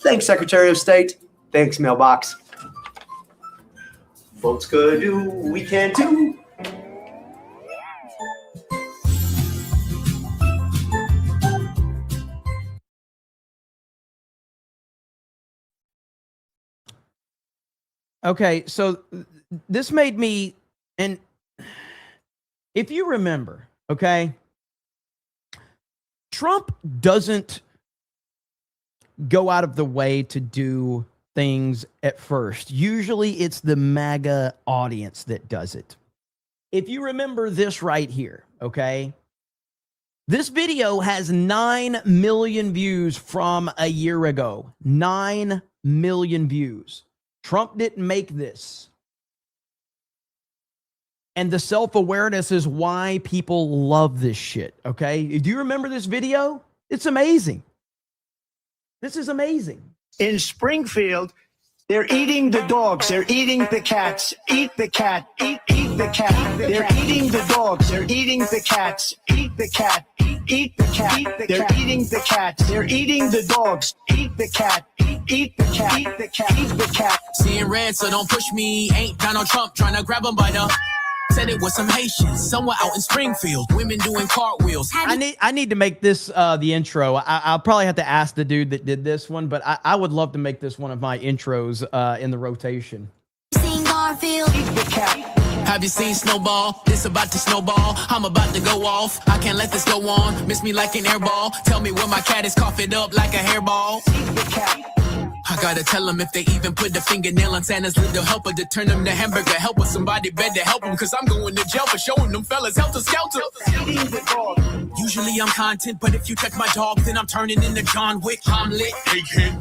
Thanks, Secretary of State. Thanks, mailbox. Votes could do, we can too. Okay, so this made me, and if you remember, okay, Trump doesn't go out of the way to do things at first. Usually it's the MAGA audience that does it. If you remember this right here, okay, this video has 9 million views from a year ago. 9 million views. Trump didn't make this. And the self-awareness is why people love this shit, okay? Do you remember this video? It's amazing. This is amazing. In Springfield, they're eating the dogs. They're eating the cats. Eat the cat. Eat the cat. They're eating the dogs. They're eating the cats. Eat the cat. Eat the cat. They're eating the cats. They're eating the dogs. Eat the cat. Eat the cat. Eat the cat. Eat the cat. Seeing red, so don't push me. Ain't Donald Trump trying to grab him by the... Said it was some Haitians somewhere out in Springfield. Women doing cartwheels. I need to make this the intro. I'll probably have to ask the dude that did this one, but I would love to make this one of my intros in the rotation. Seen Garfield. Have you seen Snowball? This about to snowball. I'm about to go off. I can't let this go on. Miss me like an airball. Tell me where my cat is coughing up like a hairball. I gotta tell them if they even put the fingernail on Santa's little helper to turn them to hamburger helper. Somebody better help them, cause I'm going to jail for showing them fellas helter skelter. Usually I'm content, but if you touch my dog, then I'm turning into John Wick. I'm lit.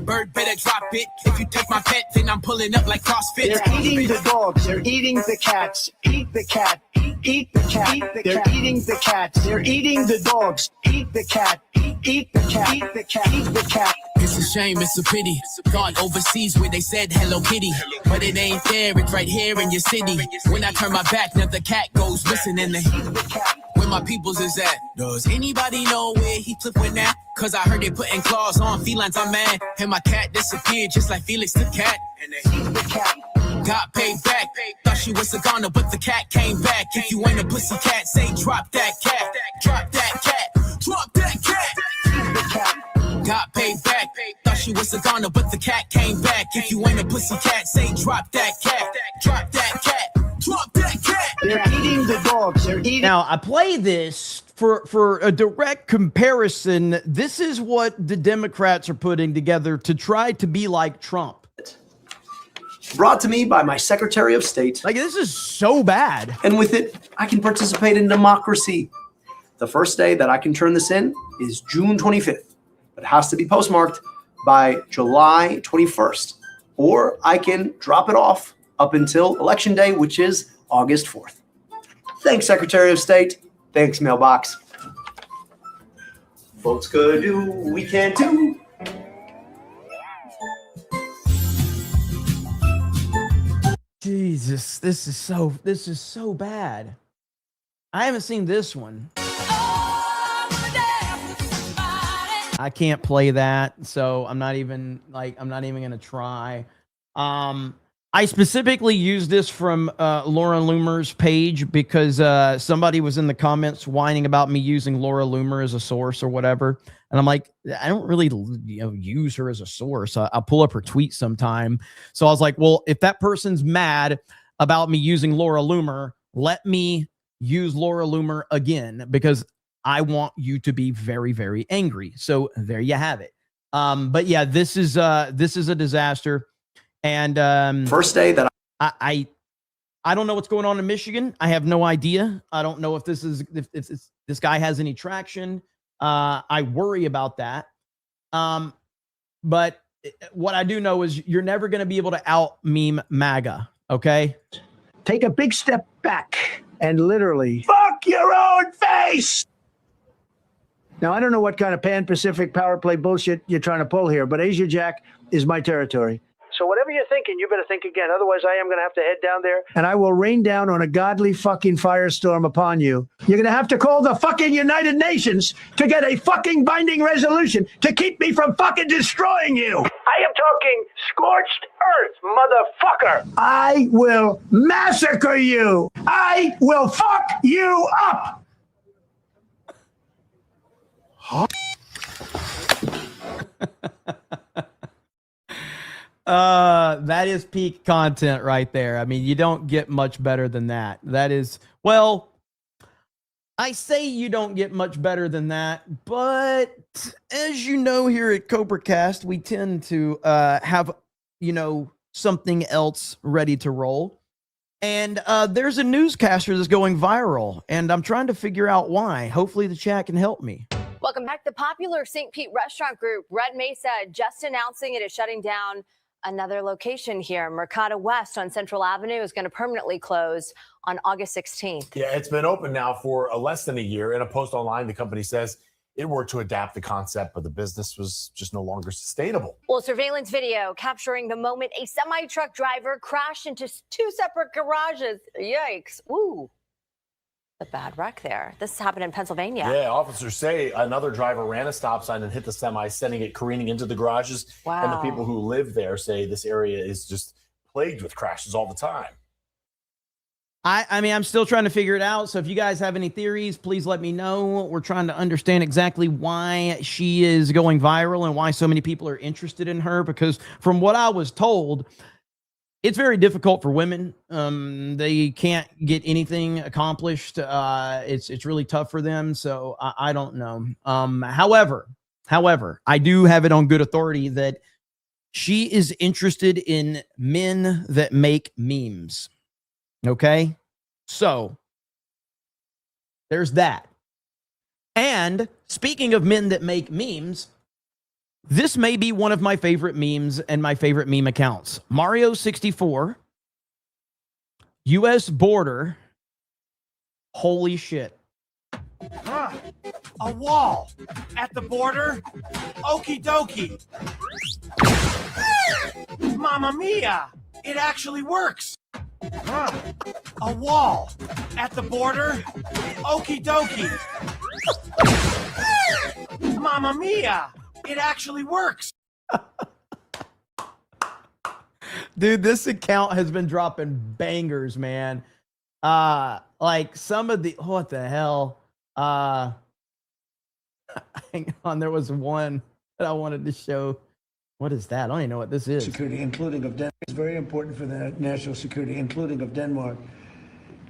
Bird better drop it. If you take my pet, then I'm pulling up like CrossFit. They're eating the dogs. They're eating the cats. Eat the cat. Eat the cat. They're eating the cats. They're eating the dogs. Eat the cat. Eat the cat. Eat the cat. Eat the cat. It's a shame, it's a pity. Gone overseas where they said Hello Kitty, but it ain't there, it's right here in your city. When I turn my back, now the cat goes missing and where my peoples is at. Does anybody know where he flipped with that? Cause I heard they putting claws on felines, I'm mad. And my cat disappeared just like Felix the cat. And they got paid back. Thought she was a goner, but the cat came back. If you ain't a pussy cat, say drop that cat. Drop that cat. Drop that cat. Got paid back. Thought she was a goner, but the cat came back. If you ain't a pussy cat, say drop that cat. Drop that cat. Drop that cat. They're eating the dogs. They're eating. Now, I play this for a direct comparison. This is what the Democrats are putting together to try to be like Trump. Brought to me by my Secretary of State. Like, this is so bad. And with it, I can participate in democracy. The first day that I can turn this in is June 25th. It has to be postmarked by July 21st. Or I can drop it off up until Election Day, which is August 4th. Thanks, Secretary of State. Thanks, mailbox. Votes could do, we can too. Jesus, this is so bad. I haven't seen this one. I can't play that, so I'm not even gonna try. I specifically used this from Laura Loomer's page because somebody was in the comments whining about me using Laura Loomer as a source or whatever, and I'm like, I don't really use her as a source. I'll pull up her tweet sometime. So I was like, well, if that person's mad about me using Laura Loomer, let me use Laura Loomer again because I want you to be very, very angry. So there you have it. But yeah, this is a disaster. And first day that I don't know what's going on in Michigan. I have no idea. I don't know if this guy has any traction. I worry about that. But what I do know is you're never going to be able to out meme MAGA. Okay. Take a big step back and literally fuck your own face. Now, I don't know what kind of pan-Pacific power play bullshit you're trying to pull here, but Asia Jack is my territory. So whatever you're thinking, you better think again. Otherwise, I am going to have to head down there, and I will rain down on a godly fucking firestorm upon you. You're going to have to call the fucking United Nations to get a fucking binding resolution to keep me from fucking destroying you. I am talking scorched earth, motherfucker. I will massacre you. I will fuck you up. Huh? That is peak content right there. I mean, you don't get much better than that. That is, well, I say you don't get much better than that, but as you know, here at CobraCast, we tend to have, something else ready to roll. And there's a newscaster that's going viral, and I'm trying to figure out why. Hopefully the chat can help me. Welcome back. The popular St. Pete restaurant group, Red Mesa, just announcing it is shutting down another location here. Mercado West on Central Avenue is going to permanently close on August 16th. Yeah, it's been open now for less than a year. In a post online, the company says it worked to adapt the concept, but the business was just no longer sustainable. Well, surveillance video capturing the moment a semi-truck driver crashed into two separate garages. Yikes. Ooh. A bad wreck there. This happened in Pennsylvania. Yeah, officers say another driver ran a stop sign and hit the semi, sending it careening into the garages. Wow. And the people who live there say this area is just plagued with crashes all the time. I mean, I'm still trying to figure it out. So if you guys have any theories, please let me know. We're trying to understand exactly why she is going viral and why so many people are interested in her. Because from what I was told, it's very difficult for women. They can't get anything accomplished. It's really tough for them. So I don't know. However, I do have it on good authority that she is interested in men that make memes. Okay. So there's that. And speaking of men that make memes, this may be one of my favorite memes and my favorite meme accounts. Mario64, U.S. border. Holy shit. A wall at the border. Okie dokie. Mamma mia! It actually works. A wall at the border. Okie dokie. Mamma mia! It actually works. Dude, this account has been dropping bangers, man. Like some of the, what the hell? Hang on, there was one that I wanted to show. What is that? I don't even know what this is. Security, including of Denmark. It's very important for the national security, including of Denmark.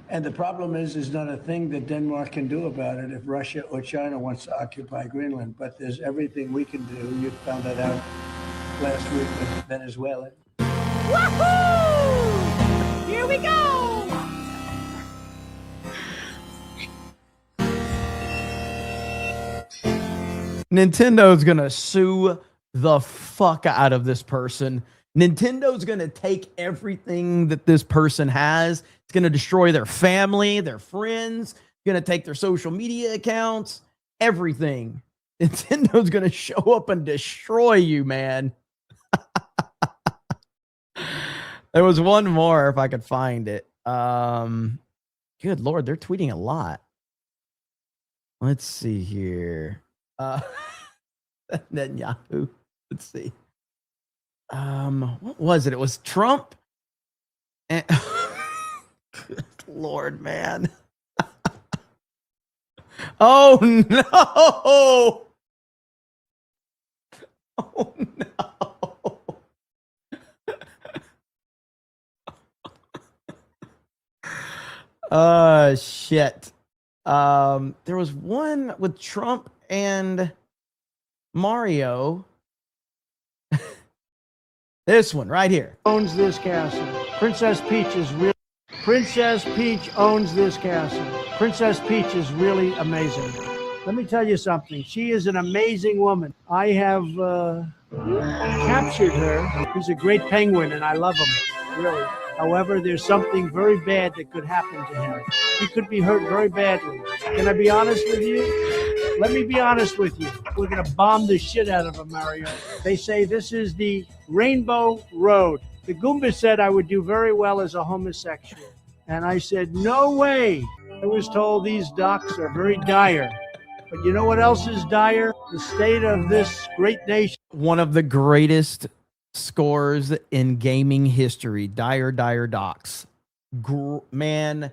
And the problem is not a thing that Denmark can do about it if Russia or China wants to occupy Greenland. But there's everything we can do. You found that out last week with Venezuela. Woohoo! Here we go! Nintendo's gonna sue the fuck out of this person. Nintendo's gonna take everything that this person has. It's gonna destroy their family, their friends, gonna take their social media accounts, everything. Nintendo's gonna show up and destroy you, man. There was one more if I could find it. Good Lord, they're tweeting a lot. Let's see here. Netanyahu. Let's see. What was it? It was Trump. And good Lord, man. Oh no. Oh no. Shit. There was one with Trump and Mario. This one right here. Owns this castle. Princess Peach is real. Princess Peach owns this castle. Princess Peach is really amazing. Let me tell you something. She is an amazing woman. I have captured her. He's a great penguin, and I love him, really. However, there's something very bad that could happen to him. He could be hurt very badly. Can I be honest with you? Let me be honest with you. We're going to bomb the shit out of him, Mario. They say this is the Rainbow Road. The Goomba said I would do very well as a homosexual. And I said, no way. I was told these docs are very dire. But you know what else is dire? The state of this great nation. One of the greatest scores in gaming history. Dire docs. Man,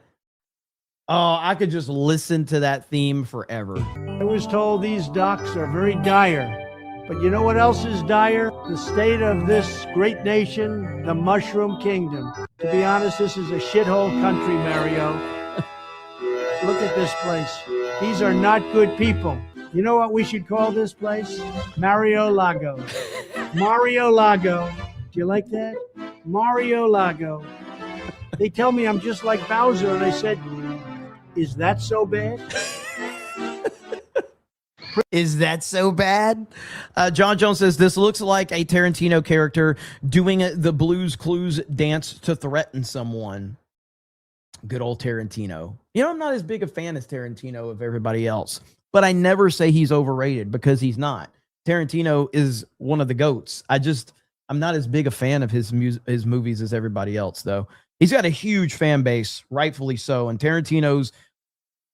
oh, I could just listen to that theme forever. I was told these docs are very dire. But you know what else is dire? The state of this great nation, the Mushroom Kingdom. To be honest, this is a shithole country, Mario. Look at this place. These are not good people. You know what we should call this place? Mario Lago. Mario Lago. Do you like that? Mario Lago. They tell me I'm just like Bowser, and I said, is that so bad? Is that so bad? John Jones says, this looks like a Tarantino character doing the Blue's Clues dance to threaten someone. Good old Tarantino. You know, I'm not as big a fan as Tarantino of everybody else, but I never say he's overrated because he's not. Tarantino is one of the GOATs. I'm not as big a fan of his movies as everybody else, though. He's got a huge fan base, rightfully so. And Tarantino's,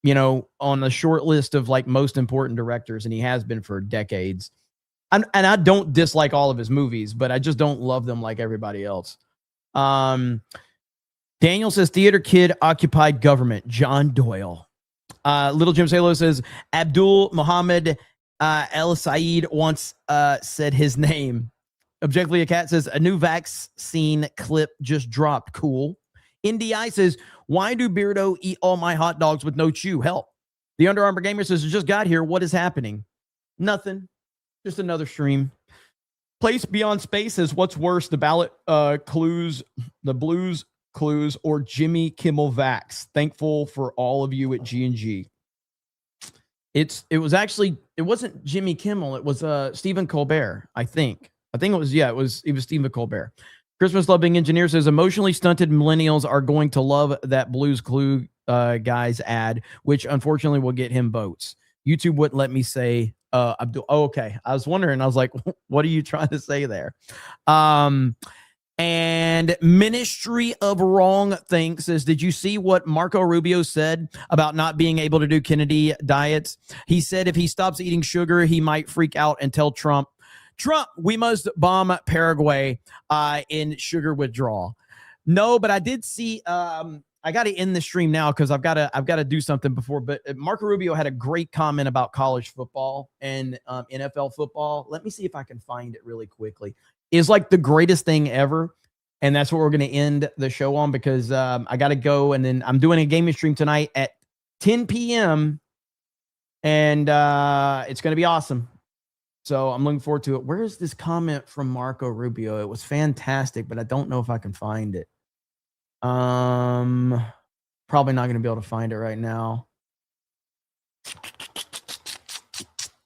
you know, on the short list of like most important directors, and he has been for decades. And I don't dislike all of his movies, but I just don't love them like everybody else. Daniel says, theater kid occupied government. John Doyle. Little Jim Salo says, Abdul Muhammad El Said once said his name. Objectively a Cat says, a new vaccine clip just dropped. Cool. NDI says, why do Beardo eat all my hot dogs with no chew? Help. The Under Armour Gamer says, just got here. What is happening? Nothing. Just another stream. Place Beyond Space says, what's worse, the ballot clues, the Blues Clues, or Jimmy Kimmel Vax? Thankful for all of you at G&G. It wasn't Jimmy Kimmel. It was Stephen Colbert, I think. It was Stephen Colbert. Christmas Loving Engineer says, emotionally stunted millennials are going to love that Blues Clue guy's ad, which unfortunately will get him votes. YouTube wouldn't let me say Abdul. Oh, okay. I was wondering. I was like, what are you trying to say there? And Ministry of Wrong Thing says, did you see what Marco Rubio said about not being able to do Kennedy diets? He said if he stops eating sugar, he might freak out and tell Trump, we must bomb Paraguay in sugar withdrawal. No, but I did see, I got to end the stream now because I've got to do something before. But Marco Rubio had a great comment about college football and NFL football. Let me see if I can find it really quickly. It's like the greatest thing ever. And that's what we're going to end the show on because I got to go. And then I'm doing a gaming stream tonight at 10 p.m. And it's going to be awesome. So I'm looking forward to it. Where is this comment from Marco Rubio? It was fantastic, but I don't know if I can find it. Probably not going to be able to find it right now.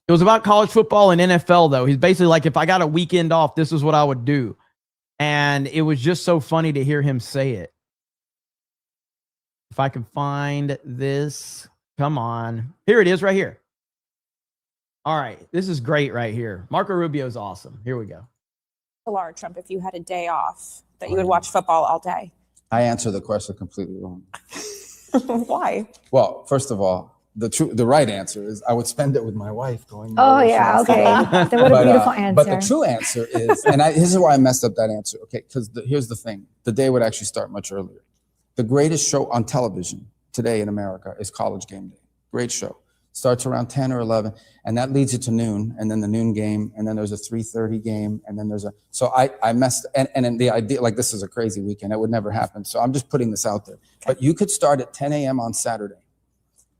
It was about college football and NFL, though. He's basically like, if I got a weekend off, this is what I would do. And it was just so funny to hear him say it. If I can find this, come on. Here it is right here. All right. This is great right here. Marco Rubio is awesome. Here we go. Laura Trump, if you had a day off, that you would watch football all day? I answer the question completely wrong. Why? Well, first of all, the right answer is I would spend it with my wife going. Oh yeah, okay. That what a beautiful answer. But the true answer is, and this is why I messed up that answer. Okay, because here's the thing: the day would actually start much earlier. The greatest show on television today in America is College Game Day. Great show. Starts around 10 or 11, and that leads you to noon, and then the noon game, and then there's a 3:30 game, and then there's a. So I messed, and the idea, like, this is a crazy weekend. It would never happen. So I'm just putting this out there. Okay. But you could start at 10 a.m. on Saturday.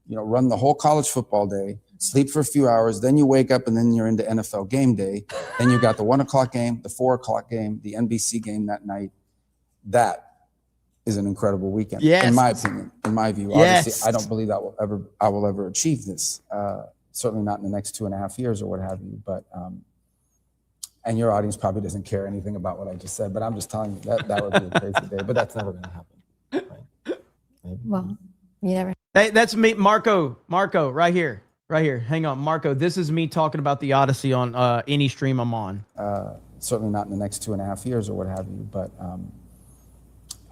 You know, run the whole college football day, sleep for a few hours, then you wake up and then you're into NFL game day. Then you got the 1 o'clock game, the 4 o'clock game, the NBC game that night. That is an incredible weekend, in my opinion, in my view. Yes. Obviously, I don't believe I will ever achieve this. Certainly not in the next 2.5 years or what have you. But and your audience probably doesn't care anything about what I just said. But I'm just telling you that would be a crazy day. But that's never going to happen. Right? Well, you never. Hey, that's me, Marco, right here. Hang on, Marco. This is me talking about the Odyssey on any stream I'm on. Certainly not in the next 2.5 years or what have you. But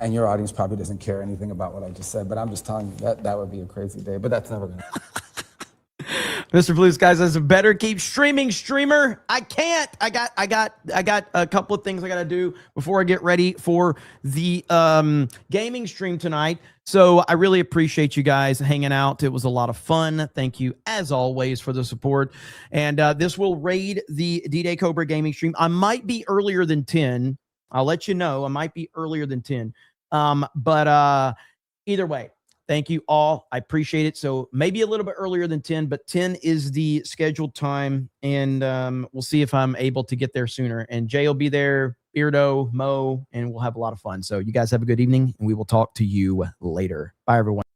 and your audience probably doesn't care anything about what I just said. But I'm just telling you that would be a crazy day. But that's never going to happen. Mr. Blue Skies says, better keep streaming, streamer. I can't. I got a couple of things I got to do before I get ready for the gaming stream tonight. So I really appreciate you guys hanging out. It was a lot of fun. Thank you, as always, for the support. And this will raid the D-Day Cobra gaming stream. I might be earlier than 10. I'll let you know. I might be earlier than 10. But either way, thank you all. I appreciate it. So maybe a little bit earlier than 10, but 10 is the scheduled time. And we'll see if I'm able to get there sooner. And Jay will be there, Beardo, Mo, and we'll have a lot of fun. So you guys have a good evening, and we will talk to you later. Bye, everyone.